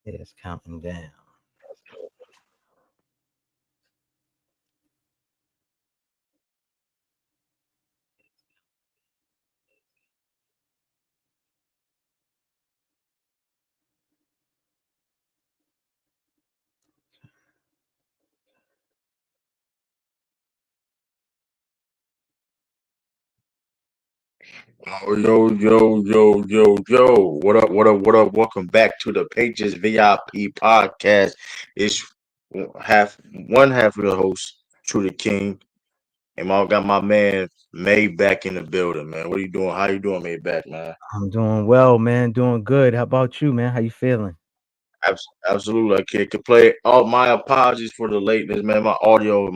It's counting down. Oh, yo. What up, what up, what up? Welcome back to the Pages VIP podcast. It's one half of the host, True the King. And I got my man May back in the building, man. What are you doing? How you doing, May back, man? I'm doing well, man. Doing good. How about you, man? How you feeling? Absolutely. I can't complain. All my apologies for the lateness, man. My audio,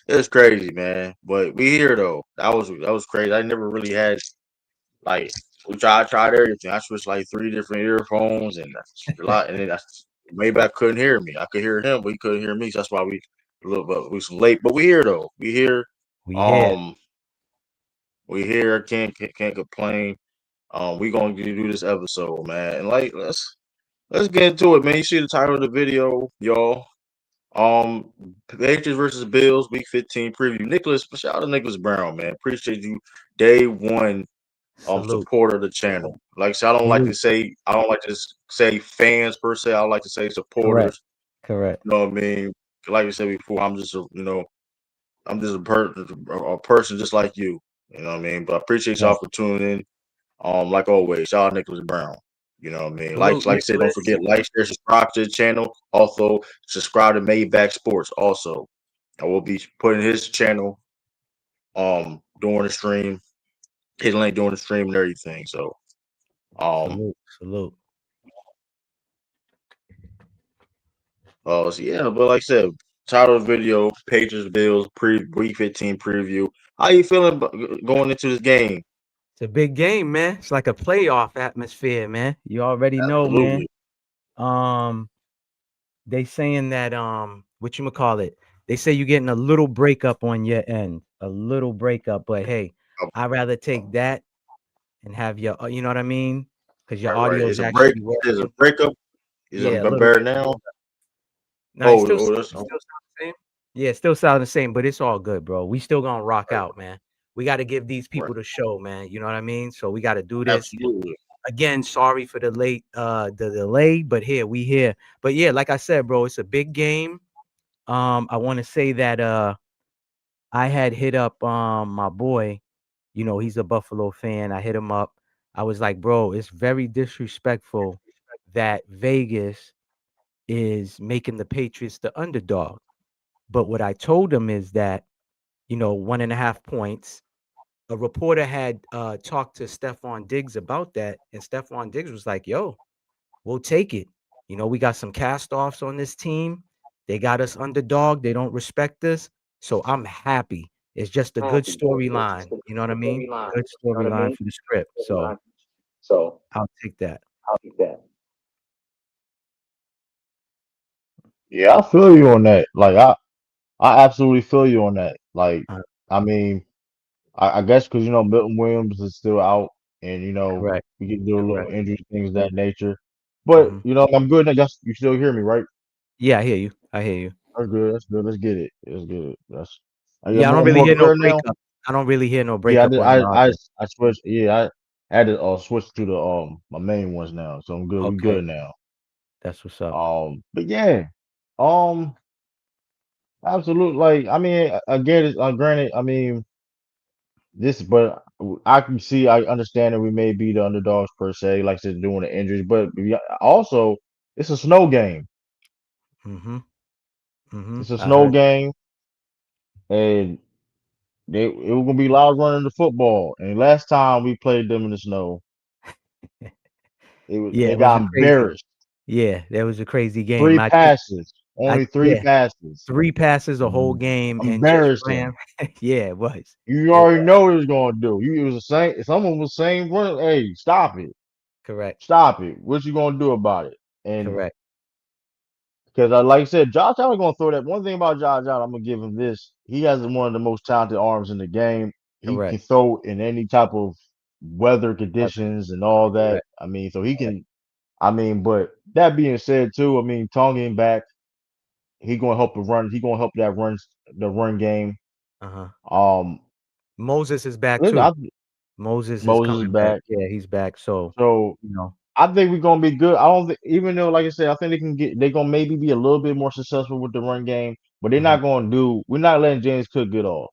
it's crazy, man. But we here though. That was crazy. I never really had like I tried everything. I switched like three different earphones and a lot, and then Maybach couldn't hear me. I could hear him, but he couldn't hear me. So that's why we a little bit we some late, but we here though. We here. We here. Um, we here. Can't complain. We gonna do this episode, man. And like let's get into it, man. You see the title of the video, y'all. Um, Patriots versus Bills, Week 15 preview. Shout out to Nicholas Brown, man. Appreciate you. Day one Salute. supporter of the channel. Like I said, Salute. I don't like to say fans per se. I like to say Correct. supporters. Correct. You know what I mean? Like I said before, I'm just a person just like you. You know what I mean? But I appreciate y'all Yes. for tuning in. Like always, shout out Nicholas Brown. You know what I mean? Salute, Like I said, don't Nicholas. forget like, share, subscribe to the channel. Also, subscribe to Maybach Sports. Also, I will be putting his channel during the stream, his link during the stream and everything. So um Salute. Salute. So yeah, but like I said, title of the video, Patriots Bills Week 15 preview. How you feeling going into this game? It's a big game, man. It's like a playoff atmosphere, man. You already know, man. Absolutely. Um, they saying that what you call it? They say you're getting a little breakup on your end, a little breakup. But hey, Um, I'd rather take that and have your, you know what I mean? Because your right. audio It's is a break. actually It's a working. breakup. Is Yeah, a it little better bit. now? Nah, it still That's it still sound the same. Yeah, it still sound the same, but it's all good, bro. We still gonna rock right. out, man. We got to give these Right. people the show, man. You know what I mean? So we got to do this. Absolutely. Again, sorry for the delay, but here we here. But yeah, like I said, bro, it's a big game. I want to say that I had hit up my boy, he's a Buffalo fan. I hit him up. I was like, bro, it's very disrespectful that Vegas is making the Patriots the underdog. But what I told him is that, 1.5 points. A reporter had talked to Stephon Diggs about that, and Stephon Diggs was like, yo, we'll take it. We got some cast offs on this team. They got us underdog. They don't respect us. So I'm happy. It's just a good storyline. You know what I mean? Good storyline for the script. So I'll take that. Yeah, I feel you on that. I absolutely feel you on that. Uh, I mean, I guess because Milton Williams is still out, and correct. we can do a little Correct. injury things of that nature. But Hmm. I'm good. I guess you still hear me, right? Yeah, I hear you. I hear you. That's good. That's good. Let's get it. Let's get it. Yeah, Yeah, I don't I'm really more hear no clear now. breakup. I don't really hear no Yeah, breakup on your audio. I switched. Yeah, I had to switch to the my main ones now, so I'm good. We Okay, good now. that's what's up. But yeah, um, absolutely. Like, I mean, again, granted, I mean. But I can see, I understand that we may be the underdogs per se, like I said, doing the injuries, but also it's a snow game. Mhm. Mhm. It's a I snow heard. game, and it was gonna be a lot of running the football. And last time we played them in the snow, Yeah, they it was got a crazy. embarrassed. Yeah, that was a crazy game. Three passes, only three Yeah, passes, 3 passes the whole game and just ran. embarrassing. Yeah, it was. You It already was. know what it's gonna do. It was the same. Someone was saying, "Run, hey, Correct. stop it. What you gonna do about it?" And Correct. because like I said, Josh Allen gonna throw that. One thing about Josh Allen, I'm gonna give him this. He has one of the most talented arms in the game. He can Correct. throw in any type of weather Weather. conditions and all that. Correct. I mean, so he can. I mean, but that being said, too, I mean, Tongan back, he gonna help the run. He gonna help that the run game. Uh-huh. Um, Moses is back listen, too. Moses is Moses is coming back. back, Yeah, he's back. So, so you know, I think we're gonna be good. I don't think, even though, like I said, I think they're gonna maybe be a little bit more successful with the run game, but they're mhm, not gonna do. We're not letting James Cook get off.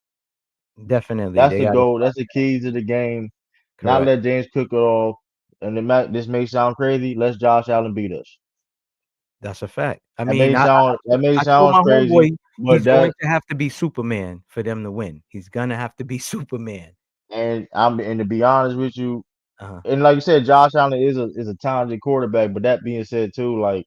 definitely That's they the got to goal. stop That's the that. key to the game. Not Correct. let James Cook get off. And this may sound crazy. Let Josh Allen beat us. That's a fact. I That mean, may sound that may I told sound my crazy, homeboy but he's going that to have to be Superman for them to win. He's gonna have to be Superman. and to be honest with you, Uh-huh. and like you said, Josh Allen is a talented quarterback. But that being said, too, like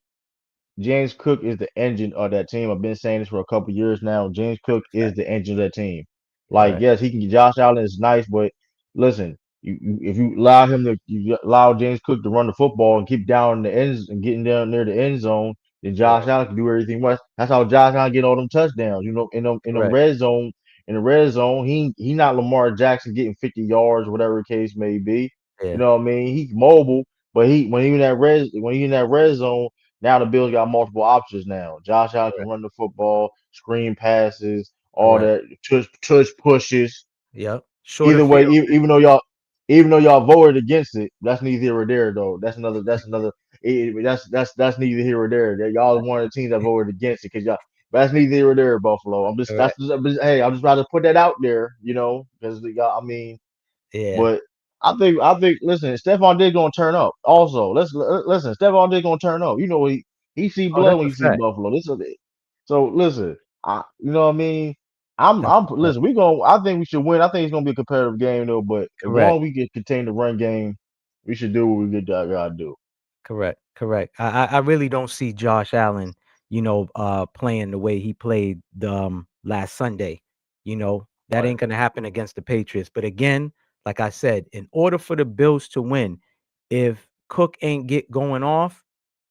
James Cook is the engine of that team. I've been saying this for a couple years now. James Cook is the engine of that team. Like, Right. yes, he can. Josh Allen is nice, but listen, if you allow you allow James Cook to run the football and keep down in the ends and getting down near the end zone, then Josh Correct. Allen can do everything. That's how Josh Allen get all them touchdowns. In the Correct. red zone, he not Lamar Jackson getting 50 yards, whatever the case may be. You Yeah. know what I mean? He's mobile, but when he in that red zone. Now the Bills got multiple options now. Josh Allen can Correct. run the football, screen passes, all Correct. that, touch pushes. Yep. Shorter Either way, field. even though y'all voted against it, that's neither here or there though. That's neither here or there. That y'all are one of the teams that voted against it because y'all. But that's neither here or there, Buffalo. Correct. Hey, I'm just about to put that out there, because I mean, Yeah. but I think listen, Stephon Diggs gonna turn up. Also, listen, Stephon Diggs gonna turn up. He see Oh, blood that's when a he see fact. Buffalo. So listen, you know what I mean. I'm That's I'm a fact. listen. We going I think we should win. I think it's gonna be a competitive game though. But as long Correct. as we can contain the run game, we should do what we gotta do. Correct, correct. I really don't see Josh Allen, playing the way he played last Sunday. That Right. ain't gonna happen against the Patriots. But again, like I said, in order for the Bills to win, if Cook ain't get going off,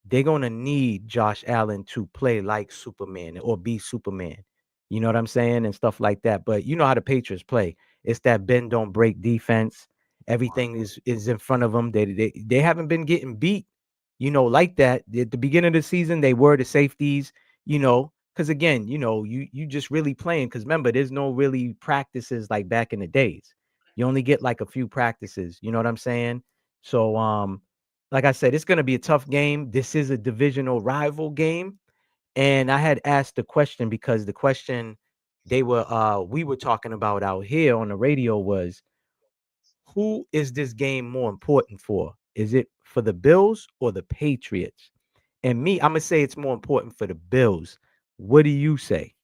they're gonna need Josh Allen to play like Superman or be Superman. You know what I'm saying? And stuff like that. But you know how the Patriots play. It's that bend don't break defense. Everything is in front of them. They haven't been getting beat, like that. At the beginning of the season, they were the safeties, because again, you just really playing. Because remember, there's no really practices like back in the days. You only get like a few practices. You know what I'm saying? So, like I said, it's going to be a tough game. This is a divisional rival game. And I had asked the question because the question we were talking about out here on the radio was, who is this game more important for? Is it for the Bills or the Patriots? And me, I'm gonna say it's more important for the Bills. What do you say?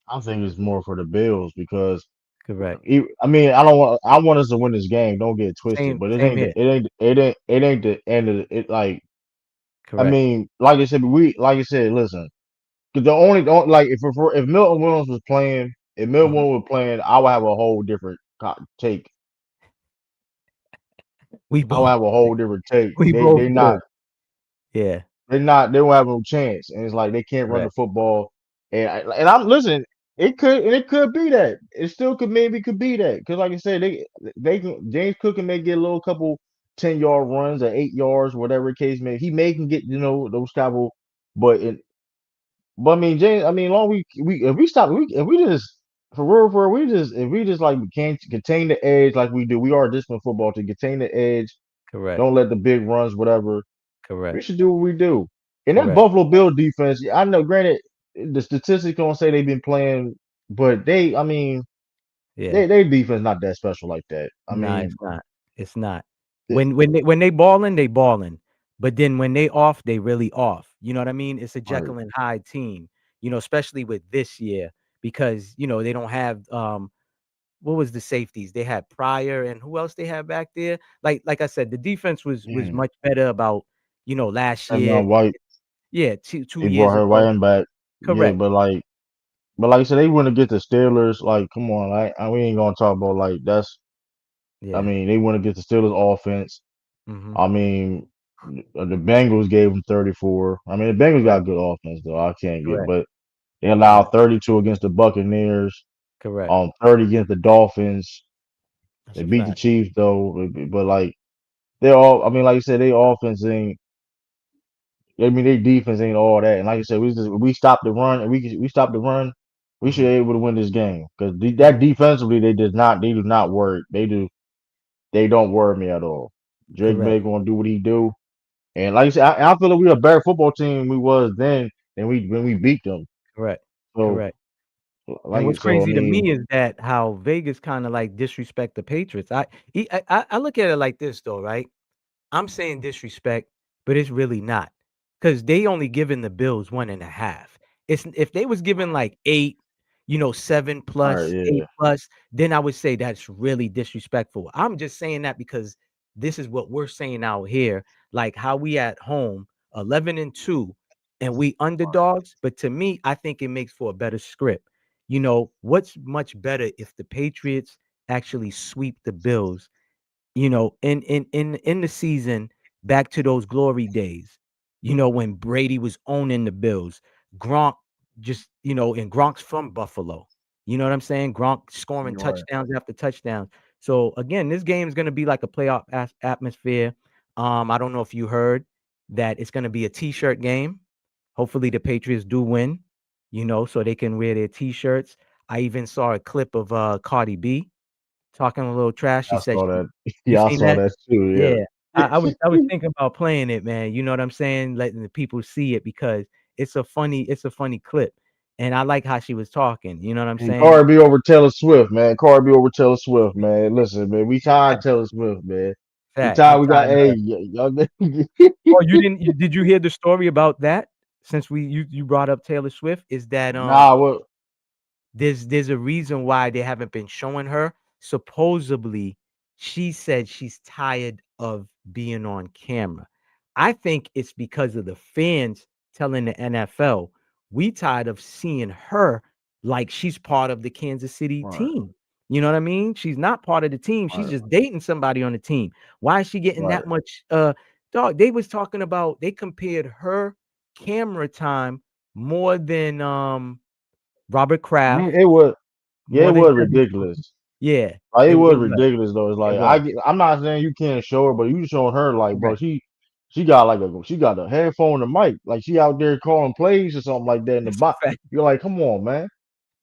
I think it's more for the Bills because Correct. I mean I want us to win this game. Don't get it twisted, Same, but same here. it ain't the end of it. Like I Correct. mean, like I said, listen. 'Cause like if Milton Williams was playing, if Milton Mhm. Williams was playing, I would have a whole different take. We I would both have a whole different take. we They both they not would. Yeah. they don't have no chance, and it's like they can't run the Correct. football. And I'm listening. It could be that. It still could be that because like I said, they can James Cook can may get a little couple 10-yard runs or 8 yards, whatever the case may. He may can get those couple, but But I mean, James, I mean, long we if we stop, if we just for real, if we just like can't contain the edge like we do, we are a disciplined football to contain the edge. Correct. Don't let the big runs, whatever. We Correct. should do what we do. And that Correct. Buffalo Bill defense, I know. Granted, the statistics don't say they've been playing, but I mean, Yeah. they defense not that special like that. I Nah, it's mean, not. It's not. th- When they balling, they balling. But then when they off, they really off. You know what I mean? It's a right. Jekyll and Hyde team, especially with this year because, they don't have what was the safeties? They had Pryor and who else they had back there? Like I said, the defense was Mm. much better about, last And year. White, Yeah, two they brought years her ago. right back. Yeah, Correct. but like I said, they wouldn't get the Steelers. Like, come on, we ain't gonna talk about like that's. I Yeah. mean, they want to get the Steelers offense. Mhm. I mean, the Bengals gave them 34. I mean, the Bengals got Correct. good offense though. I can't get, Correct. but they allowed Correct. 32 against the Buccaneers. Correct. 30 against the Dolphins. That's They a beat the fact. Chiefs though, but like they all. I mean, like you said, they offense ain't. I mean, their defense ain't all that. And like you said, we stopped the run, and we stopped the run. We should Mhm. be able to win this game because that defensively they do not work. They don't worry me at all. Drake Correct. May gonna do what he do, and like you said, I feel like we a better football team we was then than we when we beat them. Correct. So Correct. And like what's so, I crazy to mean, me is that how Vegas kind of like disrespect the Patriots. I look at it like this though, right? I'm saying disrespect, but it's really not, because they only giving the Bills 1.5. It's if they was given like 8, 7 all right, plus, 8 yeah, plus, then I would say that's really disrespectful. I'm just saying that because this is what we're saying out here, like how we at home 11-2 and we underdogs. But to me, I think it makes for a better script. What's much better if the Patriots actually sweep the Bills, in the season, back to those glory days, when Brady was owning the Bills. Gronk and Gronk's from Buffalo. You know what I'm saying? Gronk scoring you're right. touchdowns after touchdowns. So again, this game is going to be like a playoff atmosphere. I don't know if you heard that it's going to be a t-shirt game. Hopefully the Patriots do win, so they can wear their t-shirts. I even saw a clip of Cardi B talking a little trash. She I said saw she that. you Yeah, I seen saw that? that too. Yeah. I was thinking about playing it, man. You know what I'm saying? Letting the people see it because it's a funny clip. And I like how she was talking. You know what I'm And saying? Cardi B over Taylor Swift, man. Cardi B over Taylor Swift, man. Listen, man, we tired of Taylor Swift, man. We Facts. I'm tired. We got tired of hey, her. y'all. Oh, did you hear the story about that? Since you brought up Taylor Swift, is that Nah, what? there's a reason why they haven't been showing her. Supposedly, she said she's tired of being on camera. I think it's because of the fans telling the NFL, we tired of seeing her like she's part of the Kansas City Right, team. You know what I mean? She's not part of the team. She's right, just dating somebody on the team. Why is she getting right. that much dog? They was talking about, they compared her camera time more than Robert Kraft, It was, yeah, more it than was Jerry Jones. ridiculous. Yeah, Like it it was it was, ridiculous though. It's it like was. I'm not saying you can't show her, but you showing her like, bro, Correct, she got like she got a headphone and a mic, like she out there calling plays or something like that in the box. fact. You're like, come on, man.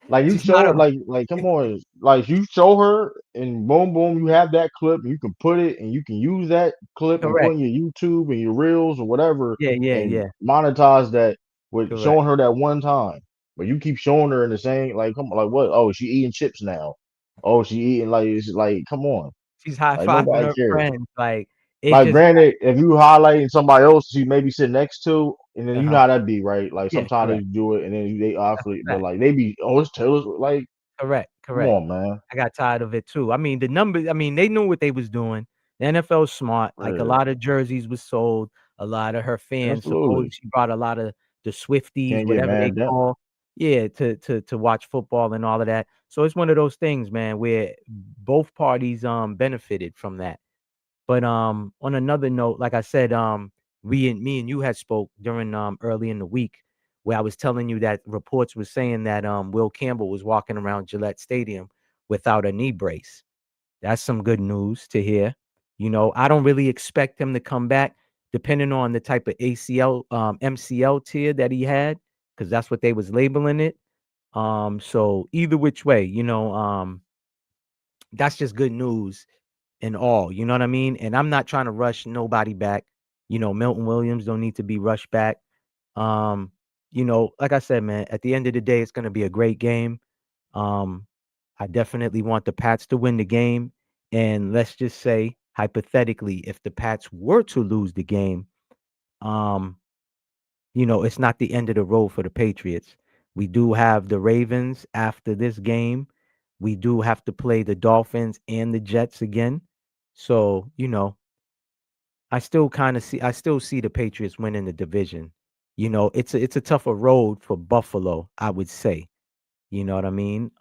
Like you She's not show it, a like come on, like you show her, and boom, boom, you have that clip, and you can put it, and you can use that clip and put correct. in your YouTube and your reels or whatever, Yeah, yeah, and yeah, monetize that with correct. showing her that one time. But you keep showing her in the same, like, come on, like what? Oh, she eating chips now. Oh, she eating like it's like, come on, She's like high-fiving nobody her cares. friends, like, it Like, just granted, if you highlighting somebody else she maybe sit next to, and then you know uh-huh. how that be, right? Like Yeah, sometimes they correct. do it, and then they That's obviously, a but fact. like they be, oh, it's Taylor's, like, Correct, come correct. on, man. I got tired of it too. I mean, the numbers, I mean, they knew what they was doing. The NFL's smart. Like, a Yeah, lot of jerseys was sold. A lot of her fans, suppose absolutely. she brought a lot of the Swifties, Can't get whatever mad they at that. call, yeah, to watch football and all of that. So it's one of those things, man, where both parties benefited from that. But on another note, like I said, me and you had spoke during early in the week, where I was telling you that reports were saying that Will Campbell was walking around Gillette Stadium without a knee brace. That's some good news to hear. I don't really expect him to come back, depending on the type of ACL, MCL tear that he had, because that's what they was labeling it. So either which way, that's just good news and all, you know what I mean? And I'm not trying to rush nobody back. Milton Williams don't need to be rushed back. Um, like I said, man, at the end of the day, it's going to be a great game. Um, I definitely want the Pats to win the game. And let's just say, hypothetically, if the Pats were to lose the game, um, it's not the end of the road for the Patriots. We do have the Ravens after this game. We do have to play the Dolphins and the Jets again. So, I still see the Patriots winning the division. It's a tougher road for Buffalo, I would say. You know what I mean?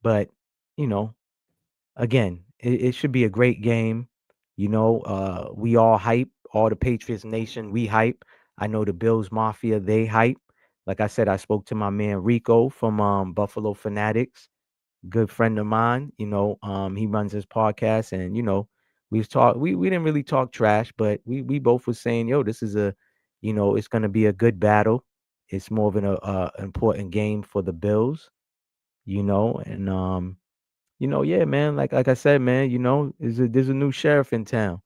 But, you know, again, it should be a great game. We all hype, all the Patriots Nation, we hype. I know the Bills Mafia, they hype. Like I said, I spoke to my man Rico from Buffalo Fanatics, good friend of mine. He runs his podcast, and we didn't really talk trash, but we both was saying, yo, this is a, it's gonna be a good battle. It's more of an important game for the Bills, and yeah, man, like I said, man, there's a new sheriff in town,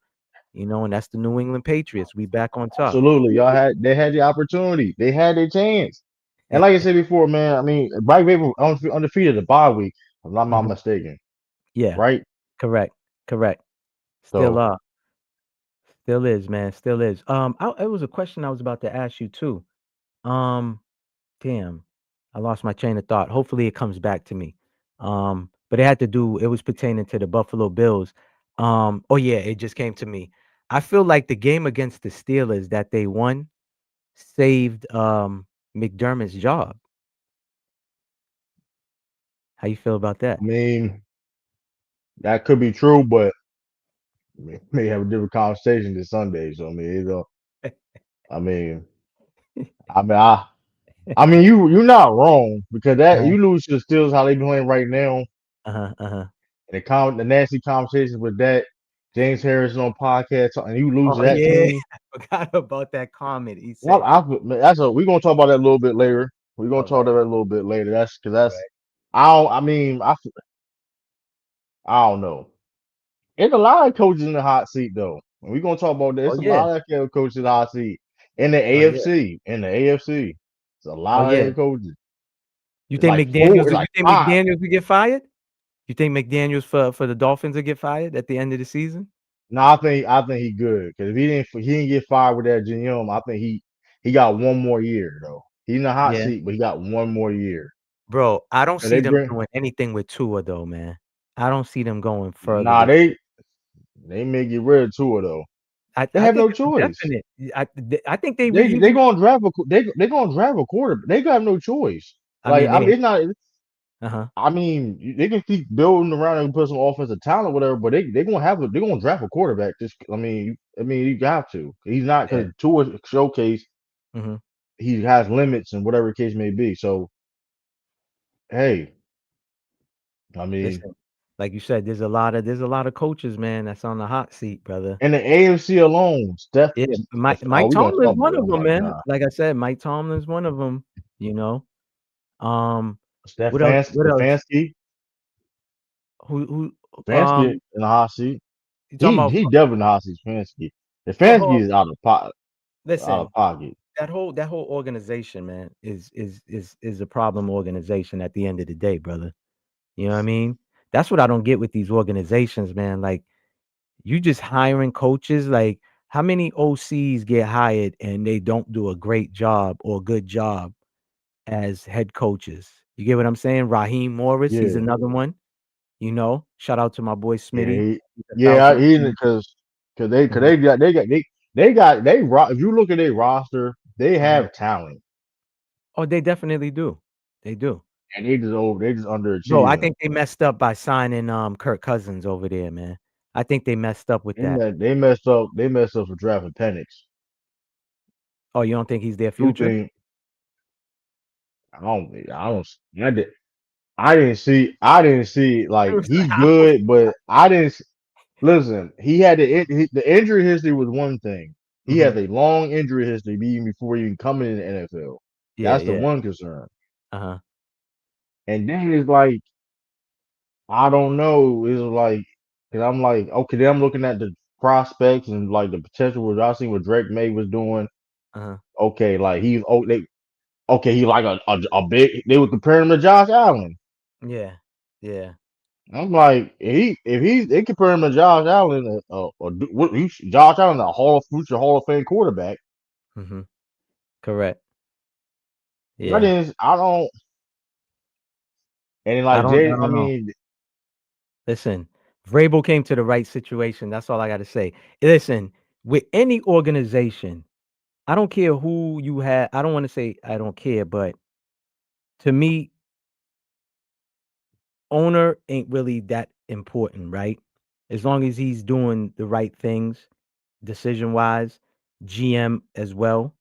and that's the New England Patriots. We back on top. Absolutely. They had the opportunity. They had their chance. And like I said before, man, I mean, Bright Paper undefeated the bye week, if I'm not Mhm. mistaken, Yeah, right? correct, correct. Still So, are. Still is, man. Still is. It was a question I was about to ask you too. Um, Damn, I lost my train of thought. Hopefully, it comes back to me. But it was pertaining to the Buffalo Bills. Oh yeah, it just came to me. I feel like the game against the Steelers that they won saved McDermott's job. How you feel about I that? mean, that could be true, but we may have a different conversation this Sunday. So, I mean, I mean, I mean, I, I mean, you're not wrong because that Uh-huh, you lose to the Steelers how they playing right now, uh-huh, uh-huh. and the nasty conversations with that James Harrison on podcast, and you lose to Oh that yeah, team. I forgot about that comment. He Well, said, we're gonna talk about that a little bit later. We're gonna "All talk right, about that a little bit later. That's because all that's right." I don't. I mean, I don't know. There's a lot of coaches in the hot seat though. And we're gonna talk about this. Oh There's a yeah, lot of head coaches in the hot seat in the oh yeah, AFC. In the AFC, there's a oh lot of yeah. head coaches. You It's think like four. McDaniel's? It's You like think five. McDaniel's will get fired? You think McDaniel's for the Dolphins will get fired at the end of the season? No, I think he good because if he didn't get fired with that GM, I think he got one more year though. He's in the hot Yeah. seat, but he got one more year. Bro, I don't And see they them bring doing anything with Tua though, man. I don't see them going further nah with they may get rid of Tua though. They I have think no it's a choice. definite. I think they They he they gonna draft they gonna draft a quarterback. They got no choice. I Like mean, I mean, they it's not. uh-huh. I mean, they can keep building around and put some offensive talent, or whatever. But they're gonna draft a quarterback. Just I mean, you got to. He's not Yeah. because Tua showcase Mhm. he has limits and whatever the case may be. So hey, I mean, Listen, like you said, there's a lot of coaches, man, that's on the hot seat, brother. in the AFC alone, Steph. Yeah, Oh, Mike we gonna Tomlin's talk about one it. of Oh them, my man. God, Like I said, Mike Tomlin's one of them. You know. Um, what else? Stefanski, What else? Stefanski, Who? Stefanski in the hot seat. You talking He about? he definitely in the hot seat. Stefanski. Stefanski Oh, is out listen, of pocket. that whole organization, man, is a problem organization at the end of the day, brother. You know what I mean? That's what I don't get with these organizations, man. Like you just hiring coaches. Like how many OCs get hired and they don't do a great job or a good job as head coaches? You get what I'm saying? Raheem Morris, he's Yeah. another one. Shout out to my boy Yeah, Smitty. He's a yeah, Falcon he fan. because they Mhm. if you look at their roster, they Mhm. have talent Oh, they definitely do. They do. and they just Bro, I underachieving. think they messed up by signing Kirk Cousins over there, man. I think they messed up with that. They messed up for drafting Penix. Oh, you don't think he's their Two future? things I don't I didn't see like he's good, but I didn't listen. He had the injury history was one thing. He Mhm. has a long injury history even before even coming in the NFL. Yeah, That's the yeah. one concern. Uh-huh. And then it's like I don't know. It's like, cause I'm like, okay, then I'm looking at the prospects and like the potential. What I seen what Drake May was doing. Uh-huh. Okay, like he like a big. They were comparing him to Josh Allen. Yeah. Yeah. I'm like, they compare him to Josh Allen, Josh Allen, future Hall of Fame quarterback. Mhm. Correct. I Yeah. didn't, I don't, and I like don't I Jay, I don't know. mean, Listen, Vrabel came to the right situation. That's all I gotta say. Listen, with any organization, I don't care who you have. I don't want to say I don't care, but to me, owner ain't really that important, right? As long as he's doing the right things, decision wise, GM as well.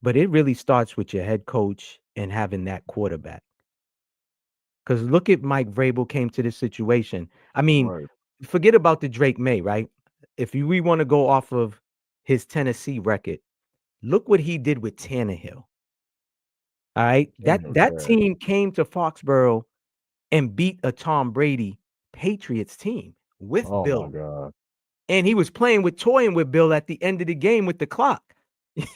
But it really starts with your head coach and having that quarterback. Because look at Mike Vrabel came to this situation. I mean, right, forget about the Drake May, right? we want to go off of his Tennessee record, look what he did with Tannehill. All right, Daniel that trash. team came to Foxborough and beat a Tom Brady Patriots team with Oh my Bill, God. and he was playing with toying with Bill at the end of the game with the clock.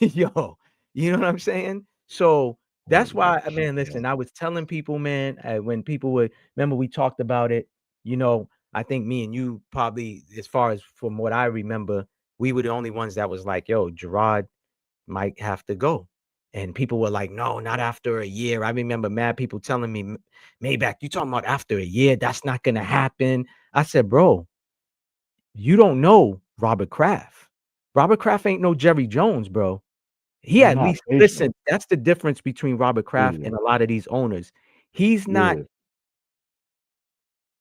Yo, you know what I'm saying? So Oh that's my why, man. God. Listen, I was telling people, man, when people would remember we talked about it. I think me and you probably, as far as from what I remember, we were the only ones that was like, "Yo, Gerard might have to go." And people were like, "No, not after a year." I remember mad people telling me, Maybach, you talking about after a year? That's not gonna happen. I said, bro, you don't know Robert Kraft. Robert Kraft ain't no Jerry Jones, bro. He He's at not least patient. listen, that's the difference between Robert Kraft Yeah. and a lot of these owners. He's not Yeah.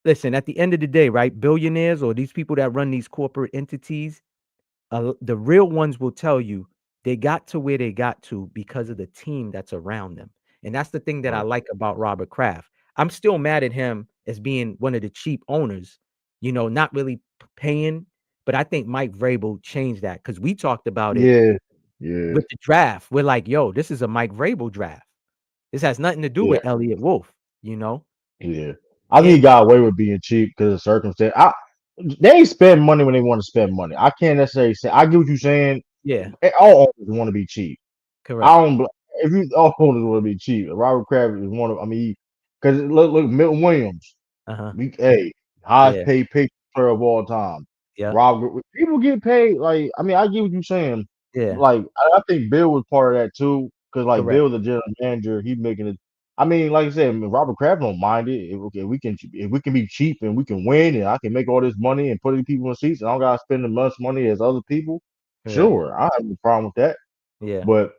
listen, at the end of the day, right? Billionaires or these people that run these corporate entities, the real ones will tell you they got to where they got to because of the team that's around them. And that's the thing that I Right. like about Robert Kraft. I'm still mad at him as being one of the cheap owners, not really paying. But I think Mike Vrabel changed that because we talked about it Yeah. Yeah. with the draft. We're like, yo, this is a Mike Vrabel draft. This has nothing to do Yeah. with Elliott Wolf, you know? Yeah. I think he And got away with being cheap because of circumstance. They ain't spend money when they want to spend money. I can't necessarily say. I get what you're saying. yeah, All owners want to be cheap. I correct. don't. If you all owners want to be cheap, Robert Kraft is one of. I mean, because look, Milton Williams. Uh-huh. Hey, highest Yeah, paid Patriot player of all time. yeah, Robert, people get paid. Like, I mean, I get what you're saying. yeah, Like, I think Bill was part of that too, because like correct, Bill, the general manager, he making it. I mean, like I said, I mean, Robert Kraft don't mind it. Okay, if we can be cheap and we can win, and I can make all this money and put these people in seats, and I don't gotta spend as much money as other people. correct. Sure, I have no problem with that. Yeah. But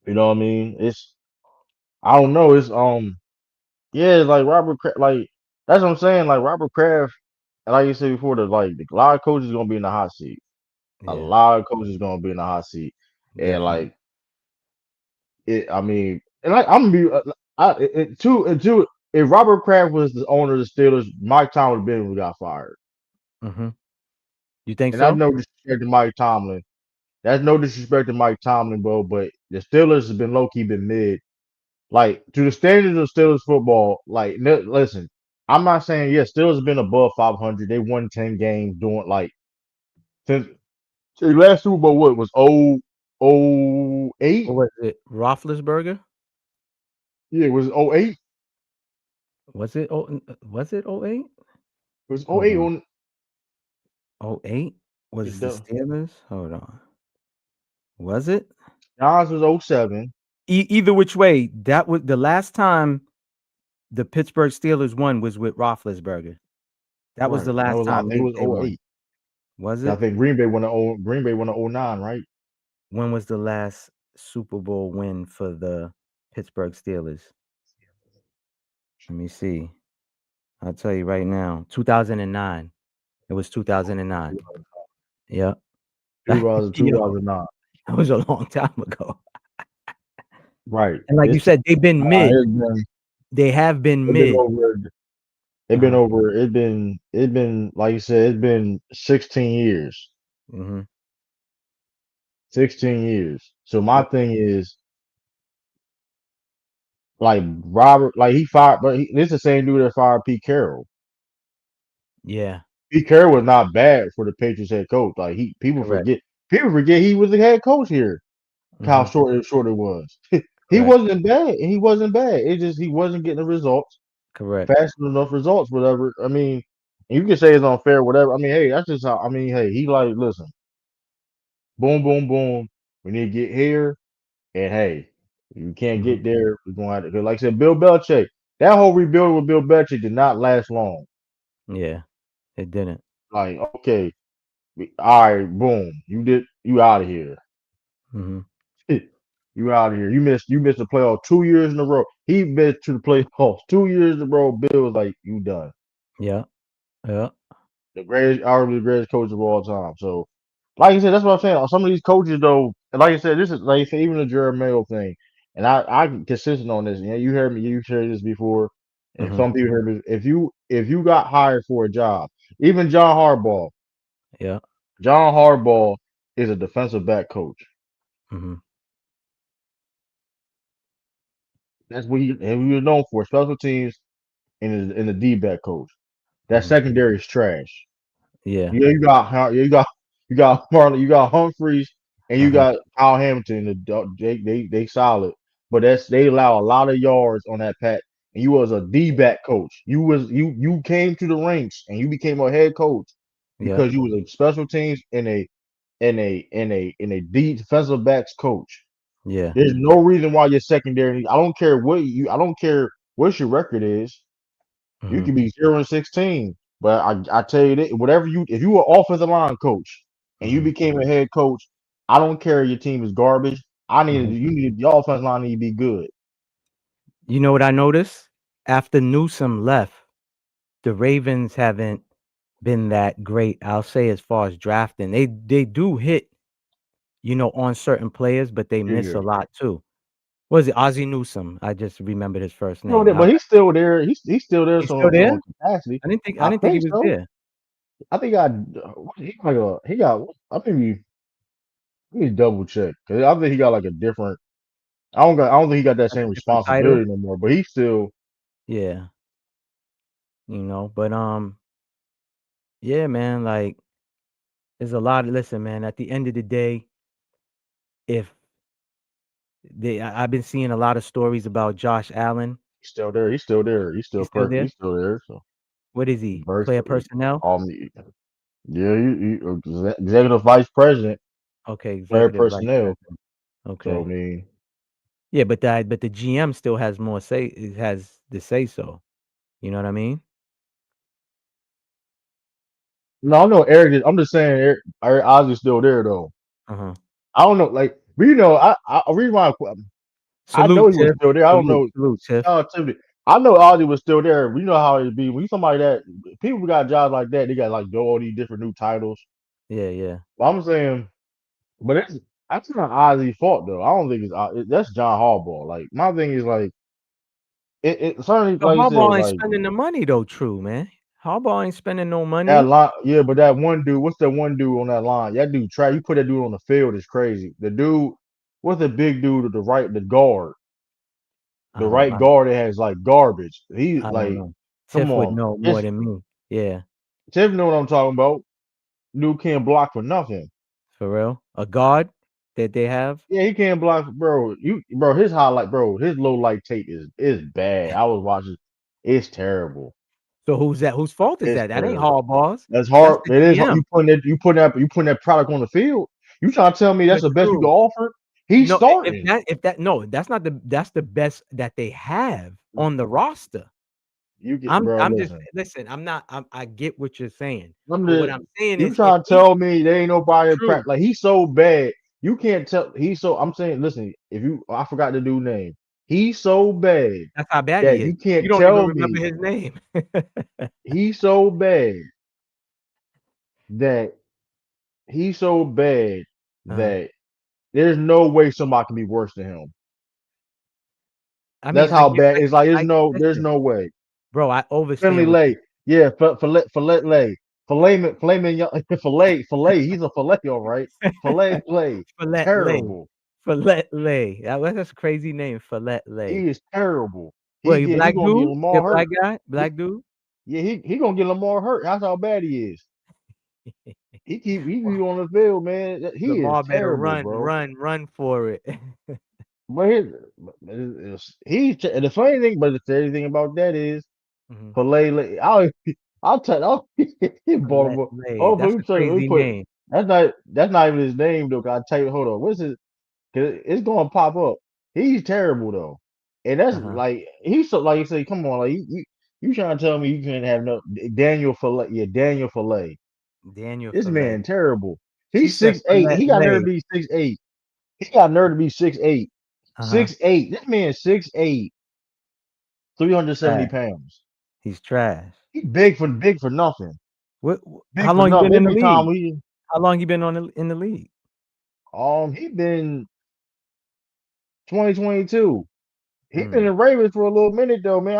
you know what I mean? I don't know. Yeah, it's like like that's what I'm saying. Like Robert Kraft, and like you said before, a lot of coaches gonna be in the hot seat. A Yeah, lot of coaches gonna be in the hot seat, and definitely. like it. I mean, and like I'm gonna be, too. If Robert Kraft was the owner of the Steelers, Mike Tomlin would have been who got fired. Mhm. You think And that's so? no disrespect to Mike Tomlin. That's no disrespect to Mike Tomlin, bro. But the Steelers has been low key been mid. Like to the standards of Steelers football, like listen, I'm not saying yes, Steelers have been above 500. They won 10 games doing like since the last Super Bowl. What was 08? What was it? Roethlisberger? Yeah, it was 08. Was it was it '08? It was Hold 08 on. on '08 was the the Steelers? Hold on. Was it? Giants was 07. Either which way, that was the last time the Pittsburgh Steelers won was with Roethlisberger. That was Right. the And that last was I time think it they was won. 08. Was I it? think Green Bay won in 09, right? When was the last Super Bowl win for the Pittsburgh Steelers? Let me see. I'll tell you right now. 2009. It was 2009. Yep. 2000, Yo, 2009. that was a long time ago. Right. And like you said, they've been mid. It's been They have been it's been mid. over Uh-huh. it's been like you said, it's been 16 years. Mhm. 16 years. So my Yep. thing is like Robert, like he fired, but this is the same dude that fired Pete Carroll. Yeah. Pete Carroll was not bad for the Patriots head coach. Like Correct. people forget he was the head coach here. How Mhm. short it was. He Correct. wasn't bad, and he wasn't bad. It just he wasn't getting the results, Correct. fast enough results, whatever. I mean, you can say it's unfair, whatever. I mean, hey, that's just how. I mean, hey, he like listen, boom, boom, boom. We need to get here. And hey, you can't Mhm. get there. We're gonna have to, 'cause like I said, Bill Belichick, that whole rebuilding with Bill Belichick did not last long. Yeah. It didn't. Like, okay, all right, boom, you out of here. Mhm. You out of here. You missed the playoff 2 years in a row. He missed to the playoffs 2 years in a row. Bill was like, you done. Yeah. Yeah. The greatest, arguably the greatest coach of all time. So, like you said, that's what I'm saying. Some of these coaches, though, and like I said, this is like you said, even the Jerry Mayo thing, and I'm consistent on this. You heard me, you shared this before, and Mhm. some people heard me. If you got hired for a job, even John Harbaugh, Yeah. John Harbaugh is a defensive back coach. Mhm. That's what he was known for. Special teams and the D back coach. That Mhm. secondary is trash. Yeah. Yeah, you got Marlon, you got Humphreys, and you Uh-huh. got Kyle Hamilton. They solid, but they allow a lot of yards on that pack. And you was a D back coach. You came to the ranks and you became a head coach Yep. because you was a special teams and a D defensive backs coach. Yeah. There's no reason why your secondary. I don't care what your record is. You Mhm. can be 0-16, but I tell you that whatever if you were offensive line coach and you Mhm. became a head coach, I don't care your team is garbage. I Mhm. need you need your offensive line need to be good. You know what I noticed? After Newsom left, the Ravens haven't been that great, I'll say, as far as drafting. They do hit, on certain players, but they miss Yeah. a lot too. What is it? Ozzie Newsome. I just remembered his first You know name. that, but he's still there. He's still there He's still there? on capacity. I I didn't think he think was so. there. I think he got I think let me double check because I think he got like a different. I don't think he got that Like same a different title. responsibility no more. But he's still Yeah, but yeah, man, like there's a lot of listen, man, at the end of the day, if I've been seeing a lot of stories about Josh Allen. he's still there. He's still there. He's still He's still there? He's still there. So What is he? Burst, Player personnel? yeah, executive vice president, Okay, player executive vice personnel. president. So I Okay. mean, Yeah, but the GM still has more say, it has the say so. You know what I mean? no, I know Eric. I'm just saying, Eric Ozzy's still there though. Uh-huh. I don't know, like, but I reason why I know Salute, he was Tiff. still there. I don't Salute, know. salute, Tiff. Oh, Timothy. I know Ozzy was still there. We know how it be when you somebody that people who got jobs like that. They got like all these different new titles. Yeah, yeah. But I'm saying, but that's not Ozzy's fault though. I don't think that's John Harbaugh. Like my thing is like it certainly But like you said Harbaugh ain't like spending the money though, true, man. Harbaugh ain't spending no that money. line. Yeah, but that one dude, what's that one dude on that line? That dude try. You put that dude on the field is crazy. The dude, what's the big dude to the right, the I don't right I guard that has like garbage. He I don't like, know. come Tiff would on, know more it's than me. Yeah, Tiff know what I'm talking about. Dude can't block for nothing. for real. A guard that they have. Yeah, he can't block, bro. His highlight, bro. His low light tape is bad. I was watching. It's terrible. So who's that? Whose fault is It's that? That ain't terrible. Harbaugh's. That's That's hard. the It is. GM. You putting that product on the field. You trying to tell me that's But the best you can true. offer? He's No, starting. if that no, that's the best that they have on the roster. You get, bro. I'm just Listen, listen, I get what you're saying, I'm but what just I'm saying you is if trying to he tell me there ain't nobody in true, practice. Like he's so bad. You can't tell. He's so. I'm saying, listen. If you, I forgot the dude name. He's so bad that's how bad he that is. you You can't don't even tell remember me his name. he's so bad that he's so bad Uh, that there's no way somebody can be worse than him. I That's mean, how bad it's like. There's listen, no way. bro, I Finley overstand what Lay, you yeah, fillet lay, fillet mignon, fillet. He's a fillet, all right. Fillet lay, Follett Lay. terrible. Follett Lay. That's a crazy name, Follett Lay. He is terrible. What, you He black gonna get dude? You a Lamar black hurt. guy? He, Black dude? yeah, he gonna get Lamar hurt. That's how bad he is. He be on the field, man. He is Lamar better terrible, run, bro. run, run for it. But the funny thing, but the funny thing about that is Mhm. filet. I'll tell. Follett Baltimore. Lay. Oh, let That's me a tell you. Let me crazy put. name. That's not even his name though. 'Cause I tell you, hold on. What's his? Cause it's gonna pop up. He's terrible though, and that's Uh-huh. like he's so like you say. Come on, like you trying to tell me you can't have no Daniel Filet? Yeah, Daniel Filet. Daniel This Follett. man terrible. She He's said 6'8". Follett He got nerve Lay. to be 6'8". He got nerve to be 6'8". Uh-huh. 6'8". This man 6'8", 370 Trash. pounds. He's trash. He big for nothing. How Big for long you nothing. been in the Every time league? How long you been in the league? he been 2022. He been Mm. in Ravens for a little minute though, man.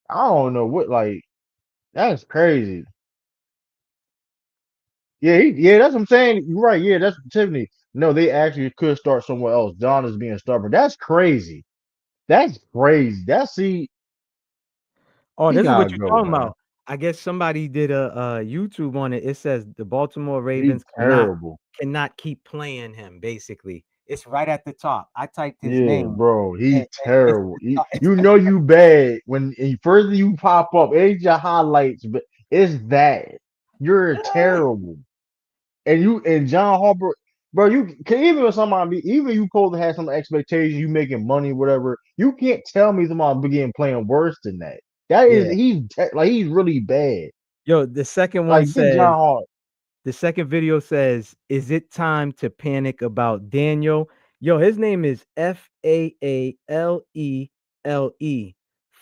I don't know what like that's crazy. Yeah, that's what I'm saying. You're right. Yeah, that's Tiffany. No, they actually could start somewhere else. John is being stubborn. That's crazy. That's crazy. That's see, Oh, he this is gotta what you're go, talking man. about. I guess somebody did a YouTube on it. It says the Baltimore He Ravens terrible. cannot keep playing him, basically. It's right at the top. I typed his Yeah, name, bro. He and it's terrible. the top. You know you bad when further you pop up. It's your highlights, but it's that you're terrible. And you and John Harper, bro. You can even if somebody, even you supposed to have some expectations. You making money, whatever. You can't tell me somebody begin playing worse than that. That is Yeah. like he's really bad. Yo, the second one Like get says, John Hart. the second video says, "Is it time to panic about Daniel?" Yo, his name is Faale.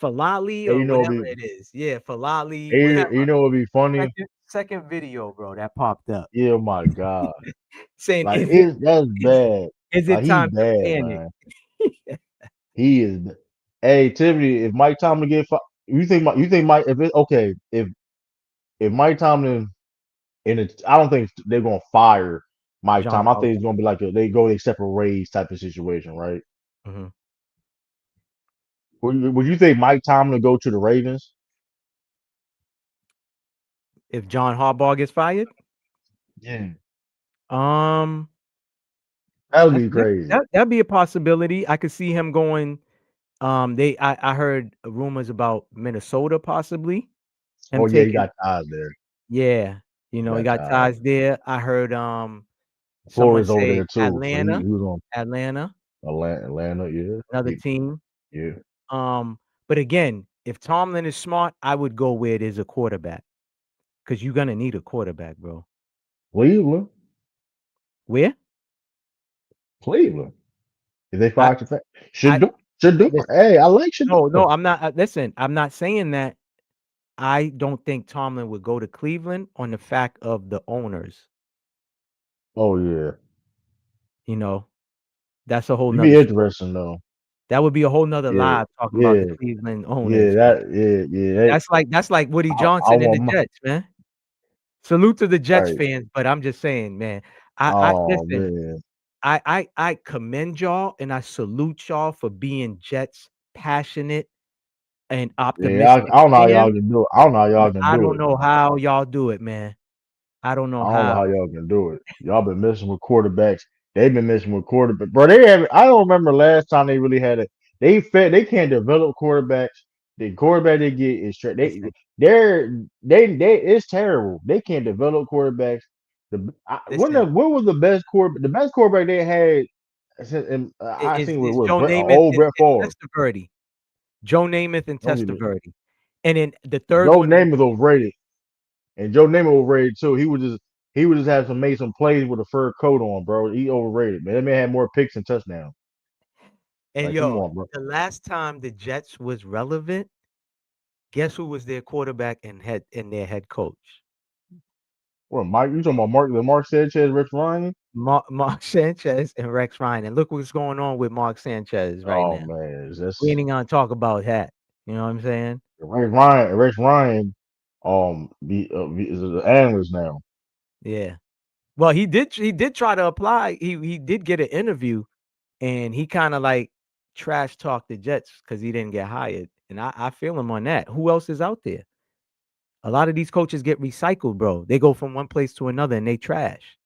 Falali And or you know whatever be it is. Yeah, Falali, and whatever. you know it'd be funny. Second video, bro, that popped up Yeah, oh my God. saying, Like "Is it that's is bad. is it Like he time to bad, panic?" man. He is. Hey Tiffany, if Mike Tomlin you think you think Mike if it okay if Mike Tomlin and it's I don't think they're gonna fire Mike John Tomlin. I think Harbaugh. it's gonna be like they accept a raise type of situation, right? Mhm. Would you think Mike Tomlin go to the Ravens? If John Harbaugh gets fired, Yeah, um, that would be crazy. that'd be a possibility. I could see him going. I heard rumors about Minnesota possibly. Him Oh yeah, he taking, got ties there. yeah, He he got got ties. ties there. I heard someone Flores over say there too, so Atlanta, he was on Atlanta, Atlanta. Yeah, another team. yeah. Um, but again, if Tomlin is smart, I would go where there's a quarterback because you're gonna need a quarterback, bro. Cleveland, Where? Cleveland. If they I fired your I should do. listen. Hey, I like No, Shador. I'm not. Listen, I'm not saying that. I don't think Tomlin would go to Cleveland on the fact of the owners. Oh yeah, You know, that's a whole it'd be nother story. interesting though. That would be a whole nother Yeah, live talking about yeah, the Cleveland yeah. owners, man. Yeah. That's like Woody I Johnson and want the my Jets, man. Salute to the Jets right. fans, but I'm just saying, man. I Oh listen. man, I commend y'all and I salute y'all for being Jets passionate and yeah. optimistic I don't know how y'all fans, can do it. I don't know how but y'all can I do don't it. know how y'all do it, man. I don't know I don't know how how. y'all can do it. Y'all been messing with quarterbacks. They've been messing with quarterbacks, bro. They haven't. I don't remember last time they really had it. They can't develop quarterbacks. The quarterback they get is straight. Listen, They it's terrible. They can't develop quarterbacks. listen. When was the best quarterback? The best quarterback they had. I Is think is was Joe Namath old Brett and Favre. Testaverde. Joe Namath and Don't get me. Testaverde. And then the third Joe one was Namath overrated, and Joe Namath overrated too. He would just have some made some plays with a fur coat on, bro. He overrated, man. That man had more picks and touchdowns. and Like, come yo, on, bro. the last time the Jets was relevant, guess who was their quarterback and their head coach? What, Mike? You talking about Mark Sanchez, Rich Ryan? Mark Sanchez and Rex Ryan. And look what's going on with Mark Sanchez right Oh now. man, We that's ain't gonna talk about that. You know what I'm saying? Rex Ryan. Rex Ryan, is an analyst now. Yeah. Well, he did try to apply. He did get an interview and he kind of like trash talked the Jets because he didn't get hired. And I feel him on that. Who else is out there? A lot of these coaches get recycled, bro. They go from one place to another and they trash,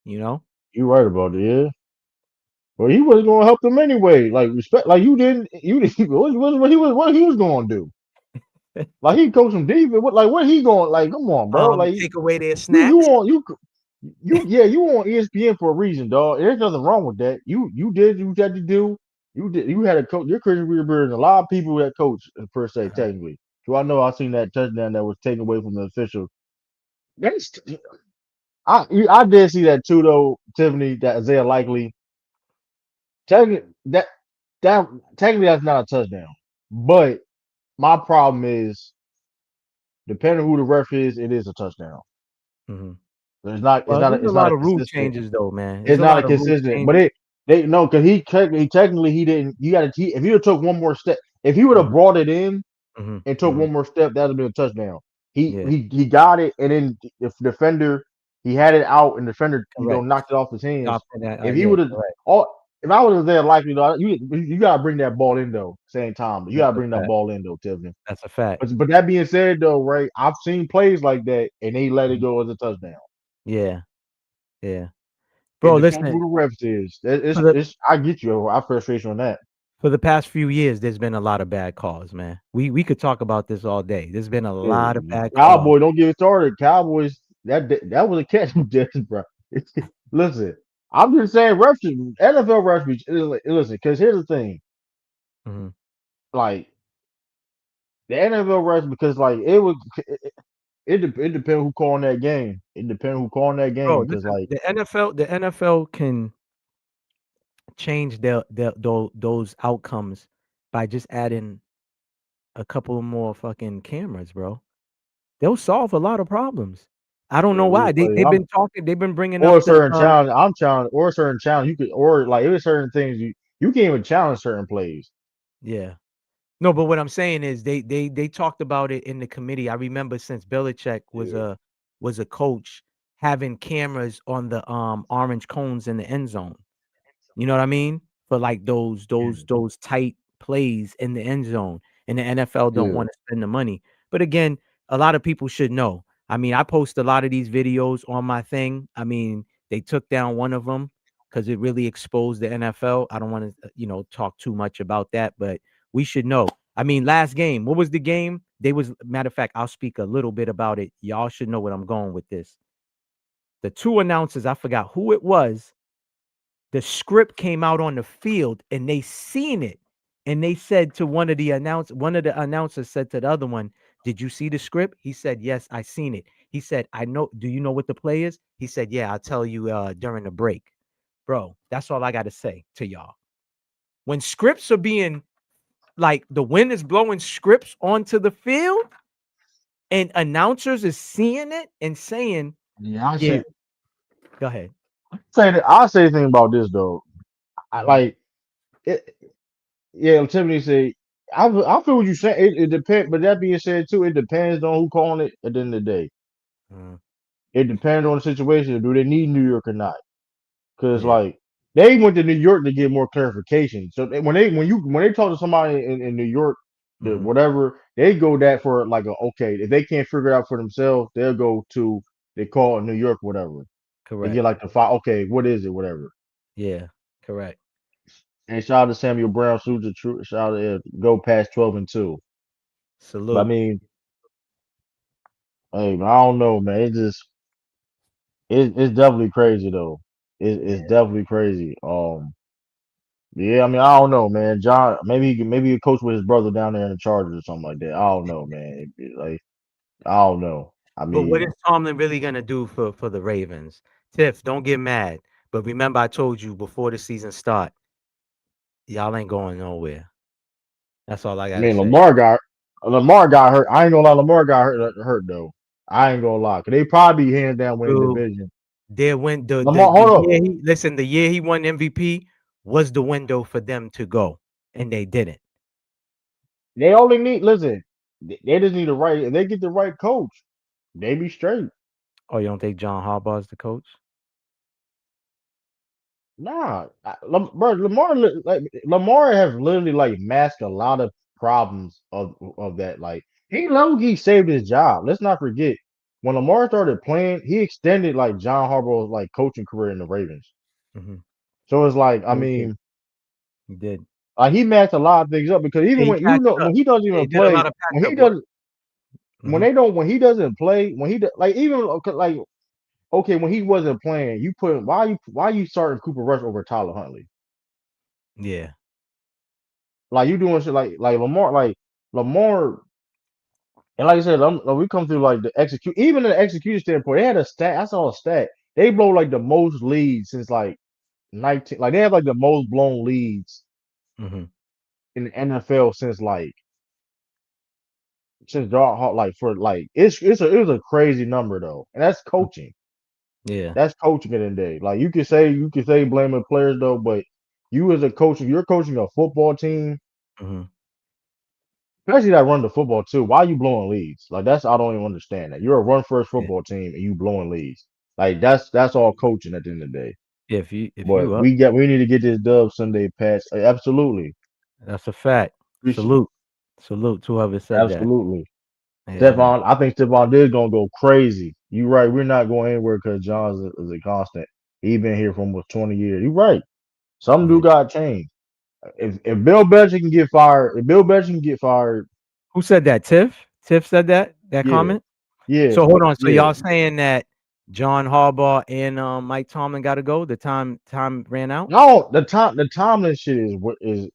you know? You right about it, yeah. But he wasn't gonna help them anyway. Like respect, like you didn't. You didn't. What he was gonna do? Like he coached some defense. What he going? Like come on, bro. Like Take away their you snacks. want you on ESPN for a reason, dog. There's nothing wrong with that. You did what you had to do. You had a coach. Your career better than a lot of people that coach per se Uh-huh. technically. So I know I seen that touchdown that was taken away from the official. That's I did see that too though, Tiffany. That Isaiah Likely. Technically that technically that's not a touchdown. But my problem is depending on who the ref is, it is a touchdown. Mhm. Well, there's a It's not lot a of rule consistent. changes though, man. There's It's a not a lot of rule consistent, but changes. they no because he technically he didn't. You got to if he would took one more step, if he would have Mhm, brought it in mhm, and took mhm. one more step, that would have been a touchdown. Yeah. He got it, and then the defender. he had it out, and the defender, Correct. knocked it off his hands. Stop for that. If he Yeah, would have, correct. all if I was there, likely though, you gotta bring that ball in though. Same time, you That's gotta a bring that fact. ball in though, Tiffany. That's a fact. But that being said though, right, I've seen plays like that, and they let it Mhm. go as a touchdown. Yeah, yeah. It Bro, depends listen, who the refs is. for the It's I get you. I frustration on that. for the past few years, there's been a lot of bad calls, man. We could talk about this all day. There's been a lot of Yeah, bad calls. Cowboy, don't get it started. Cowboys, that was a catch, bro. Listen, I'm just saying, NFL refs. Listen, because here's the thing, Mhm. like the NFL refs, because like it depends who calling that game. It depends who calling that Bro, game, because listen, like the NFL can change those outcomes by just adding a couple more fucking cameras, bro. They'll solve a lot of problems. I don't know why. They like, they've been talking. They've been bringing or up a the certain challenge. I'm challenging, or a certain challenge. You could, or like, it was certain things you can't even challenge certain plays. yeah. No, but what I'm saying is they talked about it in the committee. I remember since Belichick Yeah, was a coach having cameras on the orange cones in the end zone. You know what I mean? For like those yeah, those those tight plays in the end zone, and the NFL don't yeah, want to spend the money. But again, a lot of people should know. I mean, I post a lot of these videos on my thing. I mean, they took down one of them because it really exposed the NFL. I don't want to, talk too much about that, but we should know. I mean, last game, what was the game? They was matter of fact, I'll speak a little bit about it. Y'all should know what I'm going with this. The two announcers, I forgot who it was, the script came out on the field and they seen it, and they said to one of the announcers said to the other one, did you see the script? He said, yes, I seen it. He said, I know, do you know what the play is? He said, yeah, I'll tell you during the break. Bro, that's all I got to say to y'all. When scripts are being, like, the wind is blowing scripts onto the field and announcers is seeing it and saying, yeah. yeah, go ahead. I'll say anything about this though. I Mhm, like it. Yeah, Tiffany said. I feel what you say. It depends, but that being said too, it depends on who calling it. At the end of the day, mhm, it depends on the situation. Do they need New York or not? Because yeah, like they went to New York to get more clarification. So when they talk to somebody in New York, the mhm, whatever they go that for like a okay. If they can't figure it out for themselves, they'll go to they call it New York whatever. They correct. get like the five. Okay, what is it? Whatever. Yeah, correct. And shout out to Samuel Brown, Suja True. Shout out to go past 12-2. But I Salute. mean, hey, man, I don't know, man. It's definitely crazy though. It's Yeah. definitely crazy. Yeah, I mean, I don't know, man. John, maybe he coach with his brother down there in the Chargers or something like that. I don't know, man. Like, I don't know. I But what mean, is Tomlin really gonna do for the Ravens? Tiff, don't get mad. But remember, I told you before the season start, y'all ain't going nowhere. That's all I I gotta mean, say. Lamar got hurt. I ain't gonna lie, Lamar got hurt though. I ain't gonna lie, cause they probably hands down winning Dude, division. there went Lamar, the hold up. year he listen, the year he won MVP was the window for them to go, and they didn't. They only need listen. They just need the right. If they get the right coach, they be straight. Oh, you don't think John Harbaugh's the coach? Nah, bro, Lamar has literally like masked a lot of problems of that. Like he saved his job. Let's not forget when Lamar started playing, he extended like John Harbaugh's like coaching career in the Ravens. Hmm. So it's like I Yeah, he did. mean, He did. he masked a lot of things up because Yeah, even he when patched up. when he doesn't Yeah, even he did a play, lot of when patch he up work. doesn't Hmm. when he doesn't play when like even like okay when he wasn't playing, you put why you starting Cooper Rush over Tyler Huntley? Yeah. Like you doing shit like Lamar, and like I said, we come through like the execute, even in the execution standpoint, they had a stat. I saw a stat. They blow like the most leads since like 19. Like they have like the most blown leads Hmm. in the NFL since Dart Hall. Like for like it was a crazy number though, and that's coaching. Yeah. That's coaching in the day. Like you could say blaming players though, but you as a coach, if you're coaching a football team, Hmm. especially that run the football too. Why are you blowing leads? Like I don't even understand that. You're a run first Yeah. football team and you blowing leads. Like that's all coaching at the end of the day. If But you up, we need to get this dub Sunday, Patch. Absolutely, that's a fact. appreciate, Salute. Salute to whoever said that. absolutely. Yeah, man. Stephon, I think Stephon Diggs gonna go crazy. You right. We're not going anywhere because Johns is a constant. He been here for almost 20 years. You right. Some Yeah. do got changed. If Bill Belichick can get fired, if Bill Belichick can get fired, Who said that? Tiff? Tiff said that yeah, comment? yeah, So hold on. So yeah. y'all saying that John Harbaugh and Mike Tomlin got to go? The time ran out. No, the Tomlin shit is what is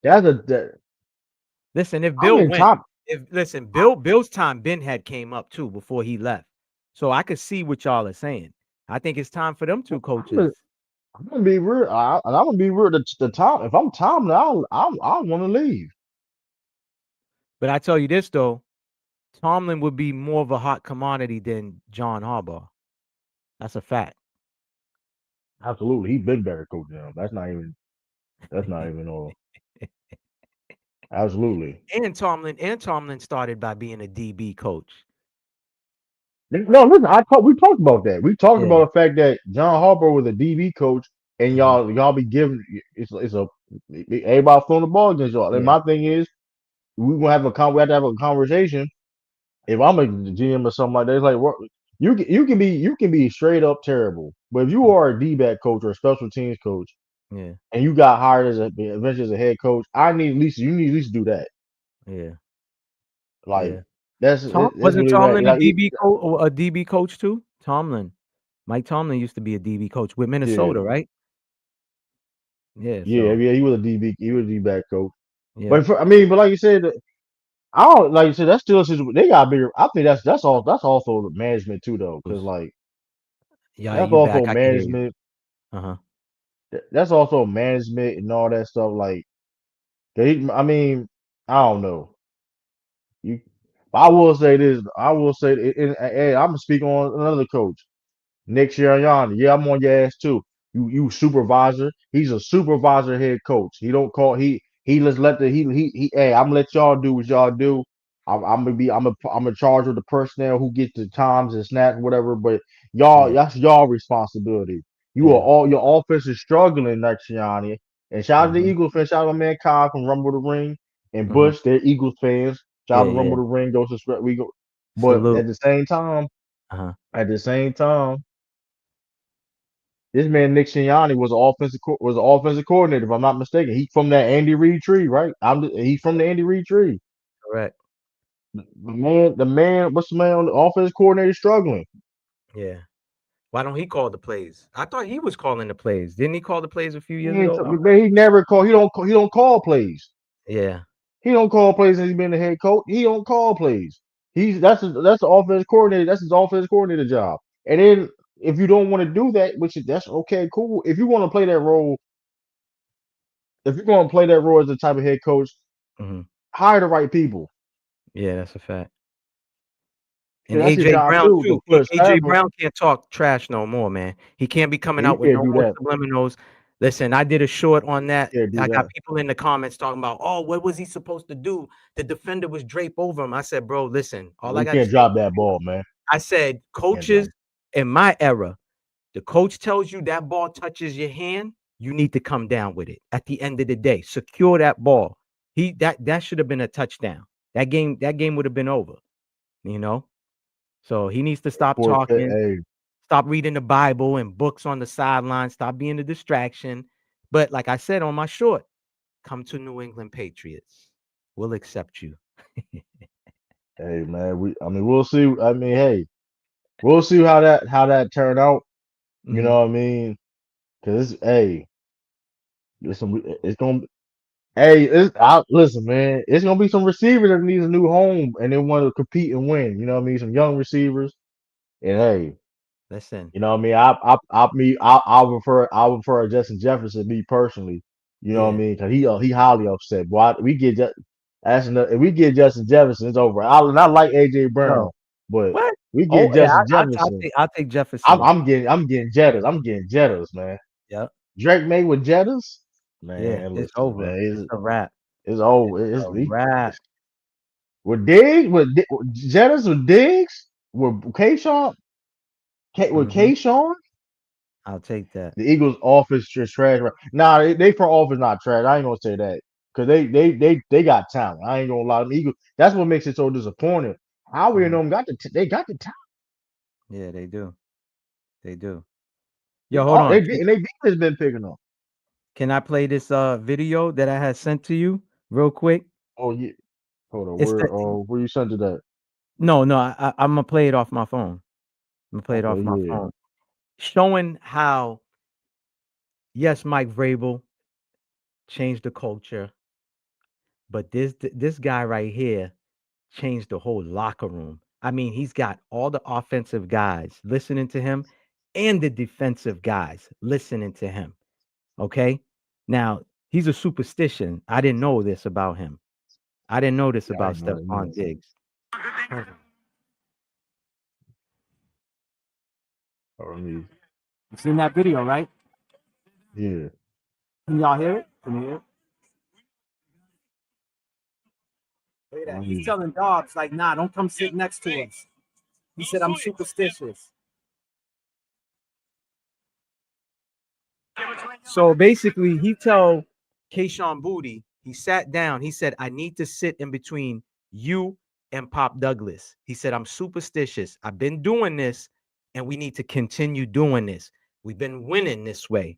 that's a that, Listen, if I Bill mean went, Tom if listen, Bill's time Ben had came up too before he left. So I could see what y'all are saying. I think it's time for them two I'm coaches. gonna be real. And I'm gonna be real. The Tom, if I'm Tomlin, I want to leave. But I tell you this though, Tomlin would be more of a hot commodity than John Harbaugh. That's a fact. Absolutely, he been better coach now. That's not even all. Absolutely. And Tomlin started by being a DB coach. No, listen, we talked about that. We talked Yeah. about the fact that John Harbaugh was a DB coach, and Mhm. y'all be giving it's a everybody throwing the ball against y'all. And Yeah. my thing is, we have to have a conversation. If I'm a GM or something like that, it's like what you can be straight up terrible, but if you Mm. are a D back coach or a special teams coach, Yeah. and you got hired as eventually as a head coach, I need at least you need at least do that. Yeah. Like Yeah. that's Wasn't what it Tomlin a like. DB or a DB coach too? Mike Tomlin used to be a DB coach with Yeah, Minnesota, right? Yeah. yeah, So yeah. He was a D back coach. yeah. But but like you said, I don't like you said that's still a situation. They got bigger. I think that's also management too though, because like Yeah, that's you back. also I can hear you. management. Uh-huh. That's also management and all that stuff. Like I mean, I don't know. You, I will say this. I will say, and I'm gonna speak on another coach. Nick Sirianni. Yeah, I'm on your ass too. You supervisor. He's a supervisor head coach. He don't call he just let the he hey, I'm gonna let y'all do what y'all do. I'm gonna be I'm in charge of the personnel who gets the times and snaps, whatever. But y'all, Yeah. that's y'all responsibility. You are Yeah. all your offense is struggling, Nick Sirianni. And shout out to the Mhm. Eagles fans, shout out to my man Kyle from Rumble the Ring and Mhm. Bush, they're Eagles fans. Shout out Yeah, to Rumble yeah. the Ring, go subscribe. We go, but Salute. Uh-huh. at the same time, this man Nick Sirianni was an offensive coordinator, if I'm not mistaken. He's from that Andy Reid tree, right? He's from the Andy Reid tree. Correct. What's the man on the offensive coordinator struggling? Yeah. Why don't he call the plays? I thought he was calling the plays. Didn't he call the plays a few years ago? He never call. He don't call plays. Yeah. He don't call plays since he's been the head coach. He don't call plays. That's the offensive coordinator. That's his offensive coordinator job. And then if you don't want to do that, that's okay, cool. If you want to play that role, if you're going to play that role as the type of head coach, Mhm. hire the right people. Yeah, that's a fact. And 'Cause that's your AJ job Brown too to too. put a AJ staff of. Brown can't talk trash no more, man. He can't be coming Yeah, you out with can't no do more that. subliminals. Listen, I did a short on You that. can't do I got that. people in the comments talking about, "Oh, what was he supposed to do? The defender was drape over him." I said, "Bro, listen, all I You got to can't say drop to that you," ball, man. I said, You can't drop. "Coaches in my era, the coach tells you that ball touches your hand, you need to come down with it. At the end of the day, secure that ball. That should have been a touchdown. That game would have been over, you know? So he needs to stop talking, Hey, stop reading the Bible and books on the sideline, stop being a distraction. But like I said on my short, come to New England Patriots. We'll accept you. hey, man. I mean, we'll see. I mean, hey, we'll see how that turned out. You Mhm. know what I mean? Cause hey, it's gonna. Hey, listen, man. It's gonna be some receivers that needs a new home and they want to compete and win. You know what I mean? Some young receivers. And hey, Listen, you know what I mean? I prefer Justin Jefferson, me personally. You know what I yeah. mean? Because he highly upset. Boy, if we get Justin Jefferson, it's over. I like AJ No. Brown, but What? we Oh, get yeah, Justin I'll Jefferson. take Jefferson. I'm getting Jettas. I'm getting Jettas, man. Yep. Drake May with Jettas, Yeah, man. it's Listen, over. man, It's a wrap. it's It's over. a wrap. With Jettas with Diggs with K Shop. With Mm-hmm. Kayshawn, I'll take that. the Eagles' offense just trash. Right? Nah, they front office not trash. I ain't gonna say that because they got talent. I ain't gonna lie. Them Eagles. That's what makes it so disappointing. How we Mhm. know them they got the talent. Yeah, they do. They do. They Yo, hold all on. and they defense been picking up. Can I play this video that I had sent to you real quick? Oh yeah. Hold on. It's the Where you sent to that? no, I'm gonna play it off my phone. I'm gonna play it Okay, off my yeah. phone, showing how yes, Mike Vrabel changed the culture, but this guy right here changed the whole locker room. I mean, he's got all the offensive guys listening to him, and the defensive guys listening to him. Okay, now he's a superstition. I didn't know this about him. I didn't know this Yeah, I about ain't know that Stephon either. Diggs. Hold on. Oh, let me. You seen that video, right? Yeah. Can y'all hear it? Can you hear it? Look at Let that. He's me. telling dogs, like, nah, don't come sit next to us. He said, I'm superstitious. So basically, he told Kayshawn Booty, he sat down. He said, I need to sit in between you and Pop Douglas. He said, I'm superstitious. I've been doing this, and we need to continue doing this. We've been winning this way.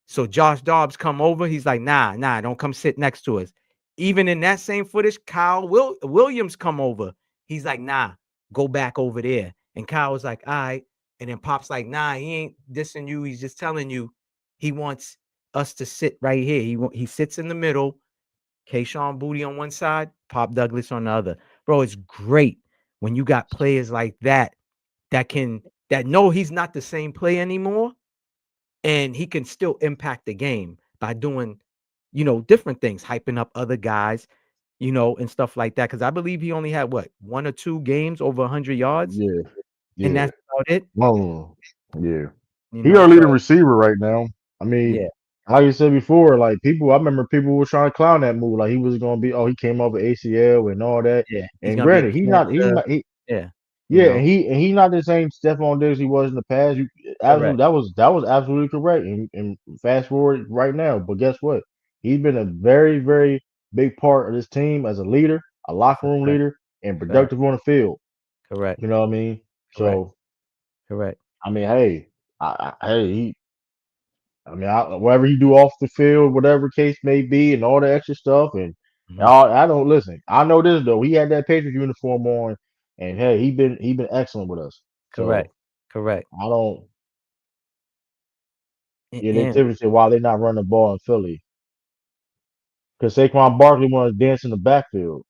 So Josh Dobbs come over. He's like, nah, don't come sit next to us. Even in that same footage, Kyle Williams come over. He's like, nah, go back over there. And Kyle was like, all right. And then Pop's like, nah, he ain't dissing you. He's just telling you he wants us to sit right here. He sits in the middle. Kayshawn Booty on one side, Pop Douglas on the other. Bro, it's great when you got players like that that know he's not the same play anymore, and he can still impact the game by doing, different things, hyping up other guys, and stuff like that. Because I believe he only had what, 1 or 2 games over 100 yards, Yeah. and Yeah. that's about it. Oh, yeah. You He know, our leading so receiver right now. I mean, yeah, like you said before, like I remember people were trying to clown that move, like he was gonna be, oh, he came off with ACL and all that. yeah, he's And gonna be a granted, he cancer. not, he, Yeah, you yeah, know, and he not the same Stephon Diggs he was in the past. You absolutely, correct, that was absolutely correct. And fast forward right now, but guess what? He's been a very, very big part of this team as a leader, a locker room fact, leader, and fact, productive on the field. correct, You know what I mean? correct, So correct. I mean, hey, hey, whatever he do off the field, whatever case may be, and all the extra stuff, and Mhm. all, I don't listen. I know this though. He had that Patriots uniform on, and hey, he been excellent with us. Correct, So correct. I don't. Yeah, they And typically say why they not running the ball in Philly because Saquon Barkley wants to dance in the backfield.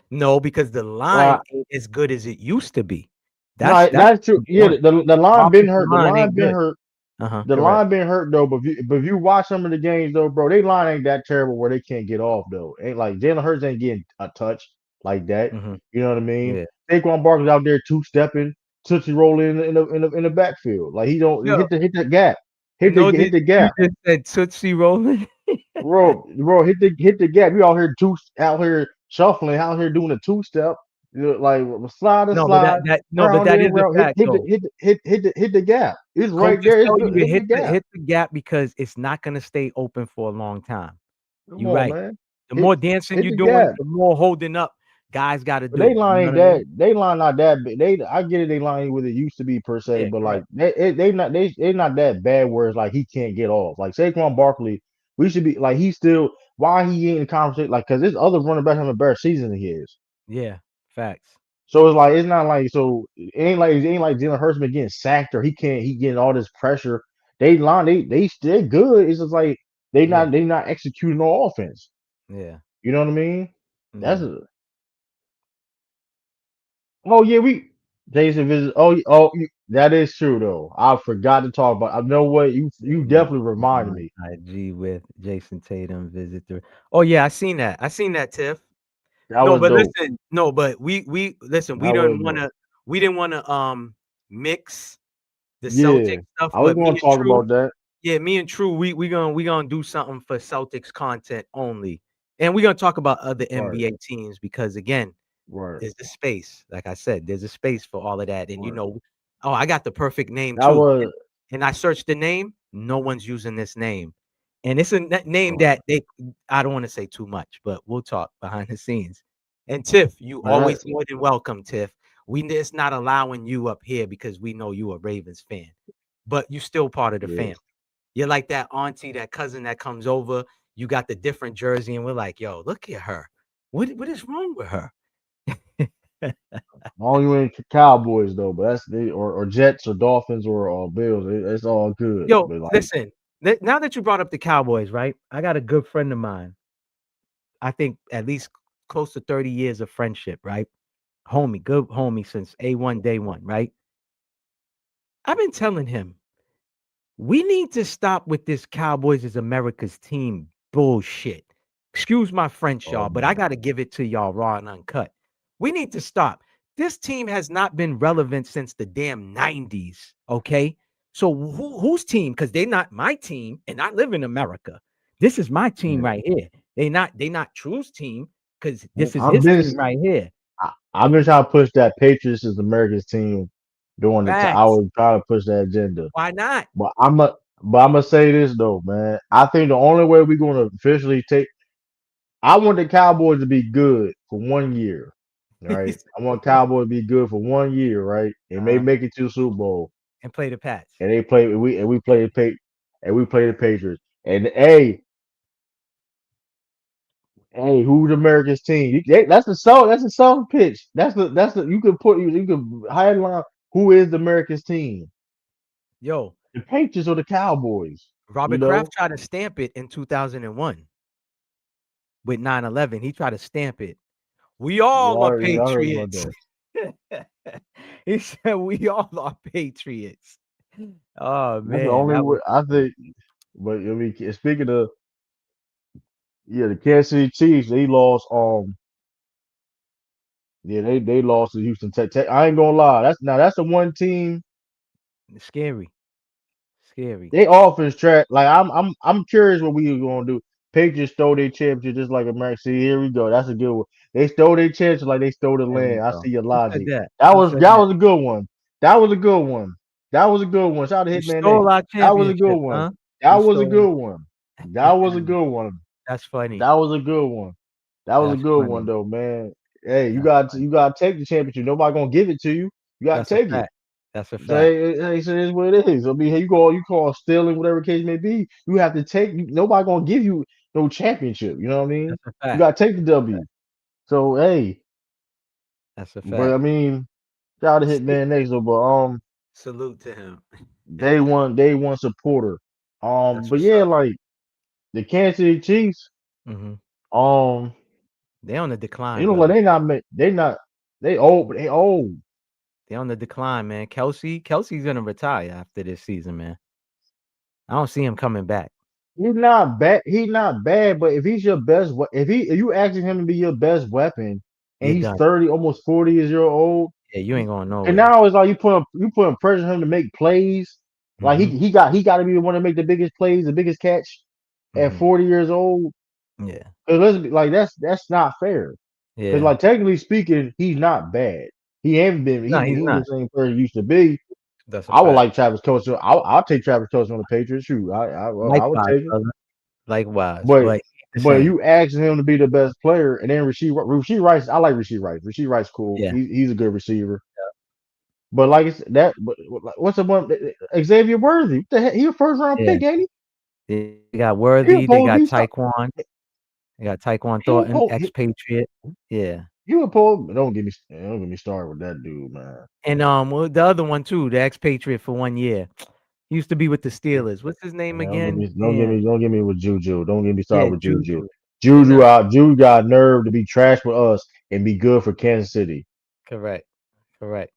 no, because the line Well, ain't as good as it used to be. no, That's that's true. number Yeah, one. the line been Offensive hurt. The line line ain't been good. hurt. The Correct. line been hurt though, but if you watch some of the games though, bro, they line ain't that terrible where they can't get off though. Ain't like Jalen Hurts ain't getting a touch like that. Mhm. You know what I mean? Yeah. Saquon Barkley's out there two stepping, tootsie rolling in the backfield. Like he don't Yo, hit the gap, no, hit did the you gap, just said Tootsie Rolling? bro, hit the gap. You out here shuffling, out here doing a two step, like slide to No, but slide, round that in is a round, fact though. hit the gap. It's right Coaches there. tell you to Hit the gap. hit the gap because it's not gonna stay open for a long time. Come You're on, right. man. The Hit more dancing hit you're the doing, gap. the more holding up guys gotta But they do. You line know ain't what I that mean? they line not that big. I get it, they line ain't what it used to be per se, Yeah, but like correct. they not that bad where it's like he can't get off. Like Saquon Barkley, we should be like he's still why he ain't in the conversation, like because there's other running backs having a better season than he is. Yeah, facts. So it's like it's not like so it ain't like Jalen Hurts been getting sacked or he getting all this pressure. They line they good. It's just like Yeah, they not executing no offense. yeah, You know what I mean? That's yeah. Oh yeah, we Jason visit. That is true though. I forgot to talk about. I know what you Sitting definitely reminded on me. IG with Jason Tatum visitor. Oh yeah, I seen that. I seen that, Tiff. That No, was but dope. listen, no, but we listen, That was dope. we didn't wanna mix the Yeah, Celtics stuff, I was but me going to and talk True, about that. yeah, me and True, we gonna do something for Celtics content only. And we're gonna talk about other Right, NBA teams because again, right, there's a space. Like I said, there's a space for all of that. And right. Oh, I got the perfect name That too. was And I searched the name. No one's using this name, and it's a name oh, that they. I don't want to say too much, but we'll talk behind the scenes. And Tiff, you man. always more than welcome, Tiff. We just not allowing you up here because we know you a Ravens fan, but you still part of the Yeah. family. You're like that auntie, that cousin that comes over. You got the different jersey, and we're like, yo, look at her. What is wrong with her? All you ain't Cowboys though, but that's they or Jets or Dolphins or Bills. It's all good. Yo, But like, listen. Now that you brought up the Cowboys, right? I got a good friend of mine. I think at least close to 30 years of friendship, right? Homie, good homie since A1 day one, right? I've been telling him, we need to stop with this Cowboys is America's team bullshit. Excuse my French, oh y'all, but I man, got to give it to y'all raw and uncut. We need to stop. This team has not been relevant since the damn 90s, okay? So whose team? Because they're not my team, and I live in America. This is my team yeah. right here. They not True's team, because Man, this is his team right here. I've been trying to push that Patriots is America's team during the time. I Facts. was trying to push that agenda. Why not? But I'm gonna say this though, man. I think the only way we're gonna officially take I want the Cowboys to be good for 1 year. Right. I want Cowboys to be good for 1 year, right? And they uh, make it to the Super Bowl. and play the Pats. And they play we play and we play the Patriots. And hey, who's America's team? That's the song. That's the song pitch. That's the you can highlight who is America's team. Yo, The Patriots or the Cowboys. You Robert know, Kraft tried to stamp it in 2001 with 9/11. He tried to stamp it. We all are I heard about patriots. that. He said we all are patriots. Oh That's the man, only that way was I think. But I mean, speaking of the Kansas City Chiefs, they lost. Yeah, they lost to Houston Tech. I ain't gonna lie. That's the one team. scary. Scary. They offense track. Like I'm curious what we gonna do. Patriots stole their championship just like America. See, here we go. That's a good one. They stole their championship like they stole the There we land. I go. see your Who said logic. that? That Who was said that that? was a good one. That was a good one. That was a good one. Shout out to You Hitman X. stole our That was a good championship, one. huh? That You was a stole. good one. That was a good one. That's funny. That was a good one. That was a That's good one funny. though, man. Hey, That's you funny. got to take the championship. Nobody gonna give it to you. You got That's to a take it. fact. That's a So fact. it's what it is. I mean, here you call stealing, whatever case may be. You have to take. Nobody gonna give you no championship. You know what I mean? That's a You fact. gotta take the W. So hey, That's a but I fact. mean, shout out to See, Hitman next though. But salute to him. day one supporter. That's But what's yeah, up. like the Kansas City Chiefs. Hmm. Um, They on the you decline, know what? brother. They old, but they old. They on the decline, man. Kelsey's gonna retire after this season, man. I don't see him coming back. He's not bad. He's not bad, but if he's your best, if you asking him to be your best weapon, and You're he's done. 30, almost 40 years old, Yeah, you ain't going and nowhere. now it's like you putting pressure on him to make plays. Like Hmm. he got to be the one to make the biggest plays, the biggest catch at Hmm. 40 years old. Yeah. 'Cause let's be, like that's not fair. Because Yeah. like technically speaking, he's not bad. He ain't been No, he's he ain't the not. same player he used to be. That's a I would fact. like Travis Kelce. I'll take Travis Kelce on the Patriots. Shoot, I would Likewise, take it. brother. Likewise, But but he ain't the but same. you asking him to be the best player, and then Rasheed Rice. I like Rasheed Rice. Rasheed Rice cool. Yeah. He's a good receiver. But like it's that. But what's the one? Xavier Worthy. What the heck? He a first round Yeah. pick, ain't he? They got He Worthy. They supposed to got be start. Taekwon. They got Taekwon He was Thornton, supposed. expatriate. Yeah. He was supposed. Don't get me started with that dude, man. And well, the other one too, the expatriate for 1 year. He used to be with the Yeah, Steelers. What's his name don't get again? me. Damn. Don't get me with Juju. Don't get me Yeah, started with Juju. Juju. And Juju got nerve to be trash for us and be good for Kansas City. correct. Correct.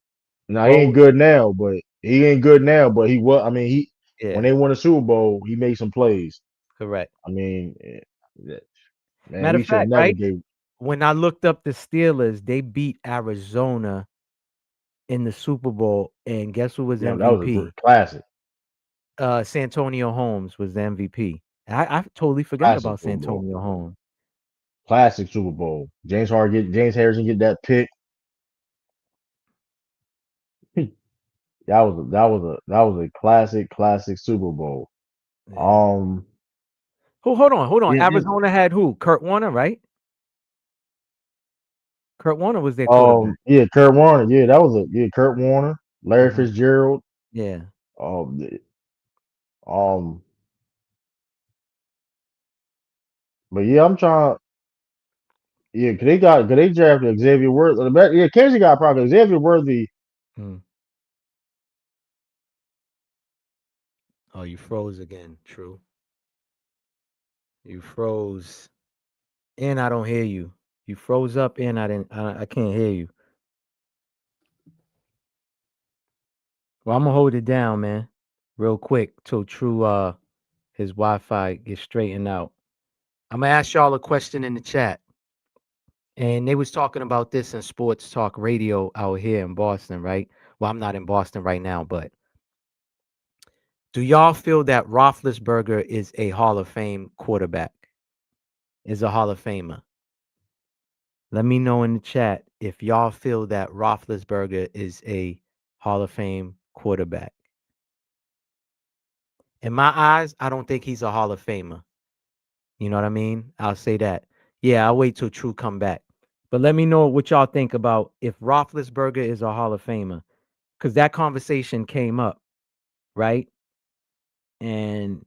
Now he ain't Well, good now, but he ain't good now. But he was. I mean, he when yeah, they won the Super Bowl, he made some plays. correct. I mean, man, Matter we of should have fact, never right? gave. When I looked up the Steelers, they beat Arizona in the Super Bowl, and guess who was Yeah, that was a MVP? classic, Santonio Holmes was the MVP. I totally forgot classic about Super Bowl, Santonio Holmes. classic Super Bowl. James Harrison get that pick. that was a classic Super Bowl. Yeah. Um, Hold on. yeah, just Arizona had who? Kurt Warner, right? Kurt Warner was their quarterback. yeah, Kurt Warner, yeah, that was a yeah, Kurt Warner, Larry Hmm. Fitzgerald, Yeah. the- um, but yeah, I'm trying. Yeah, 'cause they drafted Xavier Worthy. Yeah, Kansas got probably Xavier Worthy. Mm. Oh, you froze again. True. You froze, and I don't hear you. You froze up, and I didn't. I can't hear you. Well, I'm gonna hold it down, man, real quick till True his Wi-Fi gets straightened out. I'm gonna ask y'all a question in the chat, and they was talking about this in sports talk radio out here in Boston, right? Well, I'm not in Boston right now, but do y'all feel that Roethlisberger is a Hall of Fame quarterback? Is a Hall of Famer? Let me know in the chat if y'all feel that Roethlisberger is a Hall of Fame quarterback. In my eyes, I don't think he's a Hall of Famer. You know what I mean? I'll say that. Yeah, I'll wait till True come back. But let me know what y'all think about if Roethlisberger is a Hall of Famer, because that conversation came up, right? And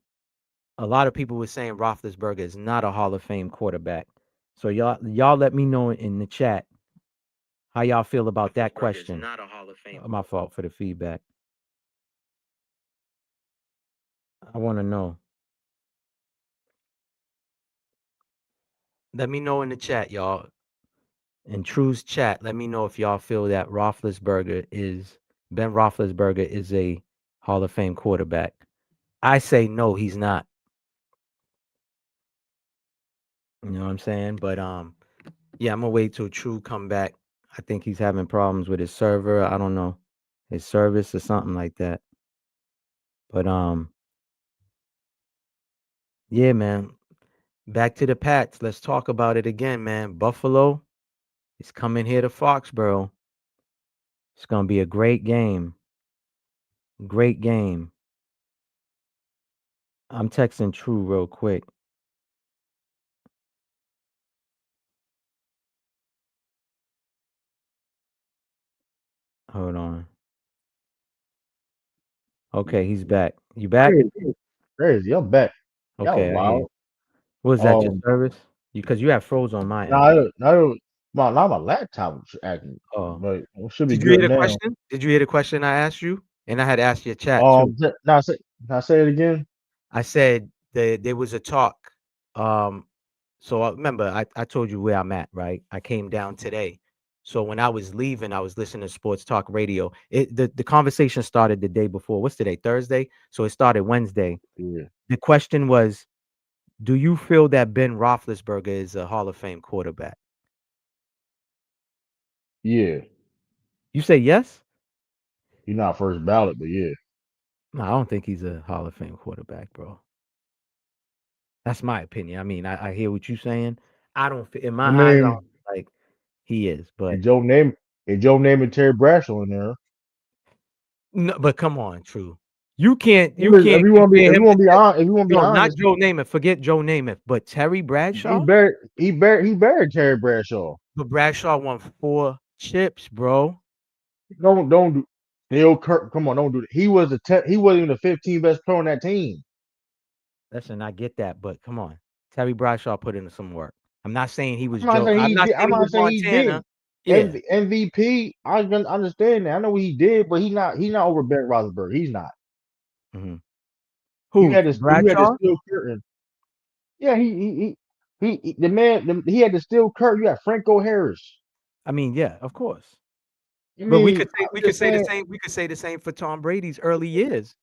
a lot of people were saying Roethlisberger is not a Hall of Fame quarterback. So y'all let me know in the chat how y'all feel about that question. Not a Hall of Fame. My fault for the feedback. I want to know. Let me know in the chat, y'all. In True's chat, let me know if y'all feel that Ben Roethlisberger is a Hall of Fame quarterback. I say no, he's not. You know what I'm saying? But yeah, I'm gonna wait till True come back. I think he's having problems with his server. I don't know, his service or something like that. But yeah, man. Back to the Pats. Let's talk about it again, man. Buffalo is coming here to Foxborough. It's gonna be a great game. Great game. I'm texting True real quick. Hold on. Okay, he's back. You back? Crazy, crazy. I'm back. That was Okay, I hear. wild. Was that your Um, service? Because you have froze on my no, end. now my laptop was acting, Oh, but it should be did you hear good the now. question? Did you hear the question I asked you? And I had asked your chat too. Um, now say it again. I said that there was a talk. Um, so remember, I told you where I'm at, right? I came down today. So when I was leaving, I was listening to sports talk radio. The conversation started the day before. What's today? Thursday. So it started Wednesday. Yeah, The question was, do you feel that Ben Roethlisberger is a Hall of Fame quarterback? yeah. You say yes? He's not first ballot, but yeah. No, I don't think he's a Hall of Fame quarterback, bro. That's my opinion. I mean, I hear what you're saying. I don't, in my I eyes, I don't mean, feel like he is. But and Joe name and Terry Bradshaw in there. no, but come on, True. You can't If compare you him want to to be honest, if you want to be no, not honest, Joe Namath. Forget Joe Namath, but Terry Bradshaw. he buried Terry Bradshaw. But Bradshaw won 4 chips, bro. Don't do Neil Kirk. Come on, don't do that. He wasn't even the 15th best player on that team. Listen, I get that, but come on, Terry Bradshaw put in some work. I'm not saying he was I'm not Joe. saying I'm he not did. saying I'm he not was saying he Montana. did. Yeah. MVP, I can understand that. I know what he did, but he's not over Ben Roethlisberger. He's not. Hmm. You Who? had to Bradshaw? steal curtain. Yeah, the man he had to steal curtain. You had Franco Harris. I mean, yeah, of course. I But mean, I'm we could just say the saying, same. We could say the same for Tom Brady's early years.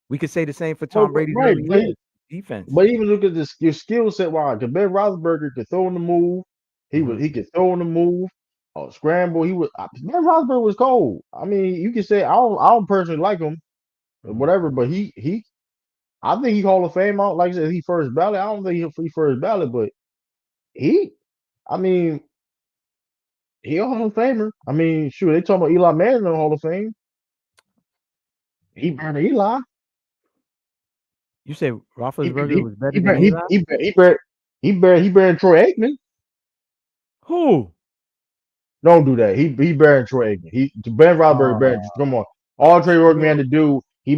We could say the same for well, Tom Brady's right, early years. Defense. but even look at this your skill set. Why? Because Ben Roethlisberger could throw in the move. Hmm. He could throw in the move. Scramble. Ben Roethlisberger was cold. I mean, you can say I don't personally like him, or Hmm. whatever, but he I think he Hall of Fame. I don't, like I said, he first ballot. I don't think he first ballot, but he, I mean, he a Hall of Famer. I mean, sure, they talking about Eli Manning in the Hall of Fame. He better than Eli. You say He Roethlisberger he was he better than better he Eli? he better he better than Troy Aikman. Who? Don't do that. He better than Troy Aikman. Ben Roethlisberger better. Oh, Come on. All Trey Aikman had still, to do, he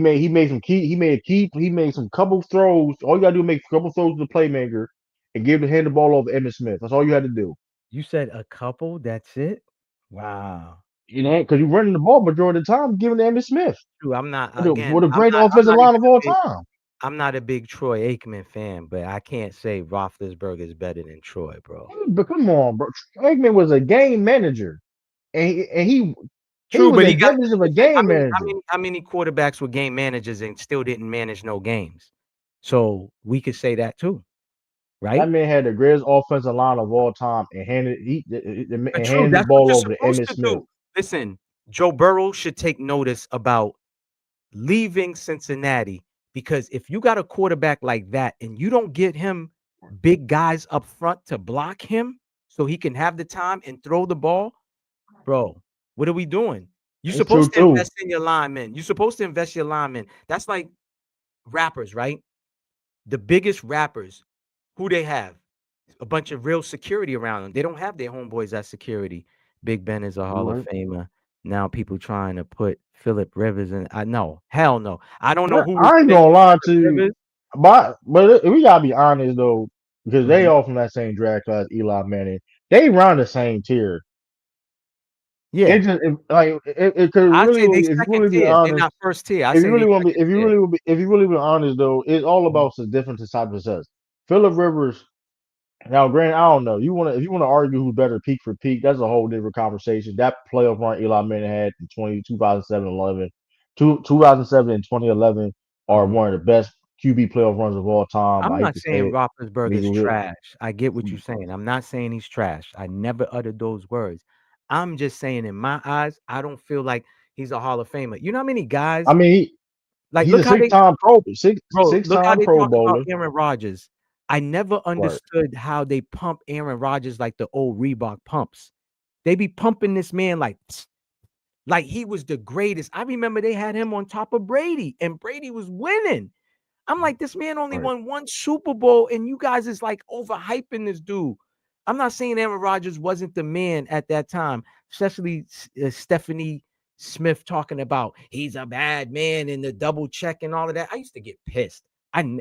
made some couple throws. All you gotta do is make a couple throws to the playmaker and hand the ball over to Emmitt Smith. That's all you had to do. you said a couple. That's it. Wow. You know, because you're running the ball majority of the time, giving to Emmitt Smith. True. I'm not With again. a I'm great not. I'm offensive not line even of a all big. time. I'm not a big Troy Aikman fan, but I can't say Roethlisberger is better than Troy, bro. But come on, bro. Aikman was a game manager, and he True, was but he that got. definition of a Listen, game manager. how many quarterbacks were game managers and still didn't manage no games? So we could say that too, That right? man had the greatest offensive line of all time and But true, handed the that's what ball you're over to supposed Emmitt to Smith. do. Listen, Joe Burrow should take notice about leaving Cincinnati because if you got a quarterback like that and you don't get him big guys up front to block him so he can have the time and throw the ball, bro, what are we doing? You're It's true supposed to too. invest in your linemen. You're supposed to invest your linemen. That's like rappers, right? The biggest rappers, who they have? A bunch of real security around them. They don't have their homeboys as security. Big Ben is a You Hall of right. Famer. Now people trying to put Philip Rivers in. I know, hell no. I don't know But who would I ain't say gonna lie Philip to you, Rivers. but we gotta be honest though, because they Mhm. all from that same draft class, Eli Manning. They run the same tier. It Yeah, just like it could I really, say they if you second really be tier. They're honest, not first tier. I if you say they really want to be, second tier. if you really be honest though, it's all Mhm. about the different type of success. Philip Rivers. Now, granted, I don't know. If you want to argue who's better peak for peak, that's a whole different conversation. That playoff run Eli Manning had in 2007, 2007 and 2011 are Mhm. one of the best QB playoff runs of all time. I'm I hate not to say saying it. Roethlisberger's Nigga, trash. I get what you're saying. I'm not saying he's trash. I never uttered those words. I'm just saying, in my eyes, I don't feel like he's a Hall of Famer. You know how many I guys mean, like he's a look how they six look how time they Pro talk about Bowler. Aaron Rodgers. I never Right. understood how they pump Aaron Rodgers like the old Reebok pumps. They be pumping this man like he was the greatest. I remember they had him on top of Brady, and Brady was winning. I'm like, this man only Right. won one Super Bowl, and you guys is like overhyping this dude. I'm not saying Aaron Rodgers wasn't the man at that time, especially Stephanie Smith talking about he's a bad man and the double check and all of that. I used to get pissed.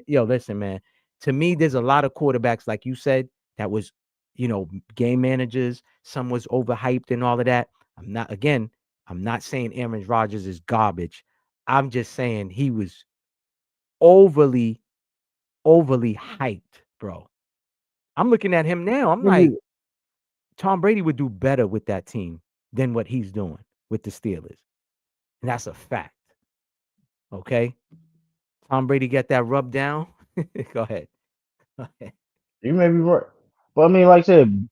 Yo, listen, man. To me, there's a lot of quarterbacks, like you said, that was, game managers. Some was overhyped and all of that. I'm not saying Aaron Rodgers is garbage. I'm just saying he was overly, overly hyped, bro. I'm looking at him now. I'm like, Nigga, Tom Brady would do better with that team than what he's doing with the Steelers. And that's a fact. Okay. Tom Brady get that rub down. Go ahead. Go ahead. you may be right. But I mean, like I said,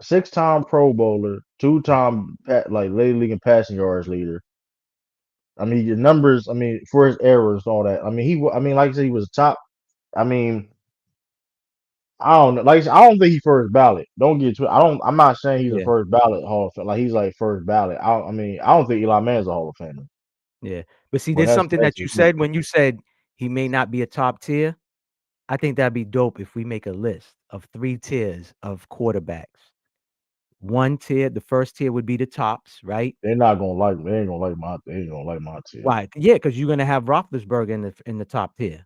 6 time Pro Bowler, 2 time like league and passing yards leader. I mean, your numbers. I mean, for his errors and all that. I mean, I mean, like I said, he was top. I mean, I don't know. Like I said, I don't think he first ballot. Don't get to. I don't. I'm not saying he's a Yeah. first ballot Hall of Fame. Like he's like first ballot. I mean, I don't think Eli Manning's a Hall of Famer. Yeah. But see, But there's something that's that you just me. said when you said he may not be a top tier. I think that'd be dope if we make a list of 3 tiers of quarterbacks. One tier, the first tier would be the tops, right? They're not gonna like. They ain't gonna like my. They ain't gonna like my tier. Why? Yeah, because you're gonna have Roethlisberger in the top tier.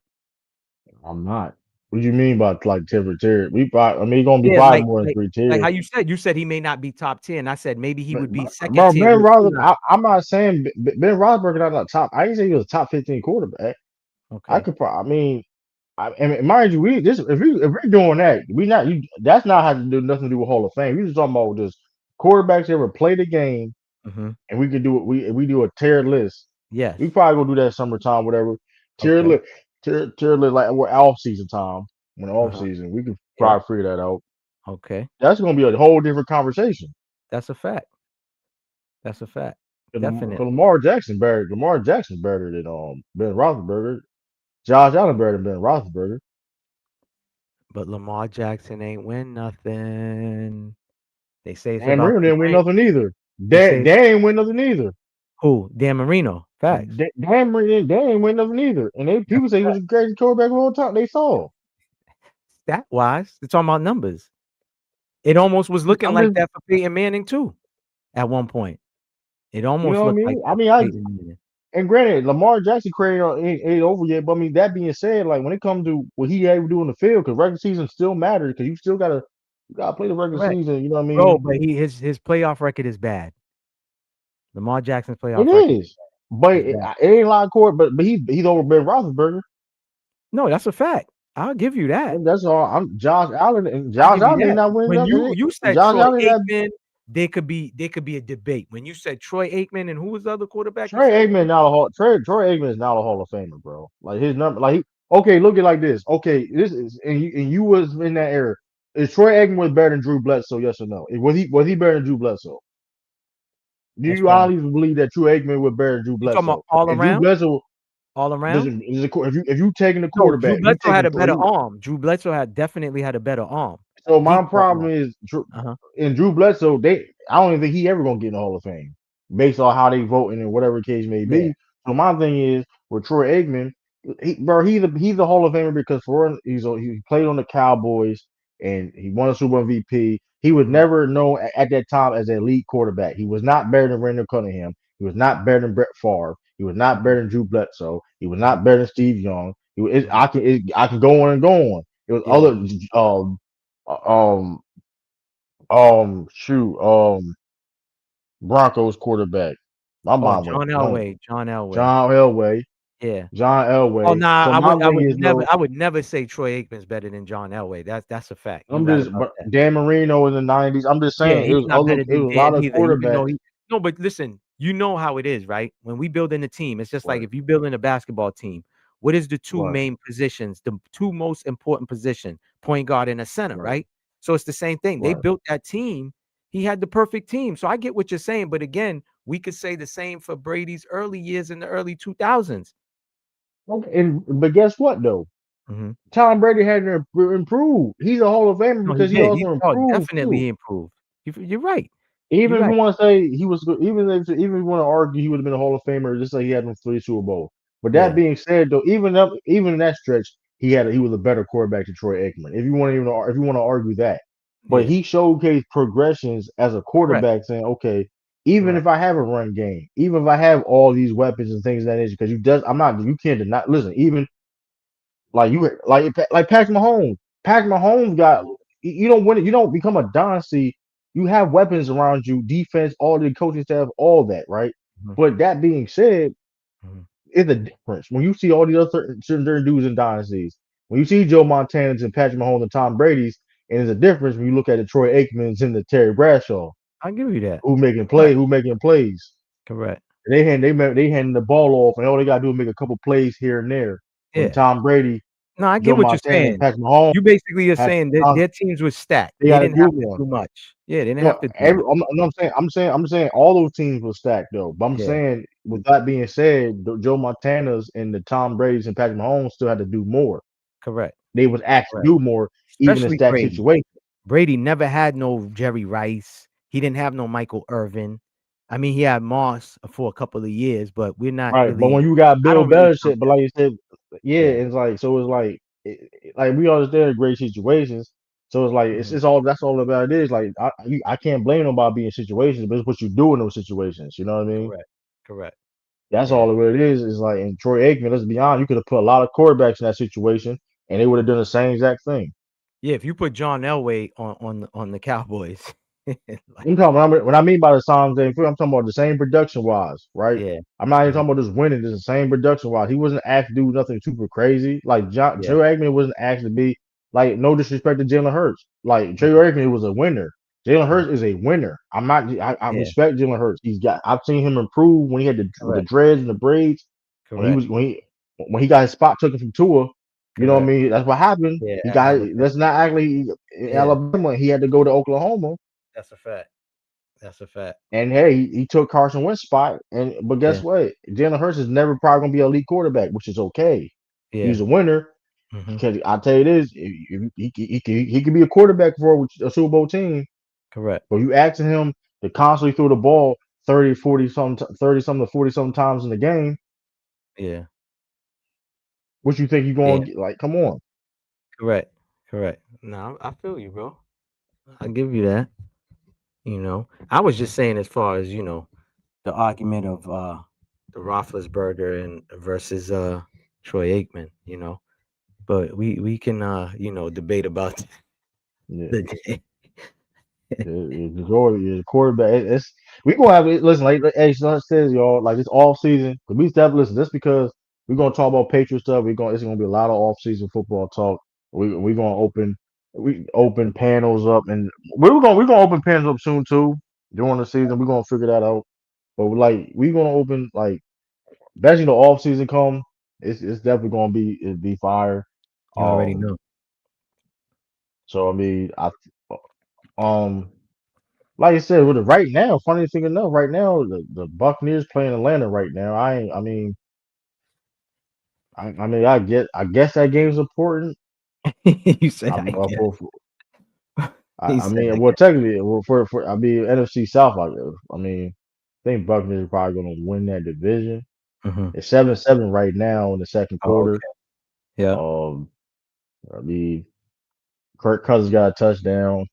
I'm not. What do you mean by like tier? We probably. I mean, he's gonna be Yeah, probably more than three like how tiers. you said he may not be top 10. I said maybe he would be second Bro, tier Ben with Roethlisberger. Eli. I'm not saying Ben Roethlisberger not a top. I didn't say he was a top 15 quarterback. I Okay. could probably. I mean, and mind you, we this if we're doing that, we not you. That's not have to do nothing to do with Hall of Fame. We just talking about just quarterbacks that ever play the game, Mhm. and we could do it. We do a tier list. Yes. We probably gonna do that summertime, whatever. Tier Okay. list, tier list, like we're off season time. When off Uh-huh. season, we could Yep. probably figure that out. Okay. That's gonna be a whole different conversation. That's a fact. That's a fact. Because Definitely. Lamar Jackson better than Ben Roethlisberger. Josh Allen better than Ben Roethlisberger. But Lamar Jackson ain't win nothing. They say it's Dan about Marino the didn't win ring. nothing either. They say Dan ain't win nothing either. who? Dan Marino. Facts. They ain't win nothing either. And That's people say he a was fact. a great quarterback of all time. They saw. Stat wise, they're talking about numbers. It almost was looking I'm like just, that for Peyton Manning too. At one point, it you almost know what I looked like mean? I that mean, for I Peyton Manning. and granted, Lamar Jackson career ain't over yet. But I mean, that being said, like when it comes to what he able to do in the field, because regular season still matters, because you gotta play the regular Correct, season. You know what I bro. mean? But his playoff record is bad. Lamar Jackson's It playoff record is, but is it, bad. it ain't a lot of court. But he's over Ben Roethlisberger. No, that's a fact. I'll give you that. And that's all. I'm Josh Allen, and I Josh give you Allen may that. not win When nothing. you And said Josh Troy Allen that Aikman, there could be a debate. When you said Troy Aikman and who was the other quarterback you Trey said? Aikman not a hall. Troy Aikman is not a Hall of Famer, bro. Like his number, like okay, look at it like this. Okay, this is and you was in that era. Is Troy Aikman was better than Drew Bledsoe? Yes or no? Was he better than Drew Bledsoe? Do As you far as honestly believe that Troy Aikman was better than Drew you talking about Bledsoe? all And Drew around, Bledsoe, all around. listen, if you taking the No, Drew quarterback, you Bledsoe had taking a better three. arm. Drew Bledsoe had definitely had a better arm, So my deeper problem arm. is Uh-huh. in Drew Bledsoe, I don't even think he ever gonna get in the Hall of Fame based on how they voting and whatever case may Yeah, be. So my thing is with Troy Aikman, bro, he's a Hall of Famer because for one, he played on the Cowboys and he won a Super Bowl MVP. He was mhm, never known at that time as an elite quarterback. He was not better than Randall Cunningham. He was not better than Brett Favre. He was not mhm, better than Drew Bledsoe. He was not mhm, better than Steve Young. mhm. I can go on and go on. It was Yeah. other um shoot Broncos quarterback. My Oh, mind went John blank. Elway. John Elway. John Elway. Yeah. John Oh, Elway. nah, So I my would I thing would is never though, I would never say Troy Aikman's better than John Elway. That's a fact. You I'm right just about but that. Dan Marino in the '90s. I'm just Yeah, saying he's not better it than was a lot Dan of either, even though quarterbacks. he no, but listen, you know how it is, right? When we build in a team, it's just like Right, if you build in a basketball team, what is the two right, main positions, the two most important position, point guard and a center, right, right? So it's the same thing. They right. built that team. He had the perfect team. So I get what you're saying, but again, we could say the same for Brady's early years in the early 2000s. Okay, and but guess what though? Mhm. Tom Brady had to improve. He's a Hall of Famer No, he because he did. also Oh, improved too. definitely improved. You're right. You're Even if you right. want to say he was, even if you want to argue he would have been a Hall of Famer, just like he had them 3 Super Bowl. But that Yeah. being said, though, even in that stretch, he was a better quarterback than Troy Aikman. If you want to argue that, but Yeah. he showcased progressions as a Correct. quarterback, saying, okay, even if Correct. I have a run game, even if I have all these weapons and things of that nature, because you can't deny. Listen, even like Patrick Mahomes. Patrick Mahomes got you don't win it. You don't become a dynasty. You have weapons around you, defense, all the coaching staff, all that, right? Mhm. But that being said, Mhm. it's a difference when you see all these other certain dudes in dynasties. When you see Joe Montana's and Patrick Mahomes and Tom Brady's, and there's a difference when you look at the Troy Aikmans and the Terry Bradshaw, I'll give you that. Correct. who making plays. Correct. They handing the ball off, and all they gotta do is make a couple plays here and there. When Yeah. Tom Brady, No, I get Joe what you're Montana, and saying. Patrick Mahomes You basically are have saying that their teams were stacked. they They got to didn't do have to more. do much. Yeah, they didn't have No, to do much. I'm saying all those teams were stacked though. But I'm Yeah. saying with that being said, the Joe Montana's and the Tom Brady's and Patrick Mahomes still had to do more. Correct. They was asked to Correct. do more, even in Especially stacked Brady. situations. Brady never had no Jerry Rice. He didn't have no Michael Irvin. I mean, he had Moss for a couple of years, but we're not Right. But when really you got I Bill don't really count Belichick, but that. like you said, yeah, Yeah. it's like so it's like we understand great situations. So it's like Mhm. it's all that's all about it is. Like I can't blame nobody being in situations, but it's what you do in those situations. You know what I mean? Correct. Correct. That's Yeah. all it is. Is like in Troy Aikman, let's be honest, you could have put a lot of quarterbacks in that situation and they would have done the same exact thing. Yeah, if you put John Elway on the Cowboys, like What I mean by the same thing, I'm talking about the same production wise, right? yeah. I'm not even Mhm. talking about just winning, it's the same production wise. He wasn't asked to do nothing super crazy. Like Yeah. Troy Aikman wasn't asked to be like no disrespect to Jalen Hurts. Like Troy Mhm. Aikman was a winner. Jalen Mhm. Hurts is a winner. I Yeah. respect Jalen Hurts. I've seen him improve when he had the Correct. dreads and the braids. When he Correct. was when he got his spot taken from Tua, you know what I Correct. mean? That's what happened. Yeah, He at got Alabama. let's not act like in Yeah, Alabama. He had to go to Oklahoma, that's a fact. That's a fact. and hey, he took Carson Wentz's spot. And but Yeah. guess what? Jalen Hurts is never probably gonna be a elite quarterback, which is okay. He's Yeah. a winner. Mhm. Because I tell you this, he could be a quarterback for a Super Bowl team. Correct. But you asking him to constantly throw the ball 30, 40 something, 30 something to 40 something times in the game. Yeah. What you think you Yeah. going to get? Like, come on. Correct. Correct. No, I feel you, bro. I give you that. I was just saying as far as the argument of the Roethlisberger and versus Troy Aikman. But we can debate about Yeah. the day. The quarterback. It's we gonna have it. Listen, like hey, Son says, y'all, like it's off season. We step listen. Just because we're gonna talk about Patriot stuff, it's gonna be a lot of off season football talk. We gonna open panels up, and we're gonna open panels up soon too during the season. We're gonna figure that out. But like we gonna open like especially the off season come. It's definitely gonna be fire. You already Um. know. So I mean, um. Like I said, with it right now, funny thing enough, right now the Buccaneers playing Atlanta right now. I ain't. I mean, I guess that game's important. You said I'm I up guess. He I said mean, I well, guess. technically, well, for I mean NFC South. I mean, I think Buccaneers are probably going to win that division. Hmm. It's 7-7 right now in the second Oh, quarter. okay. Yeah. Um, I mean, Kirk Cousins got a touchdown.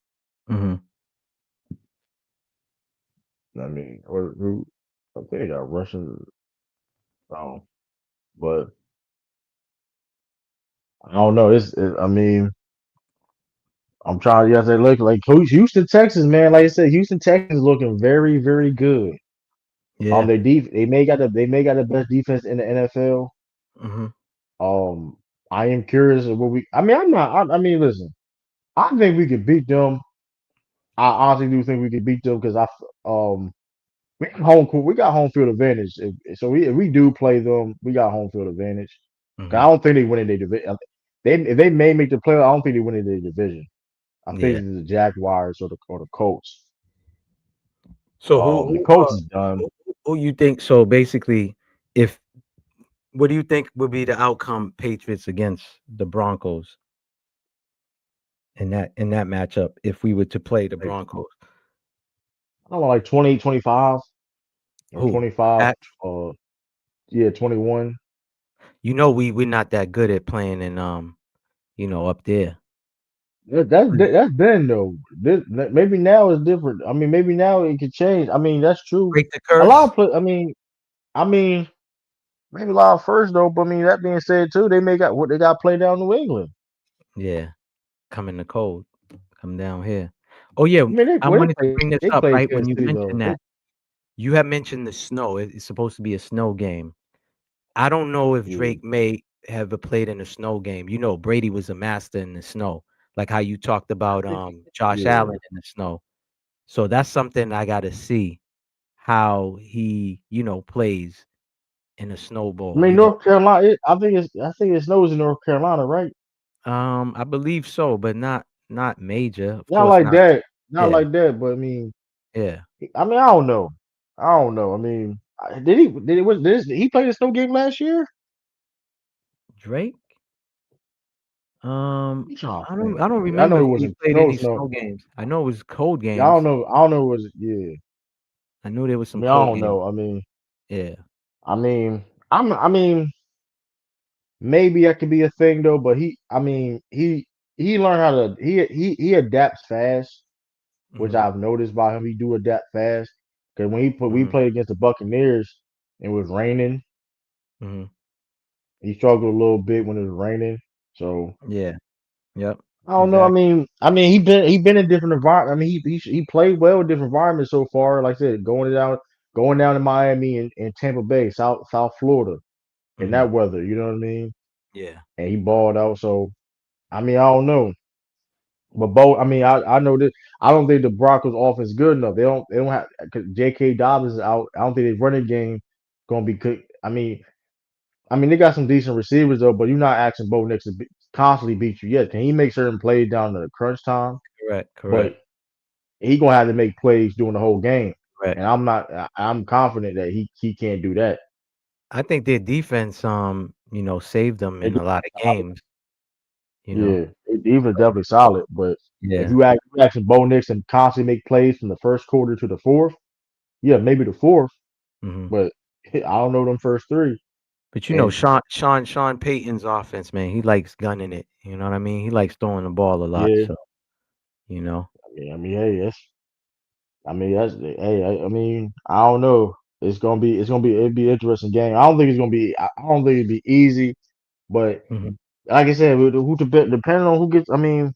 Hmm. I mean, or who? I think they got Russian. Oh, but I don't know. I mean. I'm trying. Yes, they look like Houston, Texas, man. Like I said, Houston, Texas is looking very, very good. Yeah. They may got the best defense in the NFL. Hmm. Um, I am curious of what we. I mean, I'm not. I mean, listen. I think we could beat them. I honestly do think we could beat them because we got home field advantage. So if we do play them, we got home field advantage. 'Cause I Hmm. don't think they win in their division. If they may make the playoff, I don't think they win in their division. I think Yeah. it's the Jaguars or the Colts. So The Colts is done. who you think? So basically, if what do you think would be the outcome? Patriots against the Broncos in that matchup if we were to play the Like Broncos. I don't know, like 20, 25 or Who? 25. Pat? Uh, yeah, 21. We're not that good at playing in up there. That's been though. Maybe now it's different. I mean, maybe now it could change. I mean, that's true. Break the A lot curse. of play. I mean, maybe a lot of first though. But I mean, that being said too, they may got what they got to play down New England. Yeah, come in the cold. Come down here. Oh yeah, I mean, I wanted to bring this they up play right when Kansas you City though. mentioned that. You have mentioned the snow. It's supposed to be a snow game. I don't know if Yeah, Drake may have played in a snow game. Brady was a master in the snow, like how you talked I about think Josh yeah. Allen in the snow. So that's something I got to see how he plays in a I snowball. mean, North Carolina. I think it snows in North Carolina, right? I believe so, but not major. Of Not course like not. that. Not Yeah, like that. But I mean. yeah. I don't know. I don't know. I mean, he play the snow game last year? Drake. I'm trying to I don't think. I don't I remember know if it he wasn't played snow any snow. snow games. I know it was cold Yeah, I don't games. know. I don't know. Was it? Yeah. I knew there was I some mean, I cold don't games. know. I mean, Yeah. I mean, I mean, maybe that could be a thing though. But he learned how to he adapts fast, which Mhm. I've noticed by him. He do adapt fast because we Mhm. played against the Buccaneers, and it was raining. Mhm. He struggled a little bit when it was raining. So Yeah. Yep. I don't know. I Exactly. mean, I mean, he been in different environments. I mean, he played well in different environments so far. Like I said, going down to Miami and Tampa Bay, South Florida, in Mhm. that weather. You know what I mean? Yeah. And he balled out. So I mean, I don't know. But both. I mean, I know that I don't think the Broncos offense is good enough. They don't have cause J.K. Dobbins is out. I don't think their running game gonna be good. I mean, they got some decent receivers though, but you're not asking Bo Nix to constantly beat you yet. Can he make certain plays down to the crunch time? Correct. But Correct. he gonna have to make plays during the whole game, Correct. and I'm not. I'm confident that he can't do that. I think their defense saved them They in do a lot of solid. games, you know. Yeah, their defense definitely solid, but if Yeah. you asking Bo Nix to constantly make plays from the first quarter to the fourth, Yeah, maybe the fourth, Hmm. but I don't know them first three. But And Sean Payton's offense, man, he likes gunning it. You know what I mean? He likes throwing the ball a lot. yeah, So you know, hey, that's hey, I mean, I don't know. It'd be an interesting game. I don't think it's gonna be. I don't think it'd be easy, but hmm like I said, depending on who gets. I mean,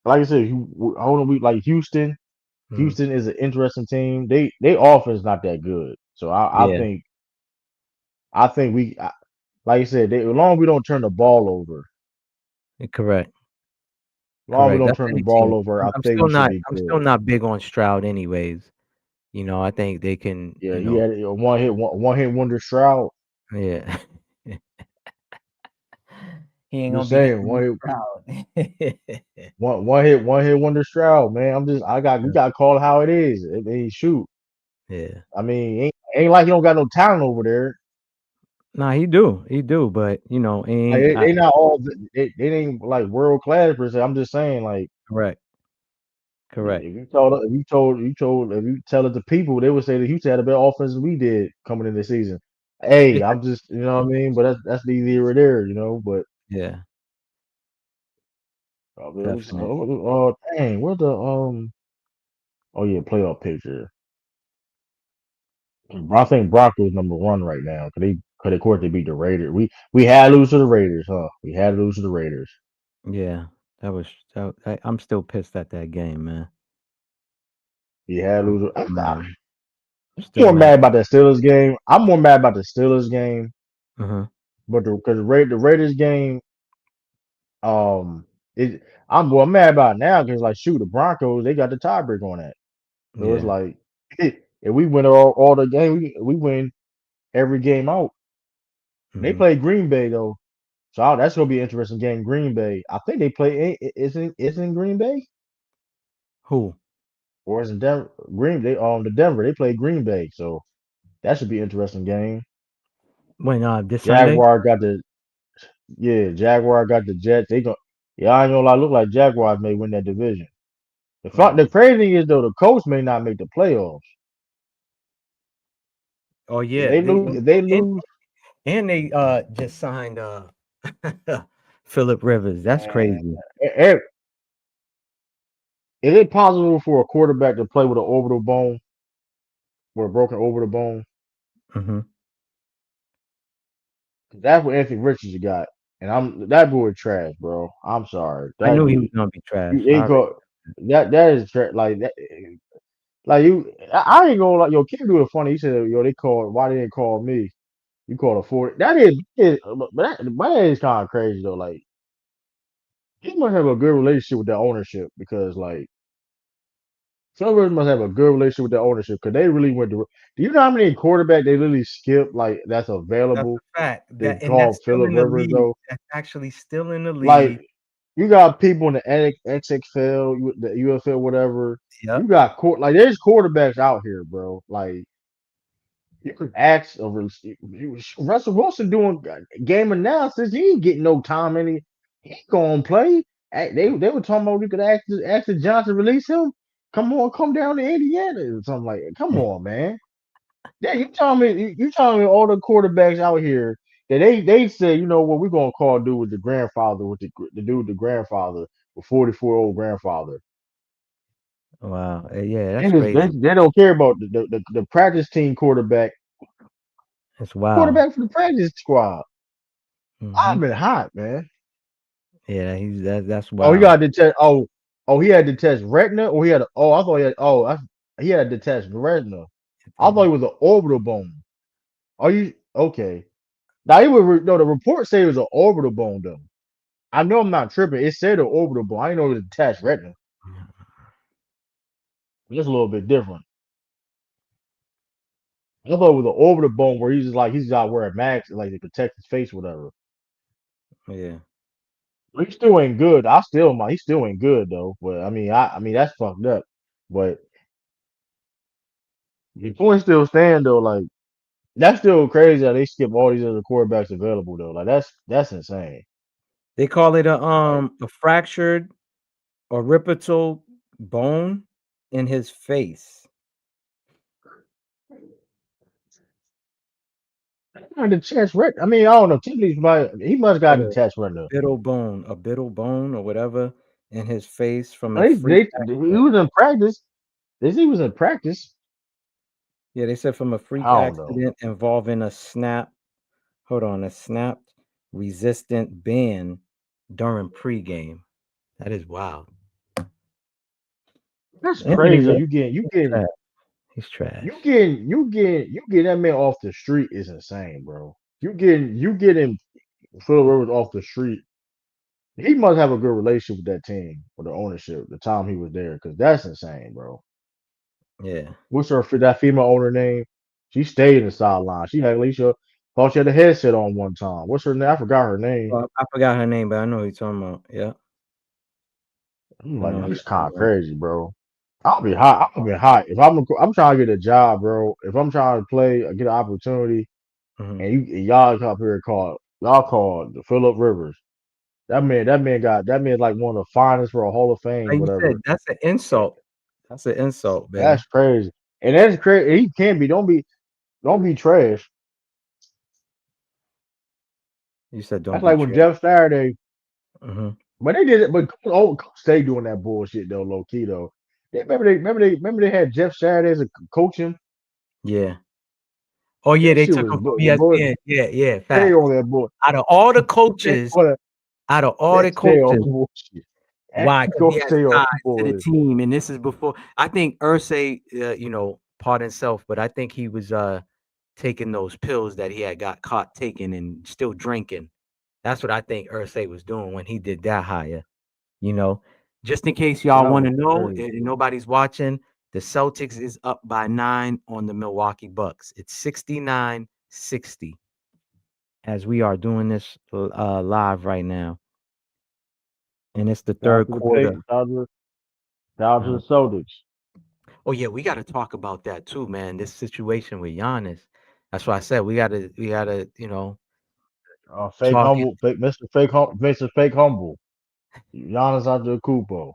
like I said, hold on, we like Houston. hmm Houston is an interesting team. They offense not that good, so yeah, I think like I said, as long as we don't turn the ball over, correct, as long as we correct. don't That's turn the any ball team. over, I'm, I I'm think still we should not. be I'm good. still not big on Stroud, anyways. You know, I think they can. Yeah, he had a one hit wonder Stroud. Yeah. He ain't Just gonna be saying, hitting me Stroud. one hit wonder Stroud, man. We got to call it how it is. I mean, shoot. Yeah. I mean, ain't like you don't got no talent over there. Nah, he do, but Like ain't I they not all they ain't like world class per se. I'm just saying, like correct, correct. if you tell it to people, they would say that Houston had a better offense than we did coming in the season. Hey, I'm just you know what I mean, but that's neither here or there, you know. But Yeah, definitely. dang, what the oh yeah, playoff picture. I think Broncos number one right now. Could of course they beat the Raiders. We had to lose to the Raiders, huh? We had to lose to the Raiders. Yeah, that was I'm still pissed at that game, man. We had to I'm lose. still mad. I'm Still more mad. mad about that Steelers game. I'm more mad about the Steelers game, Uh-huh. but because the Raiders game, um, it I'm mad about it now because like shoot the Broncos they got the tiebreaker on that, so it's Yeah. like if we win all the game, we win every game out. They Hmm. play Green Bay though. So that's gonna be an interesting game. Green Bay. I think they play. Isn't Green Bay Who? or isn't Denver? The Denver. They play Green Bay. So that should be an interesting game. When this Sunday? Jaguar got the Jaguar got the Jets. They go. Yeah, I ain't gonna lie. Look like Jaguars may win that division. The Mm. crazy thing is though, the Colts may not make the playoffs. Oh If yeah, they they lose, if they lose, and they just signed Philip Rivers. That's man, crazy. is it possible for a quarterback to play with an orbital bone, with a broken orbital bone? Hmm. That's what Anthony Richards got, and that boy trash, bro. I'm sorry, I that knew he was dude. gonna be You trash. I ain't already. called that is like that. Like you, I ain't gonna like yo. Kim do it funny. He said, "Yo, they called. Why they didn't call me? You called a 40." But that is kind of crazy though. Like he must have a good relationship with the ownership because like Silvers must have a good relationship with the ownership because they really went to. Do you know how many quarterback they literally skipped like that's That's available? a fact. They That's called still Philip in the Rivers league. though. That's actually still in the Like league. you got people in the XXL, the UFL, whatever. You Yep. got there's quarterbacks out here, bro. Like you could ask over Russell Wilson doing game analysis. He ain't getting no time any. He ain't gonna play. They were talking about you could ask the Johnson release him. Come on, come down to Indiana or something like that. Come on, man. Yeah, you telling me all the quarterbacks out here that they say, you know what, we're gonna call dude with the grandfather with the dude with the grandfather, the 44-old grandfather. Wow. Yeah, that's crazy. They don't care about the practice team That's wild. quarterback for the practice squad. Hmm. I've been hot, man. Yeah, that's Oh, he wild. got to test. He had to test retina, or he had. I thought he had. He had to test retina. I thought it was an orbital bone. Are you okay? Now he would no. The report said it was an orbital bone though. I know I'm not tripping. It said an orbital bone. I didn't know it was attached retina. Just a little bit different. I thought it was an orbital bone where he's got to wear a mask like to protect his face, whatever. Yeah. He still ain't good. He still ain't good though. But I mean that's fucked up. But the point still stand though. Like that's still crazy how they skip all these other quarterbacks available though. Like that's insane. They call it Like a fractured orbital bone in his face. Not the chest retina. I mean, I don't know. Typically, he must got the chest retina. A biddle bone or whatever in his face from a freak He accident. was in practice. They say he was in practice. Yeah, they said from a I freak don't know. accident involving a snapped resistant band during pregame. That is wild. That's crazy. Anyway, You he's getting trash. He's trash. you getting that man off the street is insane, bro. You getting Phil Rivers off the street. He must have a good relationship with that team, with the ownership, the time he was there, because that's insane, bro. Yeah. What's that female owner name? She stayed in the sideline. She had Alicia thought she had a headset on one time. What's her name? I forgot her name. Well, I forgot her name, but I know who you're talking about. Yeah. I'm I like, know who that's you're kind talking of about. crazy, bro. I'll be hot. I'll be hot. If I'm trying to get a job, bro. If I'm trying to play or get an opportunity, Mhm. and y'all come up here y'all called the Phillip Rivers. That man's like one of the finest for a Hall of Fame, Like you said, whatever. that's an insult. That's an insult, man. That's crazy. And that's crazy. He can't be. Don't be trash. You said don't That's be like when trash. Jeff Saturday. Mhm. But they did it. But Coach stay doing that bullshit though, low key though. Remember they had Jeff Saturday as a coach him. Yeah. Oh yeah, That they shit took was him from boy. ESPN. Yeah, yeah, Stay facts. on that boy. Out of all the Stay coaches, on that. out of all the Let's stay on coaches, bullshit. why? Because Go he has stay on ties to the bullshit. team, and this is before. I think Ursay, pardon self, but I think he was taking those pills that he had got caught taking and still drinking. That's what I think Ursay was doing when he did that hire. You know, just in case y'all That want was to know, crazy. and nobody's watching, the Celtics is up by 9 on the Milwaukee Bucks. It's 69-60 as we are doing this live right now, and it's the Shout out third to the quarter. Peyton. Shout out to Uh, the Celtics. oh yeah, we got to talk about that too, man. This situation with Giannis. That's why I said we gotta, Fake talk it. humble, Mr. Fake humble. Giannis Antetokounmpo.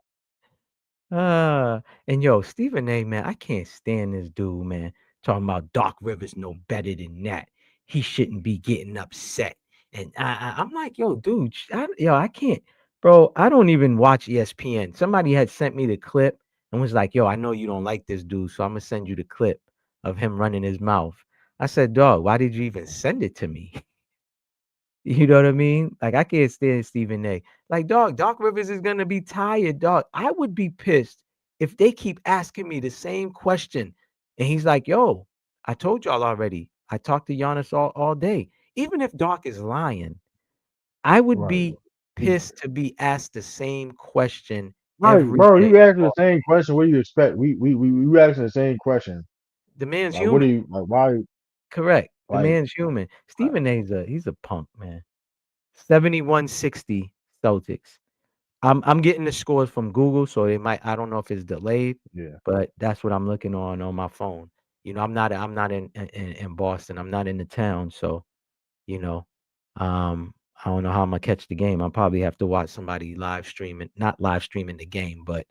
And yo, Stephen A, man, I can't stand this dude, man. Talking about Doc Rivers no better than that. He shouldn't be getting upset. And I'm like, yo, dude, I can't, bro. I don't even watch ESPN. Somebody had sent me the clip and was like, yo, I know you don't like this dude, so I'm gonna send you the clip of him running his mouth. I said, dog, why did you even send it to me? You know what I mean? Like, I can't stand Stephen A. Like, dog, Doc Rivers is gonna be tired, dog. I would be pissed if they keep asking me the same question. And he's like, yo, I told y'all already. I talked to Giannis all day. Even if Doc is lying, I would Right. be pissed to be asked the same question Right, every bro. day. You asking the same question. What do you expect? We asking the same question. The man's Like, what do human. you like? Why? Correct. The Like, man's human. like, Stephen A's he's a punk, man. 71-60 Celtics. I'm getting the scores from Google, so it might I don't know if it's delayed, yeah, but that's what I'm looking on my phone. I'm not in Boston. I'm not in the town, so you know, I don't know how I'm gonna catch the game. I'll probably have to watch somebody live streaming, not live streaming the game, but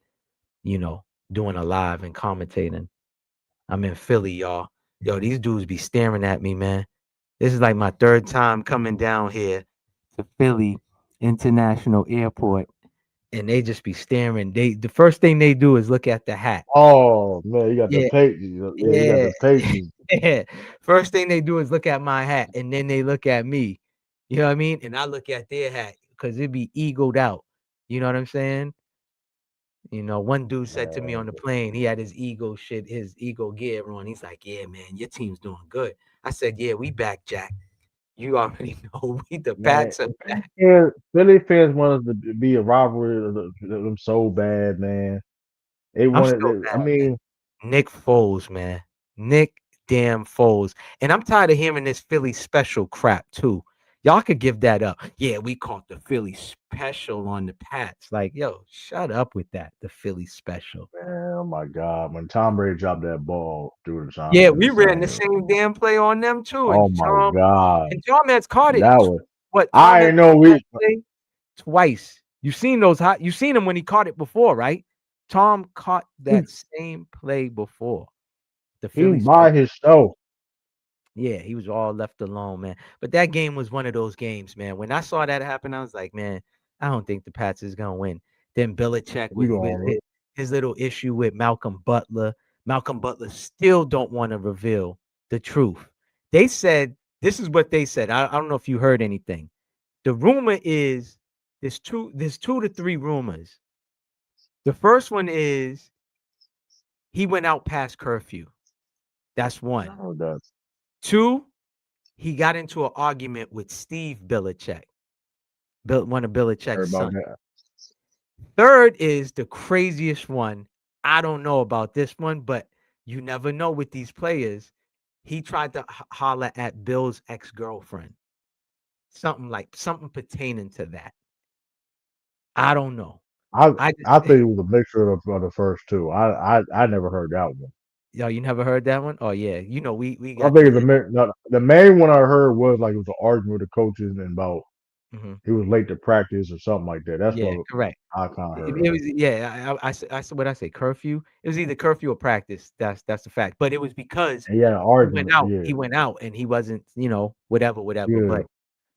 you know, doing a live and commentating. I'm in Philly, y'all. Yo, these dudes be staring at me, man. This is like my third time coming down here to Philly International Airport and they just be staring. The first thing they do is look at the hat. oh man, you got the Yeah, pages. Yeah, you got yeah, the pages. yeah. First thing they do is look at my hat, and then they look at me. You know what I mean? And I look at their hat because it be egoed out. You know what I'm saying? One dude said to me on the Man, plane, he had his ego gear on. He's like, "Yeah, man, your team's doing good." I said, "Yeah, we back, Jack. You already know we the man, Pats are back." Philly fans want us to be a rivalry of them so bad, man. They I'm wanted. still I mad. mean, Nick Foles, man. Nick damn Foles. And I'm tired of hearing this Philly special crap too. Y'all could give that up. Yeah, we caught the Philly special on the Pats. Like, yo, shut up with that. The Philly special. man, oh my God, when Tom Brady dropped that ball through the time, Yeah, it was we ran the insane. same damn play on them too. Oh my God, And Tom has caught it. that was. Tom I has didn't know caught that we. play twice. You seen him when he caught it before, right? Tom caught He, that same play before. The he Philly by special. his show. Yeah, he was all left alone, man. But that game was one of those games, man. When I saw that happen, I was like, man, I don't think the Pats is gonna win. Then Belichick You with going his little issue with Malcolm Butler. Malcolm Butler still don't want to reveal the truth. They said this is what they said. I don't know if you heard anything. The rumor is there's two to three rumors. The first one is he went out past curfew. That's I one. heard that. Two, he got into an argument with Steve Belichick, one of Heard Belichick's about sons. that. Third is the craziest one. I don't know about this one, but you never know with these players. He tried to holler at Bill's ex-girlfriend. Something pertaining to that. I don't know. I I I think it was a mixture of the first two. I never heard that one. yo, you never heard that one? Oh yeah, we I got think kids. no, the main one I heard was like it was an argument with the coaches and about Mhm. he was late to practice or something like that. That's Yeah, what correct. I kind of It heard. was yeah, I said what I say, curfew? It was either curfew or practice. That's the fact. But it was because And he had an argument. Yeah, he went out and he wasn't, whatever, whatever. yeah. But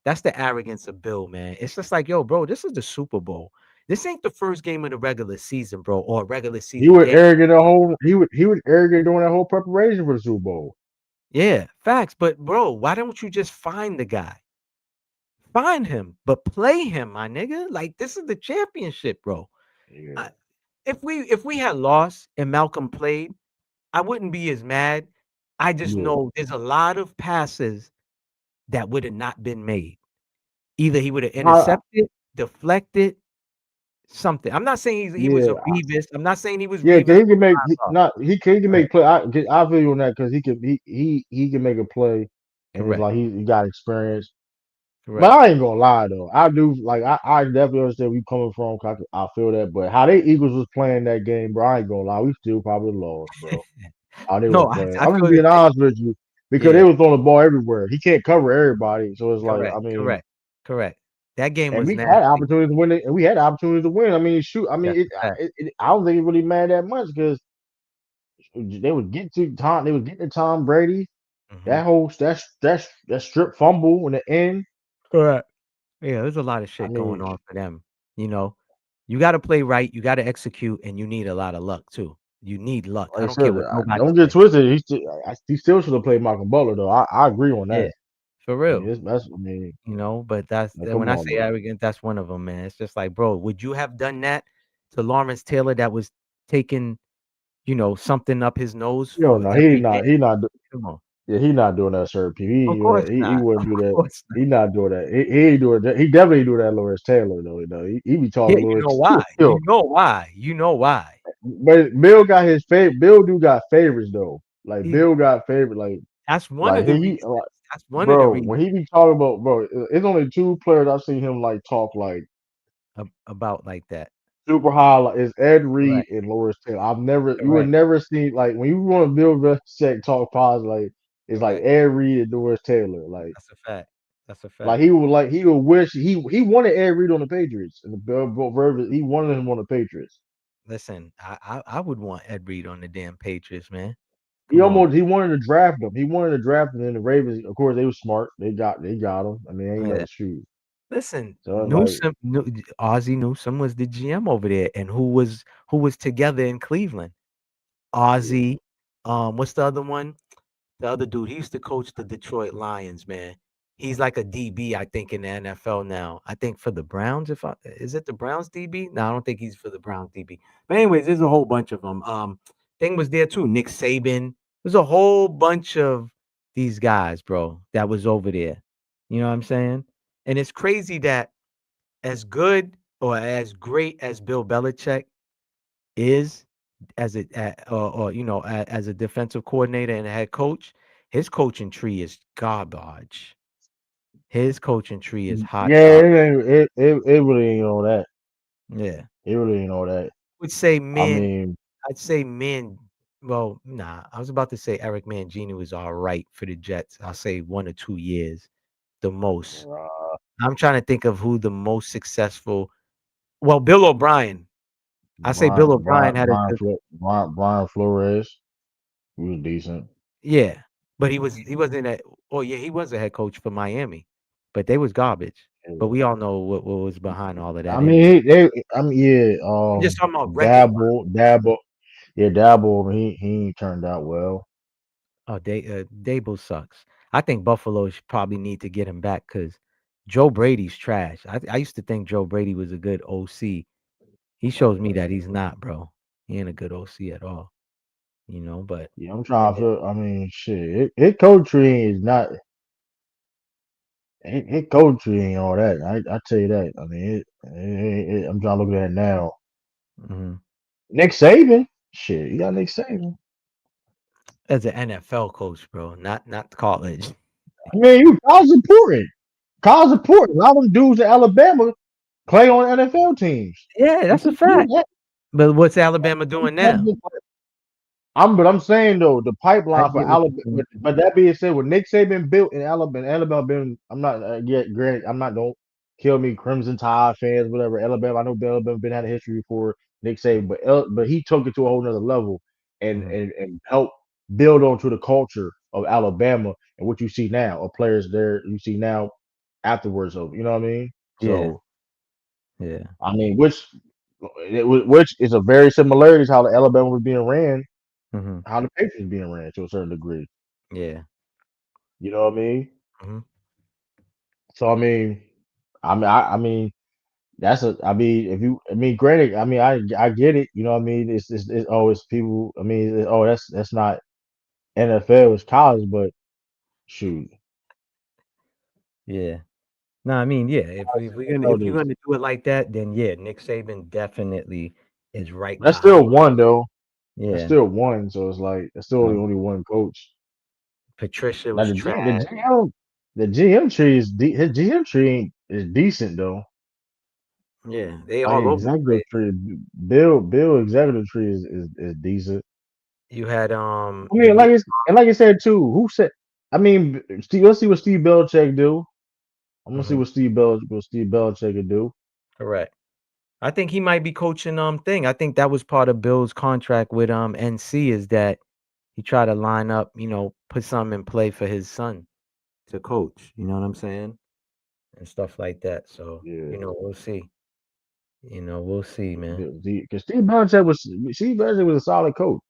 that's the arrogance of Bill, man. It's just like, yo, bro, this is the Super Bowl. This ain't the first game of the regular season, bro, or a regular He season was game. arrogant the whole. He was arrogant during that whole preparation for the Super Bowl. Yeah, facts. But bro, why don't you just find the guy? Find him, but play him, my nigga. Like this is the championship, bro. Yeah, I, if we had lost and Malcolm played, I wouldn't be as mad. I just yeah. know there's a lot of passes that would have not been made. Either he would have I, intercepted, deflected, something. I'm not saying he was a yeah, Revis. I'm not saying he was yeah. Cause Revis. he can make Oh, not he can go ahead. make play. I feel you on that because he can make a play, and it's Correct. like he got experience. But Correct. I ain't gonna lie though. I do like I definitely understand where you coming from. 'Cause I feel that, but how they Eagles was playing that game, bro, I ain't gonna lie. We still probably lost, bro. How they was No, I, playing. I I'm just feel the being same. honest with you because they Yeah. was throwing the ball everywhere. He can't cover everybody, so it's like Correct. I mean, Correct. Correct. That game and was we had nasty. opportunities to win it, and we had opportunities to win. I mean, shoot, I mean, That's a fact. I don't think it really mattered that much because they would get to Tom, they would get to Tom Brady. Hmm. That whole that strip fumble in the end. Correct. Yeah, there's a lot of I shit going mean, on for them. You know, you got to play right. You got to execute, and you need a lot of luck too. You need luck. like I I don't care said, what nobody don't get says. twisted. He still should have played Malcolm Butler though. I agree on Yeah, that. for I mean, real. that's I mean, But that's like, when come I on, say bro. arrogant, that's one of them, man. It's just like, bro, would you have done that to Lawrence Taylor that was taking, something up his nose You don't for know. every game? He not. Come on. Yeah, he not doing that, sir. P. He Of ain't doing course that. He not. wouldn't Of do that. course not. He not doing that. He ain't doing that. He definitely ain't doing that, Lawrence Taylor though. You know, he be Yeah, talking you Lawrence know why. Taylor. You know why. You know why. But Bill got his favorite. Bill do got favorites though. Like He Bill got favorite. That's one of the reasons. Like, That's one of the bro, reasons when he be talking about bro, it's only two players I've seen him like talk like about like that. super high. Like it's Ed Reed Correct. and Lawrence Taylor. You would Correct. never see like when you want to Bill Belichick talk positive. Like it's like Correct. Ed Reed and Lawrence Taylor. That's a fact. That's a Like fact. he would wish he wanted Ed Reed on the Patriots and the Bill Verb he wanted him on the Patriots. Listen, I would want Ed Reed on the damn Patriots, man. He Come on. almost he wanted to draft him. He wanted to draft him, and the Ravens, of course, they were smart. They got him. I mean, ain't Yeah. nothing shoot. Listen, So it's like Ozzie Newsome was the GM over there, and who was together in Cleveland? yeah, Ozzie. What's the other one? The other dude, he used to coach the Detroit Lions, man. He's like a DB, I think, in the NFL now. I think for the Browns, is it the Browns DB? No, I don't think he's for the Browns DB. But anyways, there's a whole bunch of them. Thing was there too. Nick Saban. There's a whole bunch of these guys, bro, that was over there. You know what I'm saying? And it's crazy that as good or as great as Bill Belichick is as a defensive coordinator and a head coach, his coaching tree is garbage. His coaching tree is hot yeah, garbage. it really ain't all that. Yeah. It really ain't all that. Would say I men, mean, I'd say men. Well, nah, I was about to say Eric Mangini was all right for the Jets. I'll say 1 or 2 years, the most. uh, I'm trying to think of who the most successful. Well, Bill O'Brien. I say Bill O'Brien had a good. Brian Flores, he was decent. Yeah. But he wasn't a oh yeah, he was a head coach for Miami, but they was garbage. But we all know what was behind all of I that anyway. mean, I mean, yeah, I'm just talking about record wise. Dabble, yeah, Dabble. He ain't turned out well. Oh, Dable sucks. I think Buffalo should probably need to get him back because Joe Brady's trash. I used to think Joe Brady was a good OC. He shows me that he's not, bro. He ain't a good OC at all. But Yeah, I'm trying to feel. I mean, shit, his coaching is not. His coaching ain't all that. I tell you that. I mean, I'm trying to look at it now. mhm. Nick Saban, shit, you got Nick Saban. As an NFL coach, bro, not college. I mean, you college important. College important. A lot of them dudes in Alabama play on NFL teams. Yeah, You that's a can't do fact. that. But what's Alabama doing now? But I'm saying though, the I pipeline for get what Alabama. you're saying. But that being said, with Nick Saban built in Alabama been. I'm not yet. Granted, I'm not. Don't kill me, Crimson Tide fans, whatever. Alabama. I know Alabama been had a history for Nick Saban, but he took it to a whole nother level and Mhm. and helped build onto the culture of Alabama and what you see now of players there. You see now afterwards of you know what I mean. Yeah, So yeah. I mean, which is a very similarities how the Alabama was being ran, Mhm. how the Patriots being ran to a certain degree. Yeah. You know what I mean? Mhm. So I mean, that's a. I mean, if you, I mean, granted, I mean, I get it. You know what I mean? It's oh, it's people. I mean, oh, that's not NFL, it's college, but shoot, Yeah. No, I mean, yeah, oh, if you're gonna do it like that, then yeah, Nick Saban definitely is right that's behind. still one though. That's Yeah. still one. So it's like that's still Um, only one coach. Patricia Now was trash. The GM tree his GM tree is decent though. Yeah, they Like all over the executive place. tree, Bill executive tree is decent. You had I mean, like I said too. Who said? I mean, let's see what Steve Belichick do. I'm gonna see mhm, what Steve Belichick can do. correct. I think he might be coaching thing. I think that was part of Bill's contract with NC is that he tried to line up, put something in play for his son to coach. You know what I'm saying? And stuff like that. So, Yeah, we'll see. We'll see, man. because Steve Belichick was a solid coach.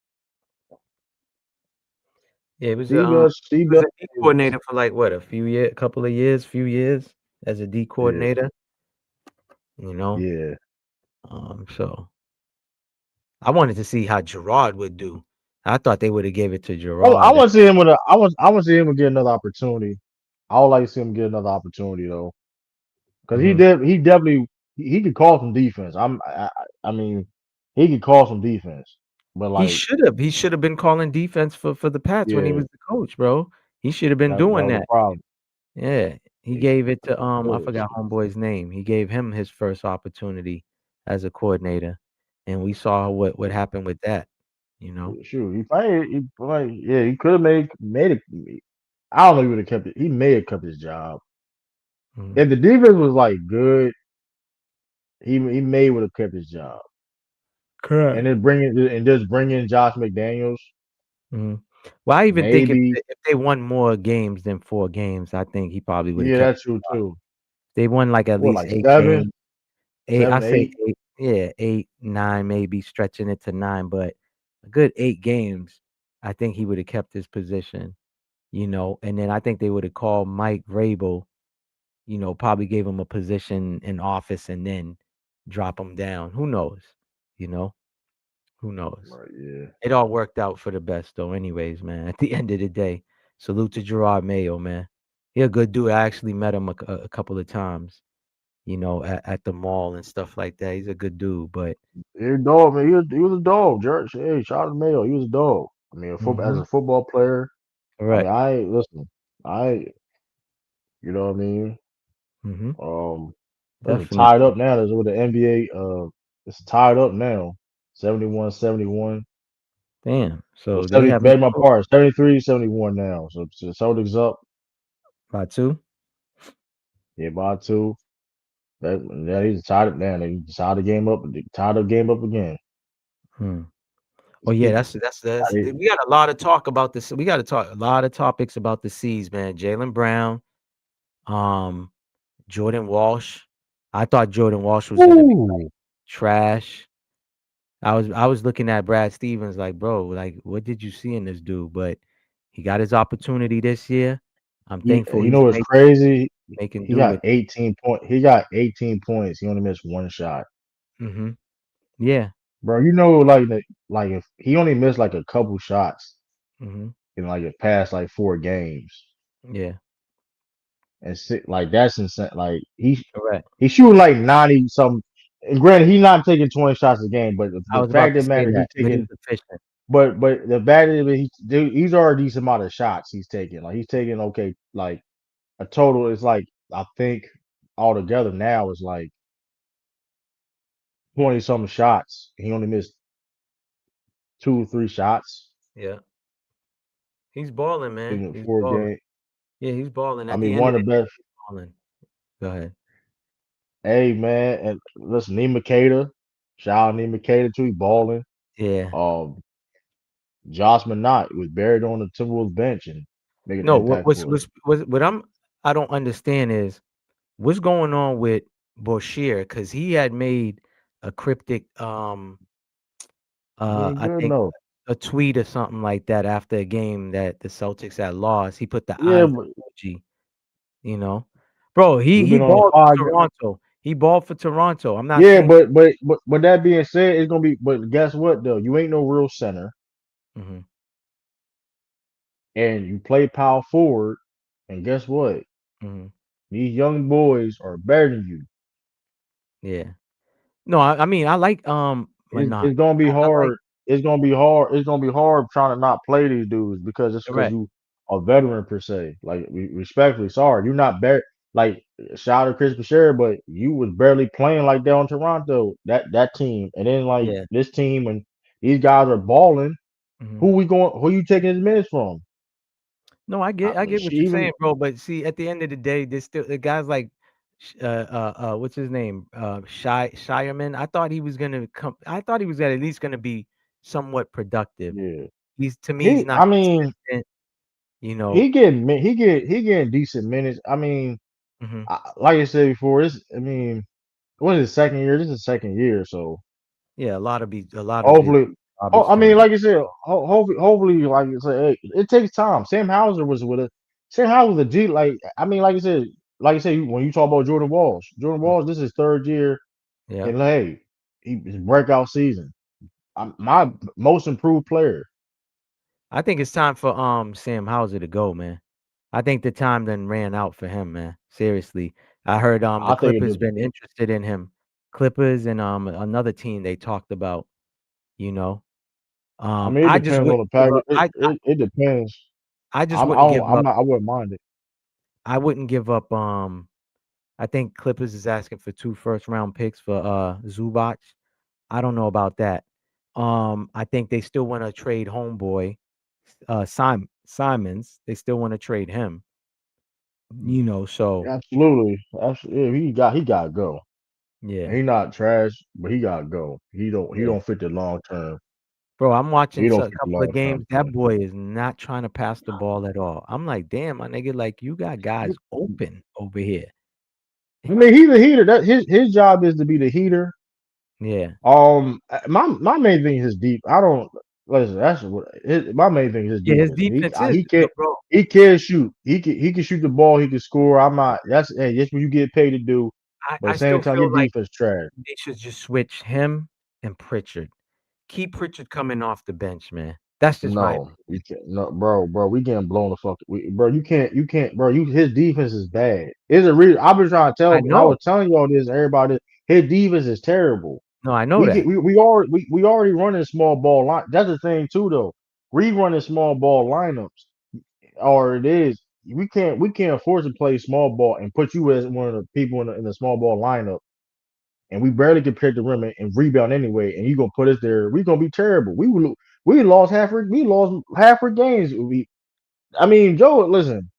Yeah, he Steve was a D Belichick was coordinator for like what, a couple of years, few years as a D yeah coordinator, you know. yeah. So I wanted to see how Gerard would do. I thought they would have gave it to Oh, I Gerard. want to see him with a I want to see him get another opportunity. I would like to see him get another opportunity though, because Mhm. he definitely he could call some defense. I mean he could call some defense, but like He should have been calling defense for the Pats when he yeah, was the coach, bro. He should have been that doing was a that. problem. Yeah. He He gave it to I was. forgot homeboy's name. He gave him his first opportunity as a coordinator, and we saw what happened with that, you know. Shoot, yeah, he could have made it. I don't know if he would have kept it. He may have kept his job Mhm. if the defense was like good. He may would have kept his job, and Correct. then bring in Josh McDaniels. Mhm. Well, I even think Maybe if they won more games than 4 games, I think he probably would have yeah, kept that's true too. they won, like, at What least like 8 seven, games. 8 I seven, say eight? 8. Yeah, 8, 9, maybe stretching it to 9, but a good 8 games, I think he would have kept his position, and then I think they would have called Mike Vrabel, probably gave him a position in office and then drop him down. Who knows? You know? Who knows? Right, yeah. It all worked out for the best though anyways, man. At the end of the day, salute to Gerard Mayo, man. He a good dude. I actually met him a couple of times, at the mall and stuff like that. He's a good dude, but He a dog, man. He was a dog. Hey, shout out to Mayo. He was a dog. I mean, as mhm, a football player. I mean, correct. listen. I you know what I mean. Mhm, Um, it's tied definitely. up now. There's with the NBA. It's tied up now. 71-71. Damn. Well, So they 70. haven't Beg my scored part. 73-71 now. So the Celtics up. by 2? Yeah, by two. That he's tied up now. They tied the game up. They tied the game up again. Hmm. Oh yeah, that's I, we got a lot of talk about this. We got to talk a lot of topics about the C's, man. Jalen Brown, um, Jordan Walsh. I thought Jordan Walsh was gonna be ooh, trash. I was looking at Brad Stevens like, bro, like what did you see in this dude? But he got his opportunity this year. I'm thankful you he's know what's crazy? making He do got with. 18 point. He got 18 points. He only missed one shot, Mhm. Yeah. bro. You know, like if he only missed like a couple shots Mhm. in like the past like 4 games, Yeah. and like that's insane. Like Correct. he's shooting like 90 something. And granted, he's not taking 20 shots a game, but I the was about fact to that say matter, that, he's but taking. he's efficient. But the fact is, he's already a decent amount of shots he's taking. Like he's taking okay, like a total is like I think altogether now is like 20 something shots. He only missed 2 or 3 shots Yeah. He's balling, man. in the He's four balling. game. Yeah, he's balling. I At the mean, end of one the of the day, best. he's balling. Go ahead. Hey man, and listen, Makeda, shout out Makeda too. He balling. Yeah. Um, Josh Minot was buried on the Timberwolves bench and making an No, impact for us. what I don't understand is what's going on with Boshier because he had made a cryptic He ain't I good think enough. a tweet or something like that after a game that the Celtics had lost. He put the Yeah, eyes but emoji, you know. Bro, he we've he been on a balled for 5 game. Toronto. He balled for Toronto. I'm not Yeah, saying but that being said, it's gonna be. But guess what though? You ain't no real center, Mhm, and you play power forward. And guess what? mhm, These young boys are better than you. yeah. No, I mean I like Minot. It's gonna be I like hard. It's gonna be hard. It's gonna be hard trying to not play these dudes because it's because correct. you a veteran per se. Like respectfully, sorry, you're not better. Like shout out to Chris Boucher, but you was barely playing like that on Toronto. That team, and then like Yeah. this team, and these guys are balling. Mhm. Who we going? Who you taking his minutes from? No, I get She what you're even saying, bro. But see, at the end of the day, there's still the guys like, what's his name, Shireman. I thought he was gonna come. I thought he was at least gonna be somewhat productive. yeah. He's to me, he's not I mean, consistent. You know. he getting decent minutes. I mean, Hmm. like I said before, this. I mean, what is his second year? This is his second year, so Yeah, a lot of his hopefully. job Oh, is I mean, turning. like I said, hopefully, like I said, hey, it takes time. Sam Hauser was with it. Sam Hauser was a G. Like I mean, like I said, when you talk about Jordan Mm. Walsh, this is his third year, Yeah, and hey, his breakout season. My most improved player. I think it's time for Sam Hauser to go, man. I think the time then ran out for him, man. Seriously, I heard the I think it Clippers just. been interested in him. Clippers and another team they talked about. You know, I mean, it I just depends on wouldn't the give package. up. It depends. I just wouldn't give I'm up. not. I wouldn't mind it. I wouldn't give up. I think Clippers is asking for 2 first round picks for Zubac. I don't know about that. I think they still want to trade homeboy, Simons. They still want to trade him. So Absolutely, absolutely. He got to go. yeah, He not trash, but he got to go. He yeah. don't fit the long term. Bro, I'm watching He don't a fit the couple of long term games. That plan. boy is not trying to pass the ball at all. I'm like, damn, my nigga, like you got guys open over here. I mean, he's a heater. That his job is to be the heater. Yeah. My main thing is deep. I don't listen. That's what my main thing is his Yeah, his defense. defense is He can bro. he can shoot. He can shoot the ball. He can score. I'm not. That's what you get paid to do. But at I the same still time, feel your like defense trash. they should just switch him and Pritchard. Keep Pritchard coming off the bench, man. That's just my No, opinion. we can't. No, bro, we getting blown the fuck. Bro, bro. His defense is bad. It's a reason. I've been trying to tell, I and I know. was telling y'all this. Everybody, his defense is terrible. No, I know that. We already running small ball line. That's the thing too, though. We running small ball lineups, or it is. We can't afford to play small ball and put you as one of the people in the small ball lineup, and we barely can protect the rim and rebound anyway. And you gonna put us there? We gonna be terrible. We lost half our games. I mean, Joe, listen,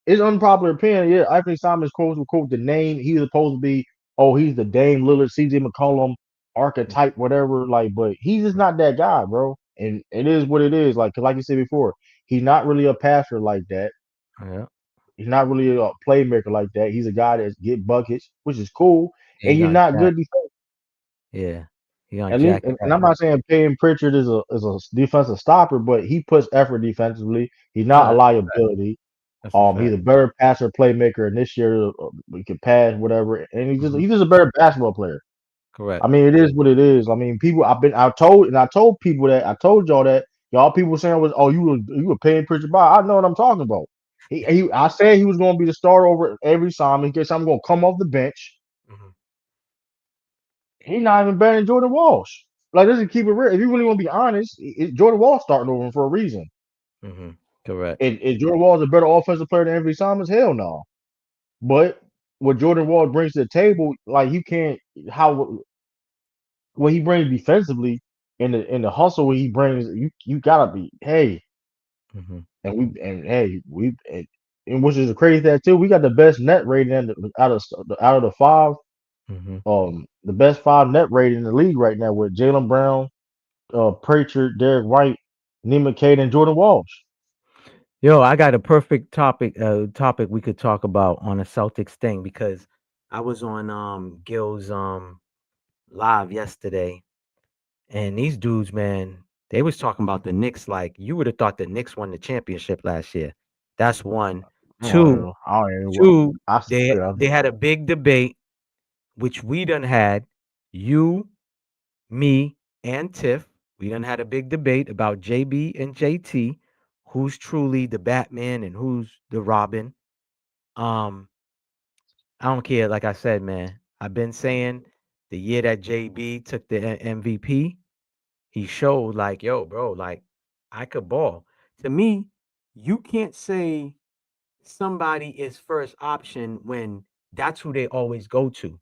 it's unpopular opinion. Yeah, Anthony Simons quote the name. He's supposed to be, oh, he's the Dame Lillard, CJ McCollum archetype, whatever. Like, but he's just not that guy, bro. and it is what it is. Like, 'cause like you said before, he's not really a passer like that. Yeah. He's not really a playmaker like that. He's a guy that get buckets, which is cool. Yeah, And he you're gonna not jack. good defense. Yeah, he gonna At least, jack and that. I'm not saying Payne Pritchard is a defensive stopper, but he puts effort defensively. He's No, not a liability. that's a He's fact. a better passer, playmaker, and this year he can pass whatever, and Mhm. he's just a better basketball player. I Correct. mean, it is what it is. I mean, people. I told people that I told y'all that y'all people saying was, oh, you were paying Pritchard by. I know what I'm talking about. I said he was going to be the starter over every time in case I'm going to come off the bench. Mhm. He's not even better than Jordan Walsh. Like, let's just keep it real. If you really want to be honest, Jordan Walsh starting over him for a reason. Mhm. Correct. Is Jordan Walsh a better offensive player than Anthony Simons? Hell no. But what Jordan Walsh brings to the table, like you can't how what he brings defensively in the hustle he brings, you gotta be Mhm. and hey and which is crazy that too. We got the best net rating out of the five, Mhm. the best five net rating in the league right now with Jalen Brown, Pritchard, Derek White, Nima Cade, and Jordan Walsh. Yo, I got a perfect topic we could talk about on a Celtics thing because I was on Gil's live yesterday, and these dudes, man, they was talking about the Knicks like you would have thought the Knicks won the championship last year. That's one. Two, I don't even know. two, I they had a big debate, which we done had. You, me, and Tiff. We done had a big debate about JB and JT, who's truly the Batman and who's the Robin. Um, I don't care. Like I said, man, I've been saying the year that JB took the MVP, he showed like, yo, bro, like I could ball. To me, you can't say somebody is first option when that's who they always go to.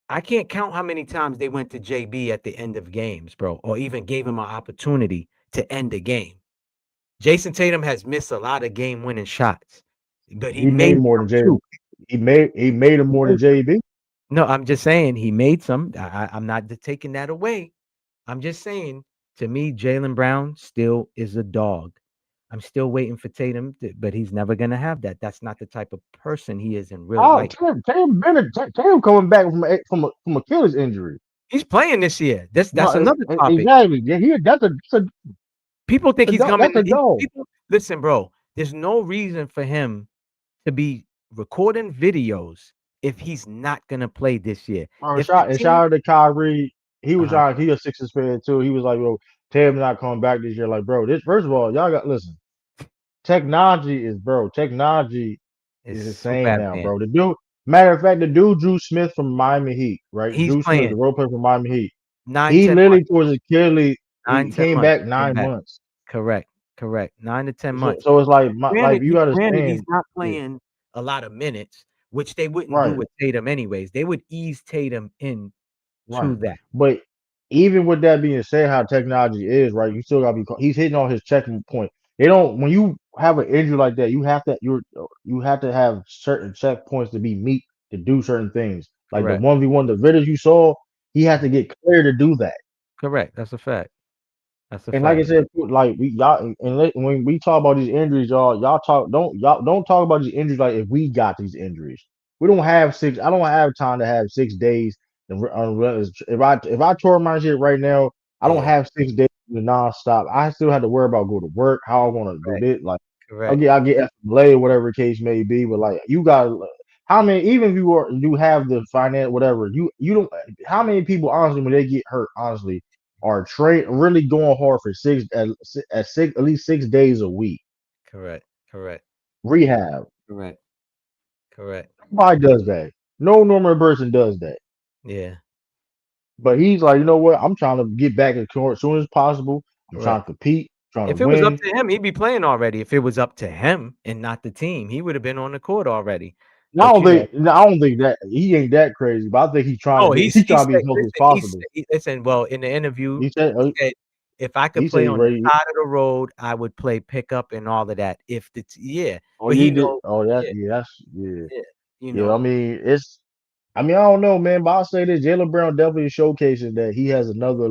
I can't count how many times they went to JB at the end of games, bro, or even gave him an opportunity to end the game. Jason Tatum has missed a lot of game winning shots, but he he made made more than some J. too. He made him He more than made some. JB. No, I'm just saying he made some. I'm not taking that away. I'm just saying, to me, Jalen Brown still is a dog. I'm still waiting for Tatum, but he's never gonna have that. That's not the type of person he is in real Oh, life. Tatum coming back from Achilles injury. He's playing this year. That's No, another topic. exactly. Yeah, People think he's coming. that's a dog. People listen, bro. There's no reason for him to be recording videos if he's not gonna play this year. If the And team, shout out to Kyrie. He was uh-huh, trying. He a Sixers fan too. He was like, "Yo, Tatum's not coming back this year." Like, bro, this first of all, y'all got listen. Technology is is super insane now, advanced. bro. Matter of fact, the dude Drew Smith from Miami Heat, right? He's Drew Smith, the playing role player from Miami Heat. nine, He 10 months. literally towards Achilles, Nine, he ten came months. back He came 9 back. months. Correct. Correct. 9 to 10 So, months. so it's like Granted, you granted, he's understand, not yeah, playing a lot of minutes, which they wouldn't do right? with Tatum anyways. They would ease Tatum in to Right. that. But even with that being said, how technology is, right? You still gotta be. He's hitting all his checking point. They don't. When you have an injury like that, you have to have certain checkpoints to be meet to do certain things. Like the Correct. 1v1, the videos you saw, he had to get clear to do that. Correct. That's a fact. That's a And like I fact. said, like we y'all, when we talk about these injuries, y'all don't talk about these injuries like if we got these injuries. We don't have six. I don't have time to have 6 days. If I tore my shit right now, I don't Yeah. have 6 days to nonstop. I still have to worry about go to work, how I'm gonna do Correct. this. Like Correct. I get FMLA, whatever the case may be. But like you got how many? Even if you have the finance, whatever you don't. How many people honestly when they get hurt, honestly are really going hard for at least 6 days a week. Correct. Correct. Rehab. Correct. Correct. Why does that? No normal person does that. Yeah. But he's like, you know what? I'm trying to get back in court as soon as possible. I'm trying Correct. to compete, trying to If it was up win. to him, he'd be playing already. If it was up to him and not the team, he would have been on the court already. But I don't think that he ain't that crazy, but I think he's trying to oh, get he he's trying to be said, as healthy as listen, possible. listen. Well, in the interview, He said he said if I could he said play he's on the ready. side of the road, I would play pickup and all of that. If yeah, Oh, but he you did. knows, Oh, that yeah, yeah, that's yeah. yeah, you Yeah, I know, mean, I mean, I don't know, man, but I'll say this: Jalen Brown definitely showcases that he had another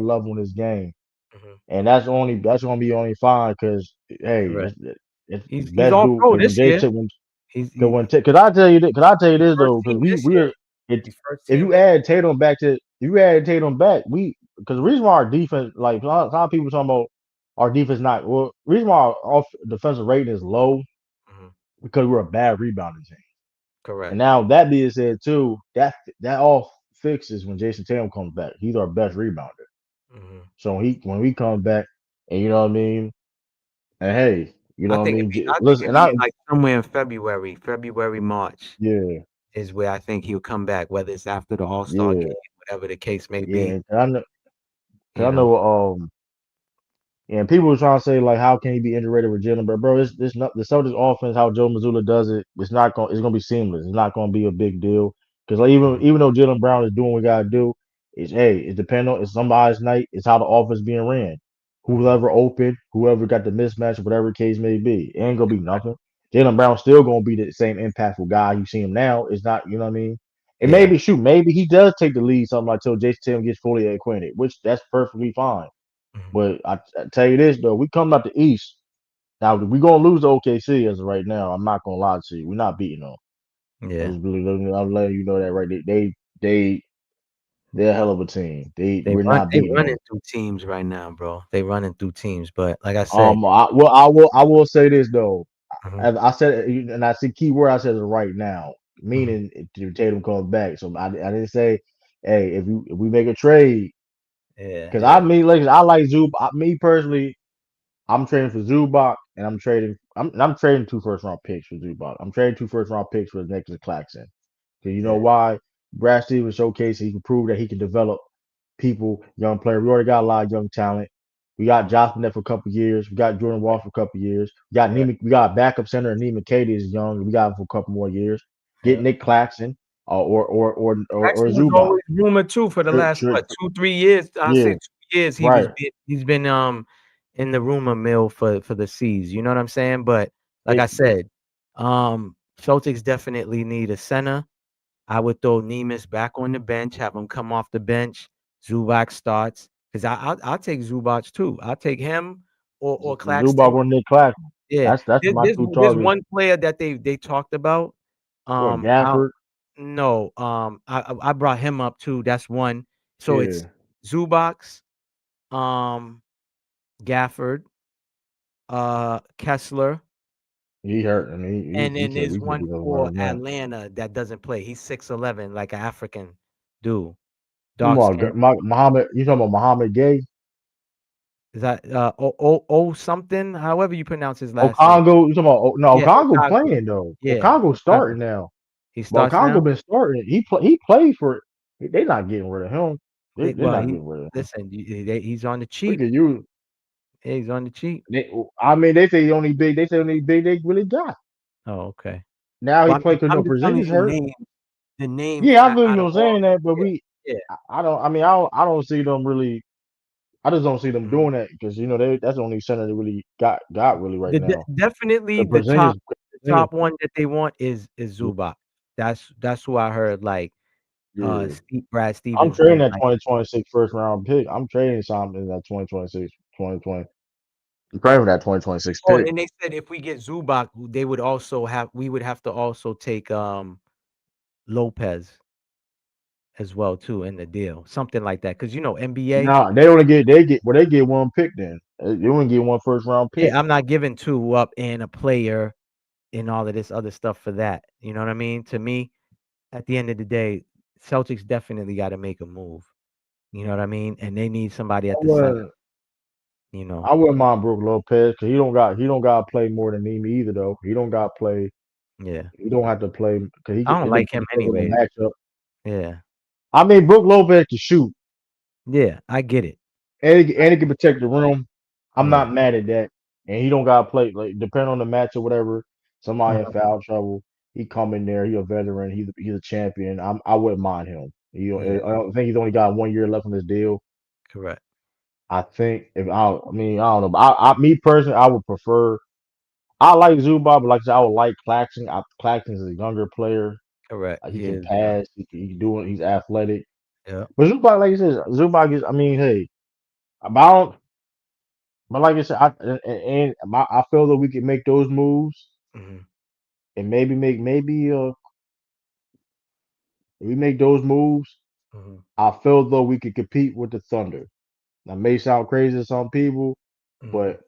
level in his game. Mhm. and that's gonna be only fine because hey, Correct. it's He's best all dude pro because when this Jay year. said He's because I tell you this, first though because team this year. we're it He's first if team you this. add Tatum back to if you add Tatum back we because the reason why our defense like some people talking about our defense not well reason why our defensive rating is low Mhm. because we're a bad rebounding team. And Correct. now that being said too, that all fixes when Jason Tatum comes back. He's our best rebounder. Mhm. So when we come back, and you know what I mean, and hey, you know what I mean. I think Listen, it'd and be I like somewhere in February, March yeah is where I think he'll come back, whether it's after the All-Star yeah game, whatever the case may be, yeah. Cause you I know. know and people were trying to say like, how can he be integrated with Jalen? But bro, it's not the Celtics offense. How Joe Mazzulla does it, it's gonna be seamless. It's not gonna be a big deal. Because like Mhm. even though Jalen Brown is doing what we gotta do, it's hey, it depends on it's somebody's night. It's how the offense being ran. Mhm. Whoever open, whoever got the mismatch, whatever the case may be, it ain't gonna be nothing. Jalen Brown still gonna be the same impactful guy you see him now. It's not, you know what I mean. And Yeah. maybe he does take the lead something like till Jason Tatum gets fully acquainted, which that's perfectly fine. Mhm. But I tell you this though, we come out the East. Now we gonna lose to OKC as of right now. I'm not gonna lie to you. We're not beating them. Yeah. I'm letting you know that right. They they're a hell of a team. We're not They beating them. running through teams right now, bro. They running through teams, but like I said, I will say this though. mhm, As I said, and I see key word I said is right now, mhm, meaning if Tatum comes back. So I didn't say, hey, if we make a trade, yeah, because I yeah, mean, like I like Zub. Me personally, I'm trading for Zubac, and I'm trading 2 first round picks for Zubac. I'm trading 2 first round picks for Nicholas Claxton. Because you know yeah, why? Brad Stevens showcased he can prove that he can develop people, young players. We already got a lot of young talent. We got mhm, Josh Bennett for a couple years. We got Jordan Wall for a couple years. yeah, We got a backup center, and Neiman Katie is young. We got him for a couple more years. Get yeah. Nick Claxton or Jackson was Zubac. always rumored too for the last what 2-3 years. I say Yeah, 2 years right. he's been in the rumor mill for the C's. You know what I'm saying? But like I It, said, Celtics definitely need a center. I would throw Nemus back on the bench, have him come off the bench. Zubac starts because I'll take Zubac too. I'll take him or Zubac Claxton. or Nick Claxton. Yeah, That's my two there's targets. one player that they talked about. What I Gafford? no, I brought him up too. That's one. So it's Yeah, Zubac, um, Gafford, Kessler, he hurt. I mean, and then there's we could one be over for right now. Atlanta that doesn't play. He's 6'11", like an African dude, You dark talking skin. about Muhammad? You talking about Muhammad Gay? Is that O something? However you pronounce his last name. Okongo? You talking about? No, Yeah, Okongo Okongwu. playing though. Yeah, Okongo Okongwu. starting now. He But starts Okongo now? been starting. He played for. They not getting rid of him. They're Well, not he getting rid of him. listen, he's on the Look cheap. at you. Yeah, he's on the cheap. I mean, they say the only big. They say the only big they really got. Oh, okay. Now he Well, played because no I'm just telling Porzingis you hurt. the names Yeah, I feel out of you all. saying that, but Yeah, yeah. I don't. I mean, I don't see them really. I just don't see them Mhm. doing that because that's the only center they really got really right The now. definitely The the Porzingis, top one that they want is Zubac. That's who I heard like yeah. Brad I'm Stevens trading been that like. 2026 first round pick. I'm trading something in that 2026, 2020. I'm praying for that 2026 Oh, pick. and they said if we get Zubac, we would have to also take Lopez as well too in the deal, something like that. Because NBA. Nah, they get one pick then. They only get one first round pick. Yeah, I'm not giving two up and a player and all of this other stuff for that. You know what I mean? To me, at the end of the day, Celtics definitely got to make a move. You know what I mean? And they need somebody I at the center. wouldn't You know? I wouldn't mind Brook Lopez because he don't got to play more than Nemi either though. He don't got to play. Yeah. He don't have to play because I don't it like him depends on the anyways. matchup. Yeah. I mean, Brook Lopez can shoot Yeah, I get it. and he can protect the rim. I'm Yeah. not mad at that. And he don't got to play like depending on the match or whatever. Somebody in Uh-huh. foul trouble, he come in there. He a veteran. He's a champion. I wouldn't mind him. Yeah, I don't think he's only got 1 year left on his deal. correct. I think if I mean I don't know. But me personally, I would prefer. I like Zubac, but like I said, I would like Claxton. Claxton is a younger player. Correct. He He can is young. pass. He can do it. He's athletic. Yeah. But Zubac, like you said, Zubac is. I mean, hey, but I don't. But like I said, I feel that we can make those moves Mhm, and maybe if we make those moves, mhm, I feel though we could compete with the Thunder. That may sound crazy to some people, mhm. but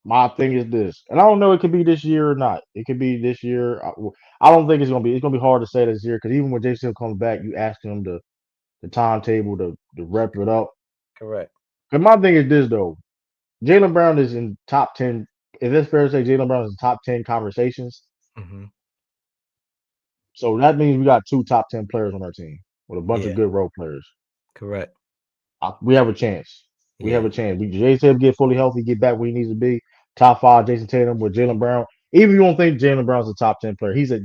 my thing is this, and I don't know it could be this year or not. It could be this year. I don't think it's gonna be. It's gonna be hard to say this year because even when Jason comes back, you ask him the timetable to rep it up. Correct. And my thing is this though, Jalen Brown is in top 10. Is it fair to say Jalen Brown is in top 10 conversations? Mhm. So that means we got two top 10 players on our team with a bunch of Yeah, good role players. correct. We have a chance. We have Yeah, a chance. We Jason get fully healthy, get back where he needs to be. Top five, Jason Tatum with Jalen Brown. Even if you don't think Jalen Brown's a top 10 player, he's a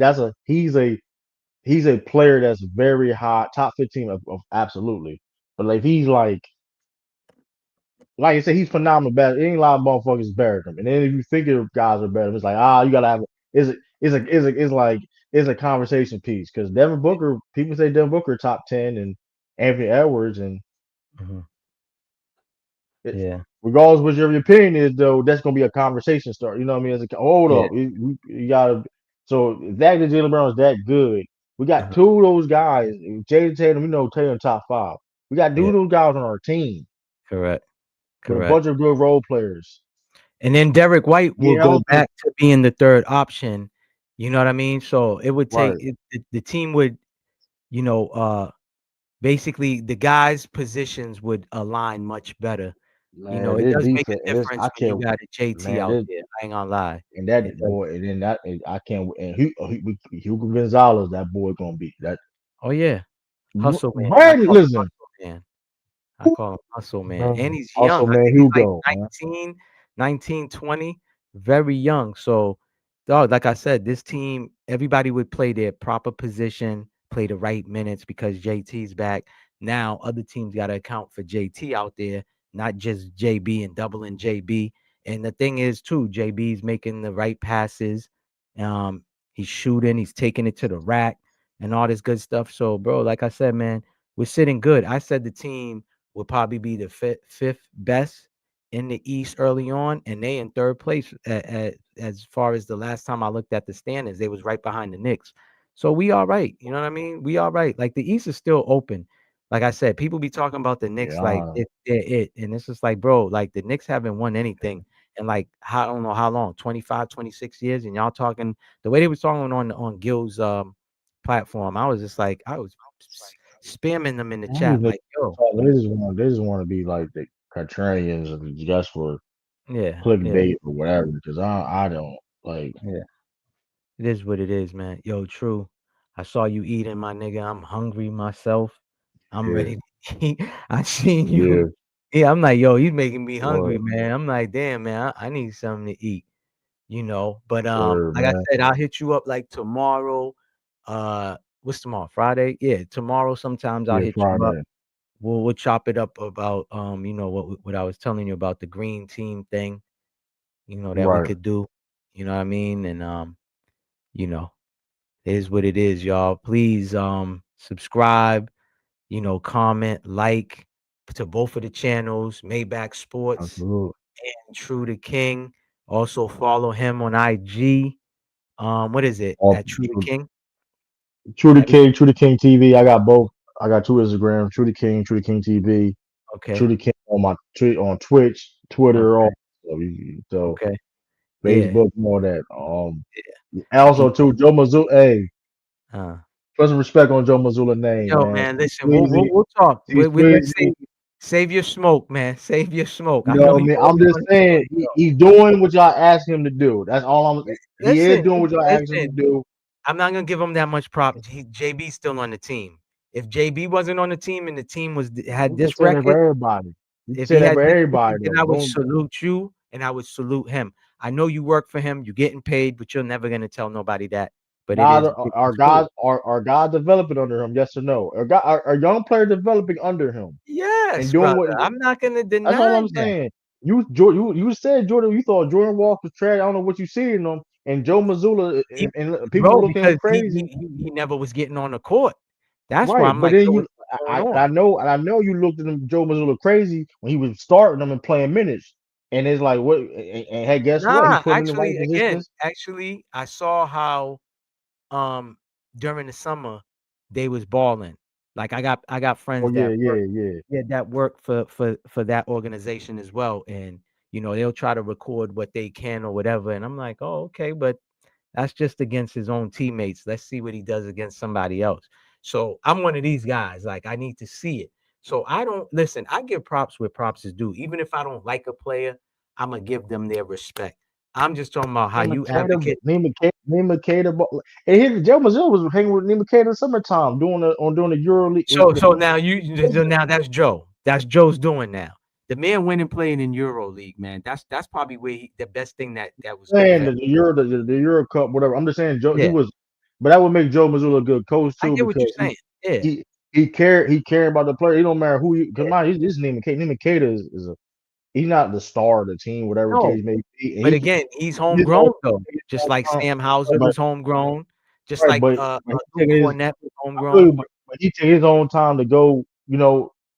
player that's very high, top 15 of absolutely. But like he's like I said, he's phenomenal. Better, ain't a lot of motherfuckers better than him. And then if you think your guys are better, it's like you gotta have it's a conversation piece because Devin Booker, people say Devin Booker top 10 and Anthony Edwards and mhm. it, Yeah, regardless what your opinion is, though, that's gonna be a conversation start. You know what I mean? It's a hold yeah. up, you gotta. So if that Jalen Brown is that good, we got Uh-huh. two of those guys. Jaden Tatum, we know Tatum top five. We got two Yeah, of those guys on our team correct, with a correct. bunch of good role players. And then Derek White will Get go healthy, back to being the 3rd option, you know what I mean? So, it would take right? the team would, you know, basically, the guys' positions would align much better. You know, Man, it this does make a defense and this difference I when you can't. got a JT Man, out this there, I ain't gonna lie. and It that does. boy, and then that and I can't. And Hugo Gonzalez, that boy gonna be that. Oh, yeah. Hustle man. I Brandon, call him listen, hustle man. I call him hustle man, and he's also young. I man, think he's like Hugo, man. 19, 20, very young. So, dog, like I said, this team, everybody would play their proper position, play the right minutes because JT's back. Now, other teams got to account for JT out there, not just JB and doubling JB. And the thing is, too, JB's making the right passes. He's shooting, he's taking it to the rack and all this good stuff. So, bro, like I said, man, we're sitting good. I said the team will probably be the fifth best in the East early on, and they in 3rd place as far as the last time I looked at the standings. They was right behind the Knicks. So we all right. You know what I mean? We all right. Like the East is still open. Like I said, people be talking about the Knicks like Yeah, they're it. And it's just like, bro, like the Knicks haven't won anything in like I don't know how long, 25, 26 years. And y'all talking the way they was talking on Gil's platform. I was just like, I was spamming them in the I chat, just like, yo, they just want to be like the contrarians just for yeah, yeah, clickbait or whatever. Because I don't like. yeah. It is what it is, man. Yo, true. I saw you eating, my nigga. I'm hungry myself. I'm Yeah, ready to eat. I seen yeah, you. Yeah, I'm like, yo, he's making me hungry, what man. I'm like, damn, man, I need something to eat, you know. But word, like I man? said, I'll hit you up like tomorrow. What's tomorrow? Friday? Yeah, tomorrow sometimes I'll Yeah, hit you up. Friday. We'll chop it up about you know, what I was telling you about the green team thing, you know, that we Right. could do. You know what I mean? And you know, it is what it is, y'all. Please subscribe, you know, comment, like to both of the channels, Maybach Sports Absolutely. and True the King. Also follow him on IG. What is it? All At True the King? That is True to King TV. I got both. I got two Instagram. True to King TV. True okay. to King on on Twitch, Twitter, Okay. all. So Okay. Yeah. Facebook, and all that. Yeah. And You also too, Joe Mazzulla. Hey, uh put some respect on Joe Mazzulla name, yo, man. man, listen, we'll Please, we'll, we'll talk. he's We let's pleased. save your smoke, man. Save your smoke. You I know know what I you mean? I'm always just on his saying Twitter, though. he's doing what y'all asked him to do. That's all I'm. He is Listen, doing what y'all asked him to listen. do. I'm not gonna give him that much prop. JB's still on the team. If JB wasn't on the team and the team had You can this say that record, for everybody. You can if say he that had for this everybody record, then though. I would Don't. salute you and I would salute him. I know you work for him, you're getting paid, but you're never gonna tell nobody that. But it is, Now, our it's cool. guys are guys developing under him? Yes or no? Are young player developing under him and Yes, doing brother. what? I'm not gonna That's all deny I'm that. saying. You said Jordan. You thought Jordan Walker was trash. I don't know what you see in him. And Joe Mazzulla He, and people were bro, looking at him because crazy, he never was getting on the court. That's why right? I'm But like, then yo, you, what's going on? I know you looked at him Joe Mazzulla crazy when he was starting them and playing minutes. And it's like what? And hey, guess what? He Nah, put him in the right positions. actually, I saw how um during the summer they was balling. Like I got Oh friends yeah, that work, yeah, yeah. yeah, that work for that organization as well, and they'll try to record what they can or whatever, and I'm like, oh, okay, but that's just against his own teammates. Let's see what he does against somebody else. So I'm one of these guys. Like I need to see it. So I don't listen. I give props where props is due. Even if I don't like a player, I'm gonna give them their respect. I'm just talking about how you advocate. Nima Cater. And here, Joe Mazzulla was hanging with Nima Cater in the summertime doing the Euro League. So now so now that's Joe. That's Joe's doing now. The man went and played in Euro League, man. That's probably where the best thing that was good for saying him. the Euro Cup, whatever. I'm just saying Joe. He Yeah, was, but that would make Joe Mazzulla a good coach I too get what you're because saying. Yeah, he cared about the player. He don't matter who you. Cause mind, his name Nima Cater is a he's not the star of the team, whatever the no. case may be. And But again, he's his own homegrown though. his Just own like time. Sam Hauser But was homegrown, just right, like but he Luke taking his Cornett was I feel homegrown. you, but he take his own time to go,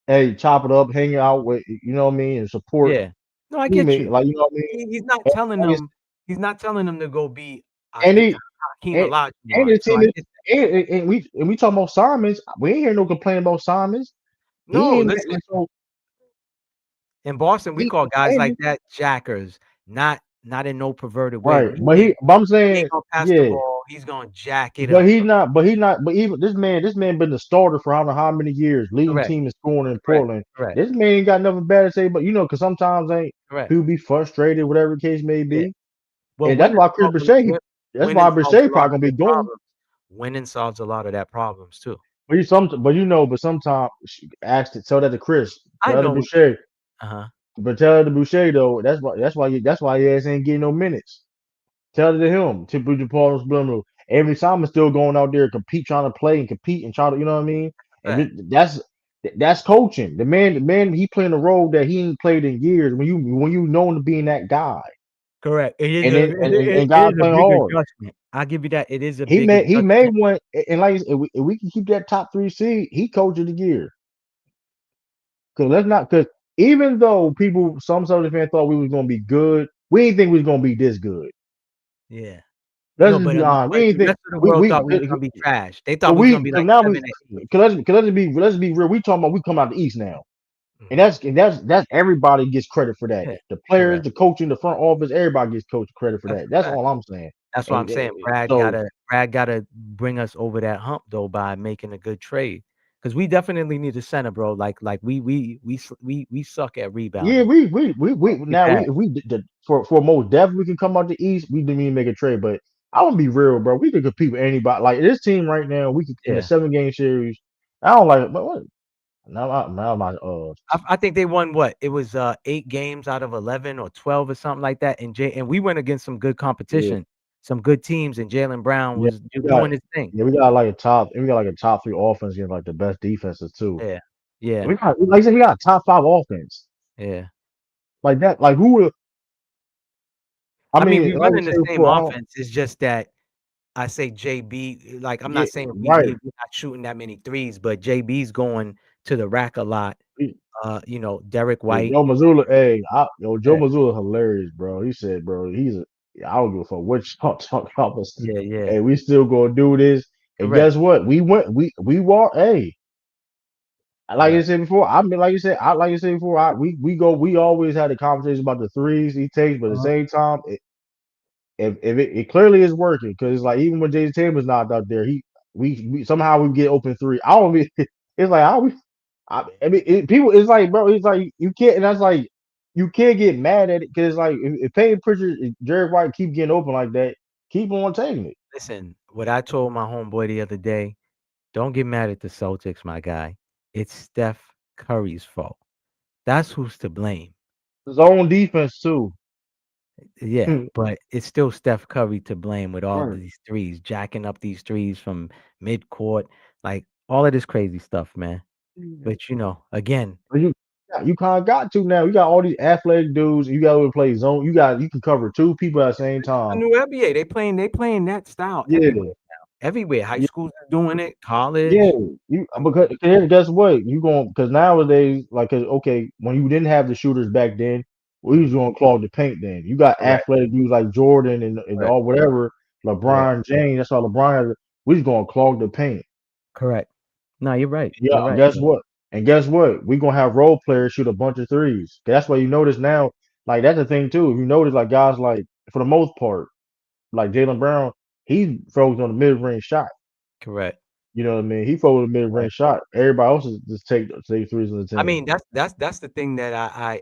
hey, chop it up, hang out with, you know what I mean, and support Yeah. No, I get teammates, you. like you know what I mean. He's not And, telling like it's- them. He's not telling them to go be and he Hakeem and, and Olajuwon. his So team I is get that. and we talking about Simons. We ain't hear no complaint about Simons. He No, ain't listen. like so In Boston, we he call guys like and that jackers, not in no perverted way. right, Meaning but I'm he ain't saying, gonna pass the yeah, ball. He's gonna jack it but up. but even this man been the starter for I don't know how many years, leading Correct. team in scoring in Correct. Portland. Correct. This man ain't got nothing bad to say, but because sometimes ain't Correct. people be frustrated, whatever the case may Yeah. be. Well, And that's why Chris Boucher, that's why winning solves a Boucher lot probably of gonna be their going. problems. Winning solves a lot of that problems too. But sometimes tell that to Chris, I tell that to know what. Boucher, Uh-huh. but tell that to Boucher though. That's why your ass ain't getting no minutes. Tell it to him. Tip of Paul Subliminal. Every time is still going out there, compete, trying to play and compete and try to, you know what I mean? And Right. that's coaching. The man, he playing a role that he ain't played in years. When you known to being that guy, Correct. It is and a then it, and it, it God is a playing big hard. adjustment. I'll give you that. It is a He big made he made adjustment. one, and like if we can keep that top three seed, he coach of the year. Because even though some Southern fans thought we was gonna be good, we didn't think we was gonna be this good. Yeah. Let's No, just but be honest. We but didn't the think rest of the world thought we was we gonna be trash. They thought Cause we was gonna be cause like now we, 7 and 8. cause let's be real. We talking about we come out the East now, and Mhm. that's everybody gets credit for that. Yeah. The players, Correct. the coaching, the front office, everybody gets coach credit for That's that. a That's fact. all I'm saying. That's why I'm And saying so Brad gotta bring us over that hump though by making a good trade. Because we definitely need a center, bro. Like we suck at yeah, rebounding. we We now bad. we for most depth we can come out the East. We didn't even make a trade, but I want to be real, bro. We could compete with anybody. Like this team right now, we could in a Yeah. 7 game series. I don't like it, but what? Now my I think they won what? It was 8 games out of 11 or 12 or something like that. And we went against some good yeah. competition, some good teams, and Jalen Brown Yeah, was we got doing his thing. we got like a top three offense against like the best defenses too. Yeah. Yeah. We got like I said, we got a top five offense Yeah. like that. Like who would I I mean, mean, we like I running the said same before, I don't offense. It's just that I say JB, like I'm yeah, not saying right. we're not shooting that many threes, but JB's going to the rack a lot. Derek Yeah, White. Joe Mazzulla, hey, Joe Yeah. Mazzulla hilarious, bro. He said, bro, I don't give a fuck what y'all talking about. But Yeah. Yeah. hey, we still gonna do this. And Correct. guess what? We were, hey, like I Correct. said before, I mean, like I said before, we always had a conversation about the threes he takes, but at the Uh-huh. same time, if it clearly is working, because like even when Jason Tatum's not out there, we somehow we get open three. I don't be, it's like how we I mean, people, it's like, bro, it's like you can't, and that's like you can't get mad at it because like if Payton Pritchard, if Jared White keep getting open like that, keep on taking it. Listen, what I told my homeboy the other day, don't get mad at the Celtics, my guy. It's Steph Curry's fault. That's who's to blame. His own defense too. Yeah, but it's still Steph Curry to blame with all of Right. these threes, jacking up these threes from mid-court, like all of this crazy stuff, man. But again, But you kind of got to now. You got all these athletic dudes. You got to play zone. You can cover two people at the same it's the time. new NBA. They playing that style everywhere Yeah, now. Everywhere. High yeah, schools are doing it, yeah. college. You Um, because guess what? You going because nowadays like 'cause, okay when you didn't have the shooters back then. we was gonna clog the paint. Then you got Correct. athletic dudes like Jordan and Correct. all whatever, Correct. LeBron James. That's all LeBron has. We was gonna clog the paint. Correct. No, you're right. Yeah, You're right. guess what? And guess what? We gonna have role players shoot a bunch of threes. That's why you notice now. Like that's the thing too. If you notice, like guys like for the most part, like Jalen Brown, he focused on the mid range shot. Correct. You know what I mean? He focused on the mid Correct. range shot. Everybody else is just take threes on the I team. mean, that's the thing that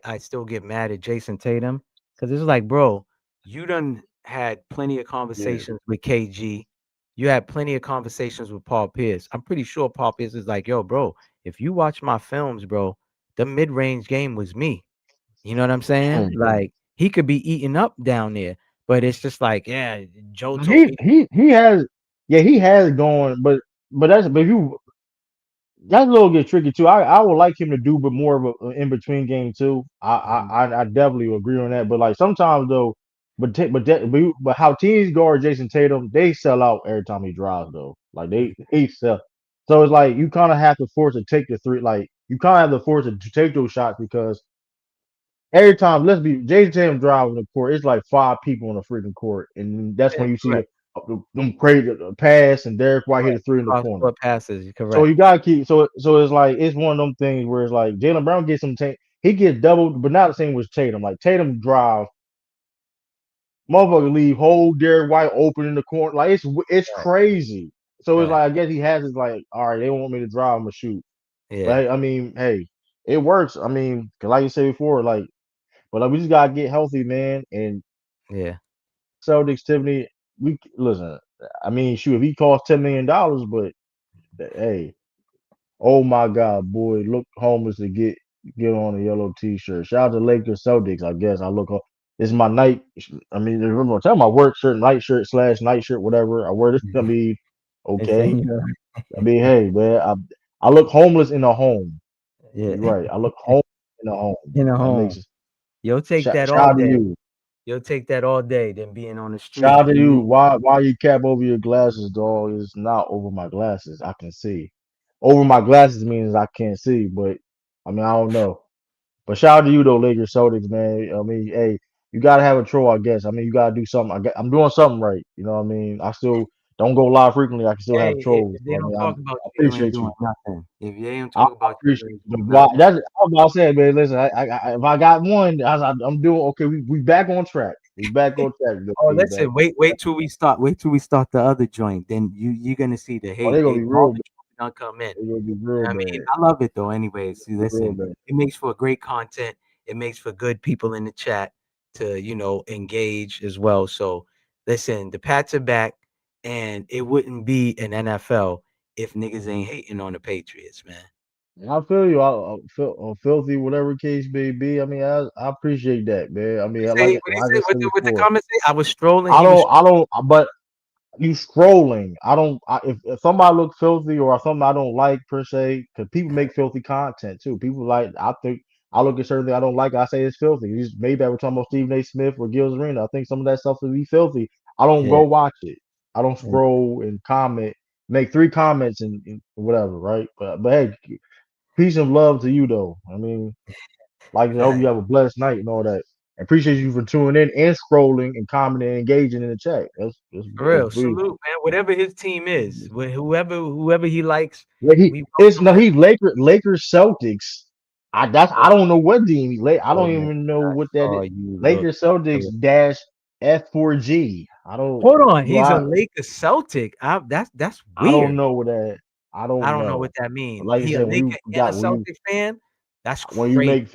I still get mad at Jason Tatum because it's like, bro, you done had plenty of Yeah. conversations with KG. You had plenty of conversations with Paul Pierce. I'm pretty sure Paul Pierce is like, yo, bro, if you watch my films, bro, the mid range game was me. You know what I'm saying? Mm. Like he could be eating up down there, but it's just like, yeah, Joe told He me, he he has yeah he has going, but if you that's a little get tricky too. I would like him to do, but more of a in between game too. mhm, I definitely agree on that. But like sometimes though, but how teams guard Jason Tatum, they sell out every time he drives though. Like mhm, they sell. So it's like you kind of have to force to take the three. Like you kind of have to force to take those shots because every time, let's be Jason Tatum driving the court, it's like five people on the freaking court, and that's yeah, when you see correct, them crazy pass and Derek White hit a correct. three in the Cross corner. court passes, So correct. you gotta keep so it's like it's one of them things where it's like Jalen Brown gets some he gets doubled, but not the same with Tatum. Like Tatum drive, motherfucker leave whole Derek White open in the corner. Like it's Right, crazy. So it's right. like I guess he has his like, all right, they want me to drive, I'm gonna shoot. But Yeah, hey, I mean, hey, it works. I mean, 'cause like you said before, but like we just gotta get healthy, man. And yeah. Celtics, Tiffany, we listen. I mean, shoot, if he cost $10 million, but hey, oh my God, boy, look homeless to get on a yellow T-shirt. Shout out to Lakers Celtics. I guess I look. This is my night. I mean, remember, tell my work shirt, night shirt slash night shirt, whatever. I wear this. I Mhm. mean, It's okay. in your I mean, hey, man, I look homeless in a home. yeah, You're right. I look homeless in a home. in a That makes home. You'll take that all shout out to day. you. You'll take that all day than being on the Shout street. out to you. Why you cap over your glasses, dog? It's not over my glasses. I can see. Over my glasses means I can't see, but I mean I don't know. But shout out to you though, Lakers Celtics, man. I mean, hey, you gotta have a troll, I guess. I mean, you gotta do something. I'm doing something right. You know what I mean? I still don't go live frequently. I can still Hey, have trolls. if So, they I don't mean, talk about I you, you ain't appreciate doing you. nothing. If they don't I talk about you, appreciate you ain't you. doing But nothing. that's I was about to say, man. Listen, if I got one, I'm doing okay. We back on track. We back on track, though, Oh, feedback. listen, wait till we start. Wait till we start the other joint. Then you're gonna see the Oh, hate. they gonna They be all real the bad. truth gonna come in. They gonna be You real know what I mean? bad. I love it though. Anyways, see, Real listen, bad. it makes for great content. It makes for good people in the chat to, engage as well. So listen, the Pats are back, and it wouldn't be an NFL if niggas ain't hating on the Patriots, man. I feel you. I feel filthy, whatever case may be. I mean, I appreciate that, man. I What mean, he say? What he like I say? said What the before, comment say? I was strolling. He was I don't. But you scrolling. I don't. If somebody look filthy or something I don't like per se, because people make filthy content too. People like. I think I look at certain things I don't like. I say it's filthy. Maybe I was talking about Stephen A. Smith or Gil's Arena. I think some of that stuff would be filthy. I don't yeah, go watch it. I don't yeah, scroll and comment. Make three comments and whatever, right? But hey, peace and love to you though. I mean, like I hope yeah. you have a blessed night and all that. I appreciate you for tuning in and scrolling and commenting and engaging in the chat. For That's real, beautiful. salute, man. Whatever his team is, whoever he likes, Yeah, we it's welcome no him. he's Lakers Celtics. I don't know what team I don't Oh man, even know I what that is. saw you look. Lakers Celtics dash F4G. Hold on, Do he's a Lakers Celtic. That's I don't weird. know what that I I don't don't know what know. that means. Like I He a said, Laker and a Celtic fan? That's crazy.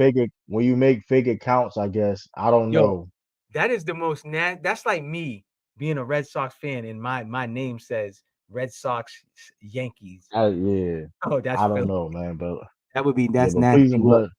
when you make fake accounts, I guess. I don't Yo, know. that is the most that's like me being a Red Sox fan and my name says Red Sox Yankees. Yeah. Oh, that's I don't filthy. know, man. But That would be yeah, that's nasty work.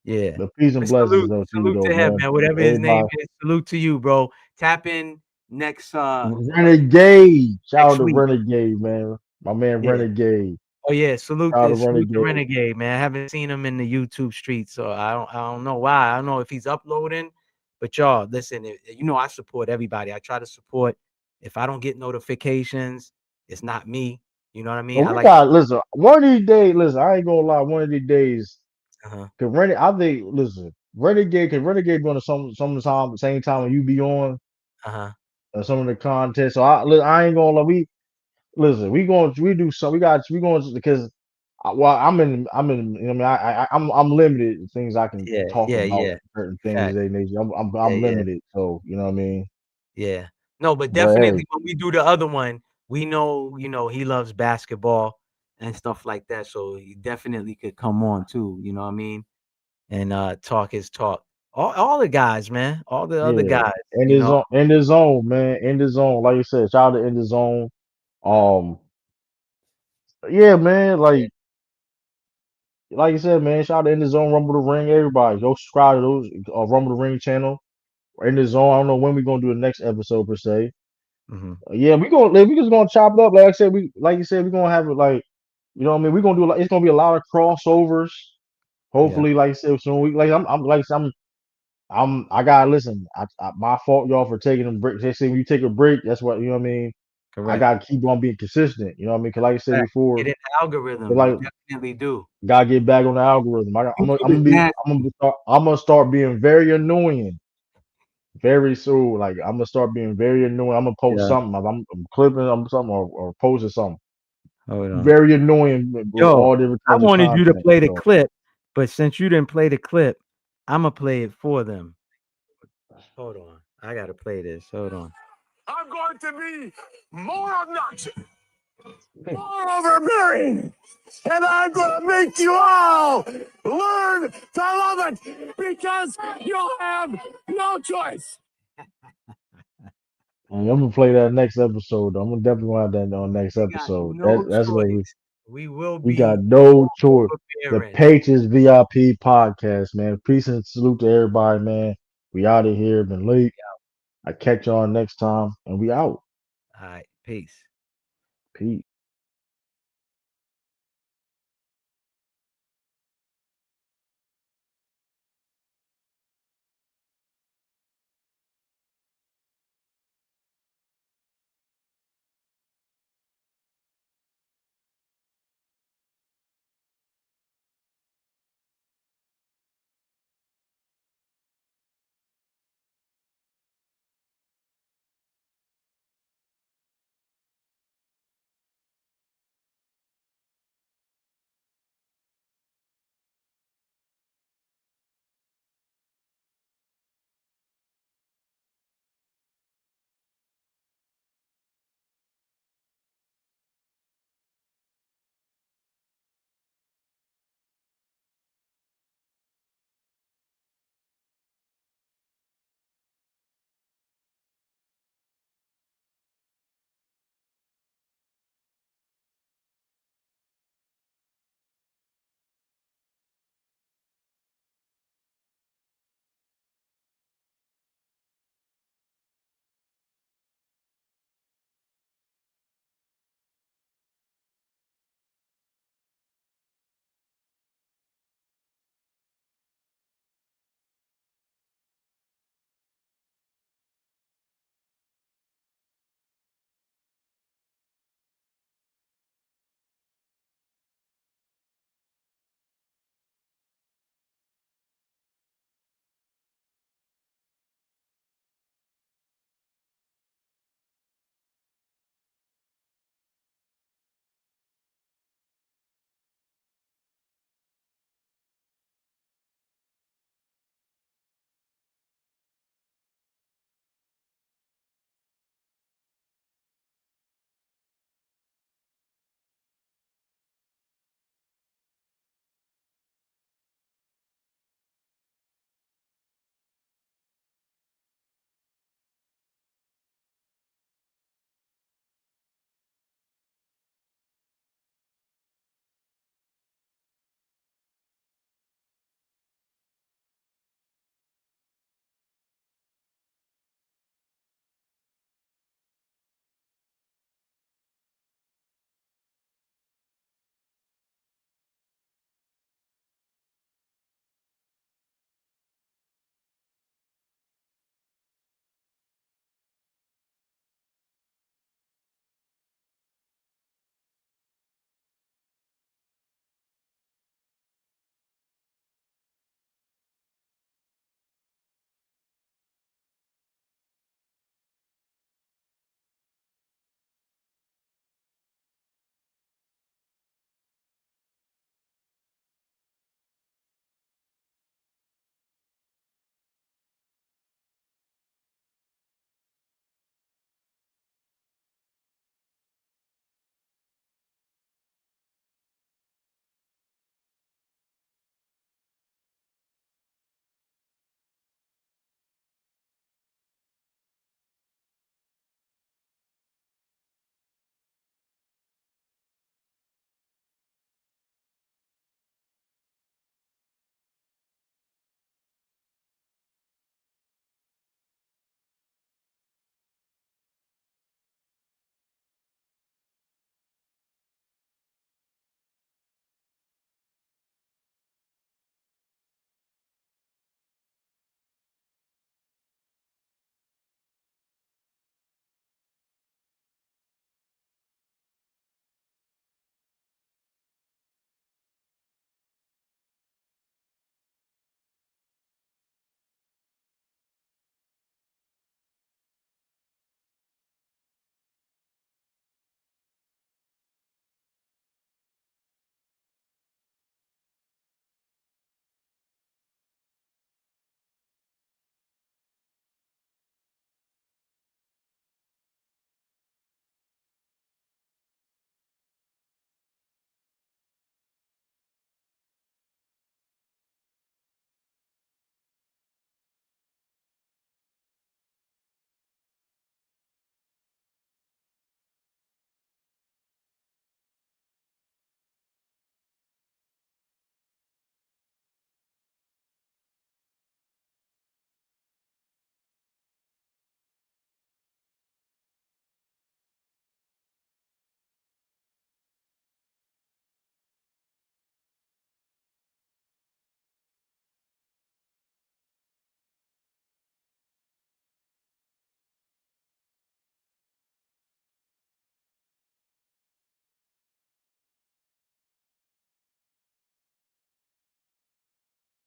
Yeah. but peace and But blessings though to you salute though, to him, man. man. Whatever his name Everybody. is, salute to you, bro. Tap in next Renegade. Shout out next to week. Renegade, man. My man Yeah. Renegade. Oh yeah, Shout out to salute to Renegade. Renegade, man. I haven't seen him in the YouTube streets, so I don't know why. I don't know if he's uploading, but y'all, listen, I support everybody. I try to support. If I don't get notifications, it's not me. You know what I mean? But I we like to got listen, one of these days, listen, I ain't gonna lie, one of these days, uh-huh. cause Renegade, I think listen. Renegade, cause Renegade be on the some of the time, same time when you be on Uh-huh. some of the contests. So I ain't gonna lie, listen, we do some we going because well you know what I mean I'm limited in things I can Yeah, talk yeah, about yeah. certain things Fact. they nature. Yeah, I'm yeah, limited, so you know what I mean. yeah. No, but But hey, definitely when we do the other one, we know, he loves basketball and stuff like that. So he definitely could come on too, you know what I mean? And talk his talk. All the guys, man. All the other yeah, guys, you know. in the zone, man, in the zone. Like you said, shout out to in the zone. Um, yeah, man, like you said, man, shout out to in the zone, Rumble the Ring, everybody. Go subscribe to those Rumble the Ring channel. In the zone. I don't know when we're gonna do the next episode per se. Hmm. Yeah, we just gonna chop it up. Like I said, like you said, we're gonna have it like you know what I mean. We're gonna do like it's gonna be a lot of crossovers. Yeah, Hopefully, like I said, soon we like I'm like I gotta listen. My fault, y'all, for taking a break. They say when you take a break, that's what you know what I mean. I correct. gotta keep on being consistent. You know what I mean? Cause like I said Fact. before, Get in the algorithm. You like definitely do. gotta get back on the algorithm. YouTube is nasty. I'm gonna start being very annoying very soon. Like I'm gonna start being very annoying. I'm gonna post Yeah. something. I'm clipping something or posting something Hold on. very annoying with Yo, all different I kinds of wanted you to content. play the So clip, but since you didn't play the clip, I'ma play it for them. Hold on. I gotta play this. Hold on. I'm going to be more obnoxious, more overbearing, and I'm gonna make you all learn to love it because you'll have no choice. and I'm gonna play that next episode. Though. I'm gonna definitely gonna have that on next We got episode. no That's gonna be choice. We will we got be no more choice. The overbearing. Patriots VIP podcast, man. Peace and salute to everybody, man. We out of here. Been late. I catch y'all next time, and we out. All right. Peace. Peace.